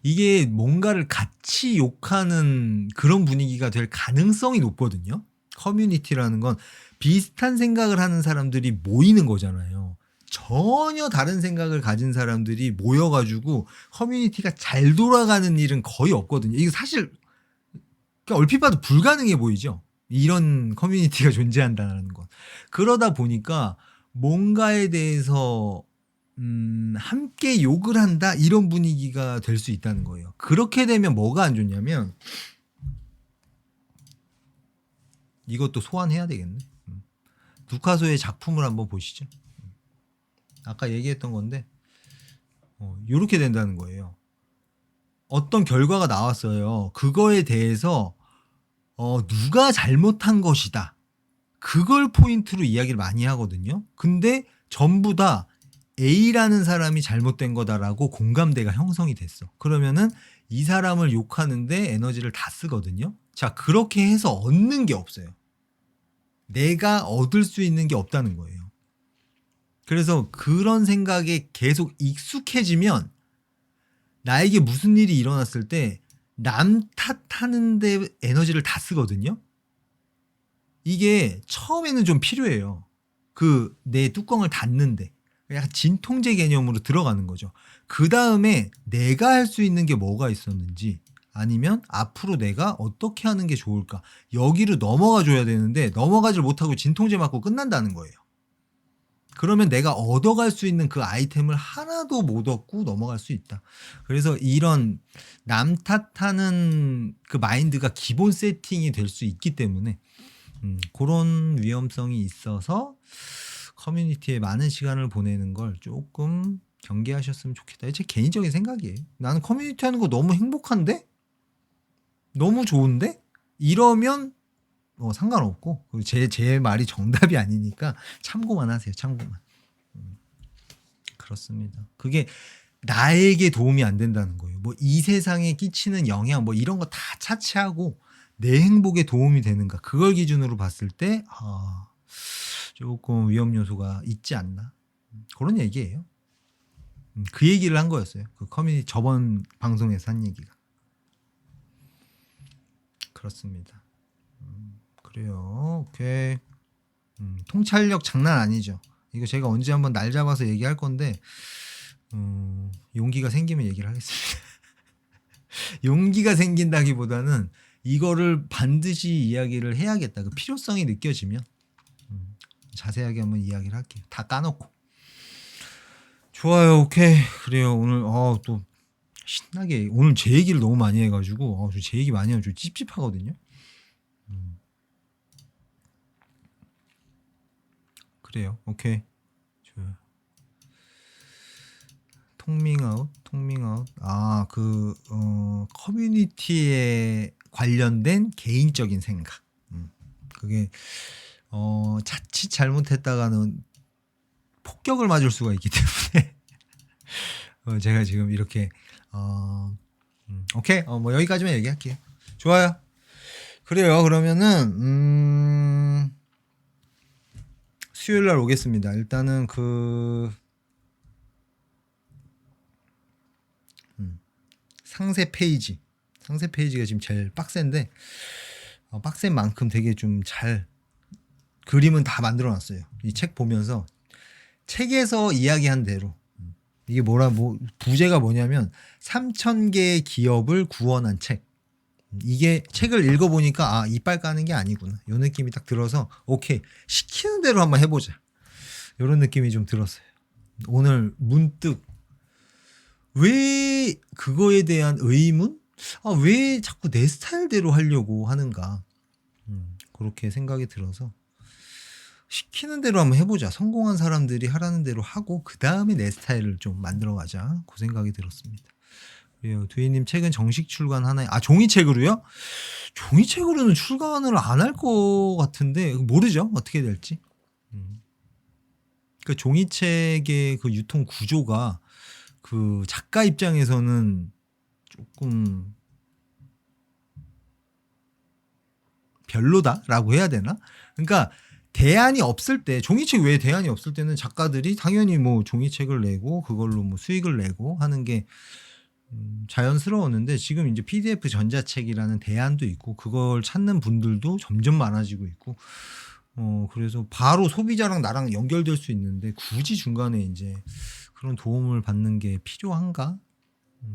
이게 뭔가를 같이 욕하는 그런 분위기가 될 가능성이 높거든요. 커뮤니티라는 건 비슷한 생각을 하는 사람들이 모이는 거잖아요. 전혀 다른 생각을 가진 사람들이 모여가지고 커뮤니티가 잘 돌아가는 일은 거의 없거든요. 이거 사실 그러니까 얼핏 봐도 불가능해 보이죠. 이런 커뮤니티가 존재한다는 건. 그러다 보니까 뭔가에 대해서 함께 욕을 한다 이런 분위기가 될 수 있다는 거예요. 그렇게 되면 뭐가 안 좋냐면 이것도 소환해야 되겠네. 두카소의 작품을 한번 보시죠. 아까 얘기했던 건데 이렇게 된다는 거예요. 어떤 결과가 나왔어요. 그거에 대해서 누가 잘못한 것이다. 그걸 포인트로 이야기를 많이 하거든요. 근데 전부 다 A라는 사람이 잘못된 거다라고 공감대가 형성이 됐어. 그러면은 이 사람을 욕하는데 에너지를 다 쓰거든요. 자, 그렇게 해서 얻는 게 없어요. 내가 얻을 수 있는 게 없다는 거예요. 그래서 그런 생각에 계속 익숙해지면 나에게 무슨 일이 일어났을 때 남 탓하는데 에너지를 다 쓰거든요. 이게 처음에는 좀 필요해요. 그 내 뚜껑을 닫는데 약간 진통제 개념으로 들어가는 거죠. 그 다음에 내가 할 수 있는 게 뭐가 있었는지 아니면 앞으로 내가 어떻게 하는 게 좋을까 여기로 넘어가 줘야 되는데 넘어가질 못하고 진통제 맞고 끝난다는 거예요. 그러면 내가 얻어갈 수 있는 그 아이템을 하나도 못 얻고 넘어갈 수 있다. 그래서 이런 남 탓하는 그 마인드가 기본 세팅이 될 수 있기 때문에 그런 위험성이 있어서 커뮤니티에 많은 시간을 보내는 걸 조금 경계하셨으면 좋겠다. 제 개인적인 생각이에요. 나는 커뮤니티 하는 거 너무 행복한데? 너무 좋은데? 이러면 상관없고 제 말이 정답이 아니니까 참고만 하세요. 참고만. 그렇습니다. 그게 나에게 도움이 안 된다는 거예요. 뭐 이 세상에 끼치는 영향 뭐 이런 거 다 차치하고 내 행복에 도움이 되는가 그걸 기준으로 봤을 때 조금 위험 요소가 있지 않나 그런 얘기예요. 그 얘기를 한 거였어요. 그 커뮤니티 저번 방송에서 한 얘기가. 그렇습니다. 그래요. 오케이. 통찰력 장난 아니죠. 이거 제가 언제 한번 날 잡아서 얘기할 건데 용기가 생기면 얘기를 하겠습니다. 용기가 생긴다기보다는 이거를 반드시 이야기를 해야겠다. 그 필요성이 느껴지면 자세하게 한번 이야기를 할게요. 다 까놓고. 좋아요. 오케이. 그래요. 오늘 또 신나게 오늘 제 얘기를 너무 많이 해가지고 제 얘기 많이 하면 좀 찝찝하거든요. 그래요. 오케이. 좋아요. 통밍아웃. 커뮤니티에 관련된 개인적인 생각. 그게 자칫 잘못했다가는 폭격을 맞을 수가 있기 때문에 제가 지금 이렇게 오케이. 뭐 여기까지만 얘기할게요. 좋아요. 그래요. 그러면은 수요일 날 오겠습니다. 일단은 상세 페이지가 지금 제일 빡센데 빡센 만큼 되게 좀 잘 그림은 다 만들어 놨어요. 이 책 보면서 책에서 이야기한 대로 이게 부제가 뭐냐면 3,000개의 기업을 구원한 책. 이게 책을 읽어보니까 이빨 까는 게 아니구나. 이 느낌이 딱 들어서 오케이 시키는 대로 한번 해보자. 이런 느낌이 좀 들었어요. 오늘 문득 왜 그거에 대한 의문? 왜 자꾸 내 스타일대로 하려고 하는가? 그렇게 생각이 들어서 시키는 대로 한번 해보자. 성공한 사람들이 하라는 대로 하고 그 다음에 내 스타일을 좀 만들어가자. 그 생각이 들었습니다. 그래요. 두희님 책은 정식 출간하나요? 종이책으로요? 종이책으로는 출간을 안 할 것 같은데 모르죠. 어떻게 될지. 그 종이책의 그 유통 구조가 그 작가 입장에서는 조금 별로다라고 해야 되나? 그러니까 대안이 없을 때 종이책 외에 대안이 없을 때는 작가들이 당연히 뭐 종이책을 내고 그걸로 뭐 수익을 내고 하는 게 자연스러웠는데 지금 이제 PDF 전자책이라는 대안도 있고 그걸 찾는 분들도 점점 많아지고 있고 그래서 바로 소비자랑 나랑 연결될 수 있는데 굳이 중간에 이제 그런 도움을 받는 게 필요한가?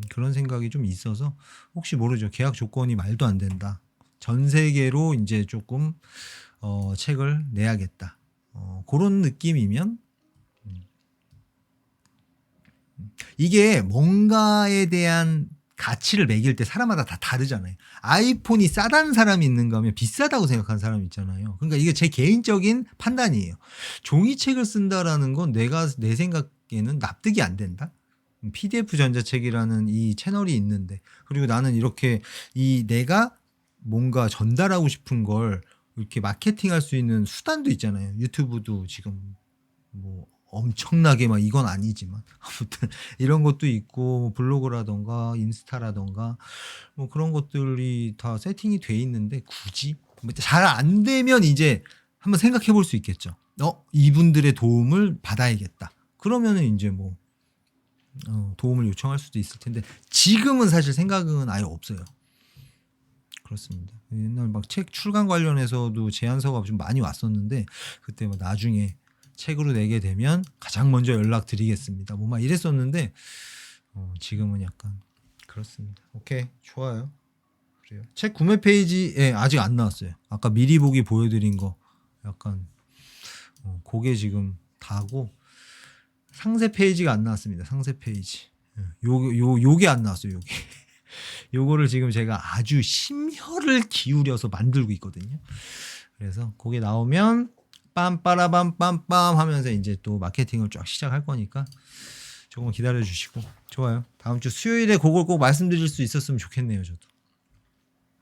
그런 생각이 좀 있어서 혹시 모르죠. 계약 조건이 말도 안 된다. 전 세계로 이제 조금 책을 내야겠다. 그런 느낌이면 이게 뭔가에 대한 가치를 매길 때 사람마다 다 다르잖아요. 아이폰이 싸다는 사람이 있는가 하면 비싸다고 생각하는 사람이 있잖아요. 그러니까 이게 제 개인적인 판단이에요. 종이책을 쓴다라는 건 내 생각에는 납득이 안 된다. PDF 전자책이라는 이 채널이 있는데, 그리고 나는 이렇게 내가 뭔가 전달하고 싶은 걸 이렇게 마케팅할 수 있는 수단도 있잖아요. 유튜브도 지금 뭐 엄청나게 막 이건 아니지만 아무튼 이런 것도 있고 블로그라던가 인스타라던가 뭐 그런 것들이 다 세팅이 돼 있는데 굳이 잘 안 되면 이제 한번 생각해 볼 수 있겠죠. 이분들의 도움을 받아야겠다. 그러면은 이제 뭐 도움을 요청할 수도 있을 텐데 지금은 사실 생각은 아예 없어요. 그렇습니다. 옛날 막 책 출간 관련해서도 제안서가 좀 많이 왔었는데 그때 뭐 나중에 책으로 내게 되면 가장 먼저 연락드리겠습니다. 뭐 막 이랬었는데 지금은 약간 그렇습니다. 오케이, 좋아요. 그래요. 책 구매 페이지에 아직 안 나왔어요. 아까 미리 보기 보여드린 거 약간 그게 지금 다고 상세 페이지가 안 나왔습니다. 상세 페이지. 요게 안 나왔어요. 요게. 요거를 지금 제가 아주 심혈을 기울여서 만들고 있거든요. 그래서 그게 나오면 빰빠라밤 빰빰 하면서 이제 또 마케팅을 쫙 시작할 거니까 조금 기다려 주시고. 좋아요. 다음 주 수요일에 그걸 꼭 말씀드릴 수 있었으면 좋겠네요. 저도.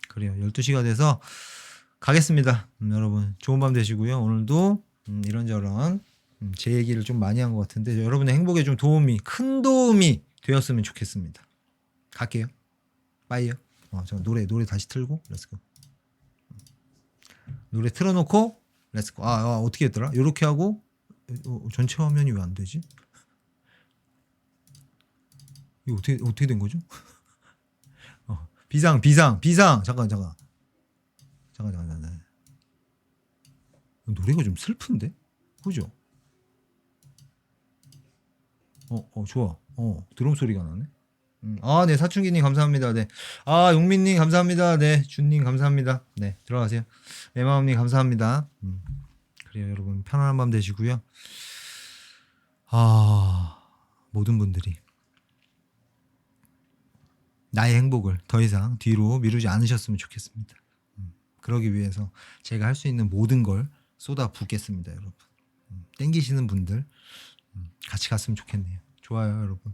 그래요. 12시가 돼서 가겠습니다. 여러분 좋은 밤 되시고요. 오늘도 이런저런 제 얘기를 좀 많이 한 것 같은데 여러분의 행복에 좀 큰 도움이 되었으면 좋겠습니다. 갈게요. 빠이요. 저 노래 다시 틀고 렛츠고. 노래 틀어놓고 렛츠고. 어떻게 했더라? 요렇게 하고 전체 화면이 왜 안 되지? 이거 어떻게 된 거죠? 비상 잠깐 노래가 좀 슬픈데? 그죠? 좋아. 드럼 소리가 나네. 네, 사춘기님 감사합니다. 네. 용민님 감사합니다. 네, 준님 감사합니다. 네, 들어가세요. 내 마음님 감사합니다. 그래요, 여러분 편안한 밤 되시고요. 모든 분들이 나의 행복을 더 이상 뒤로 미루지 않으셨으면 좋겠습니다. 그러기 위해서 제가 할 수 있는 모든 걸 쏟아 붓겠습니다, 여러분. 땡기시는 분들 같이 갔으면 좋겠네요. 좋아요, 여러분.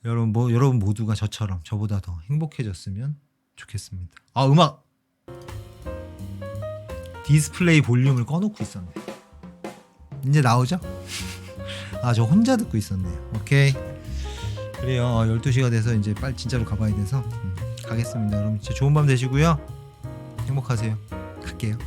여러분 모두가 저보다 더 행복해졌으면 좋겠습니다. 음악 디스플레이 볼륨을 꺼놓고 있었네. 이제 나오죠? 저 혼자 듣고 있었네요. 오케이. 그래요. 12시가 돼서 이제 빨리 진짜로 가봐야 돼서 가겠습니다. 여러분 진짜 좋은 밤 되시고요. 행복하세요. 갈게요.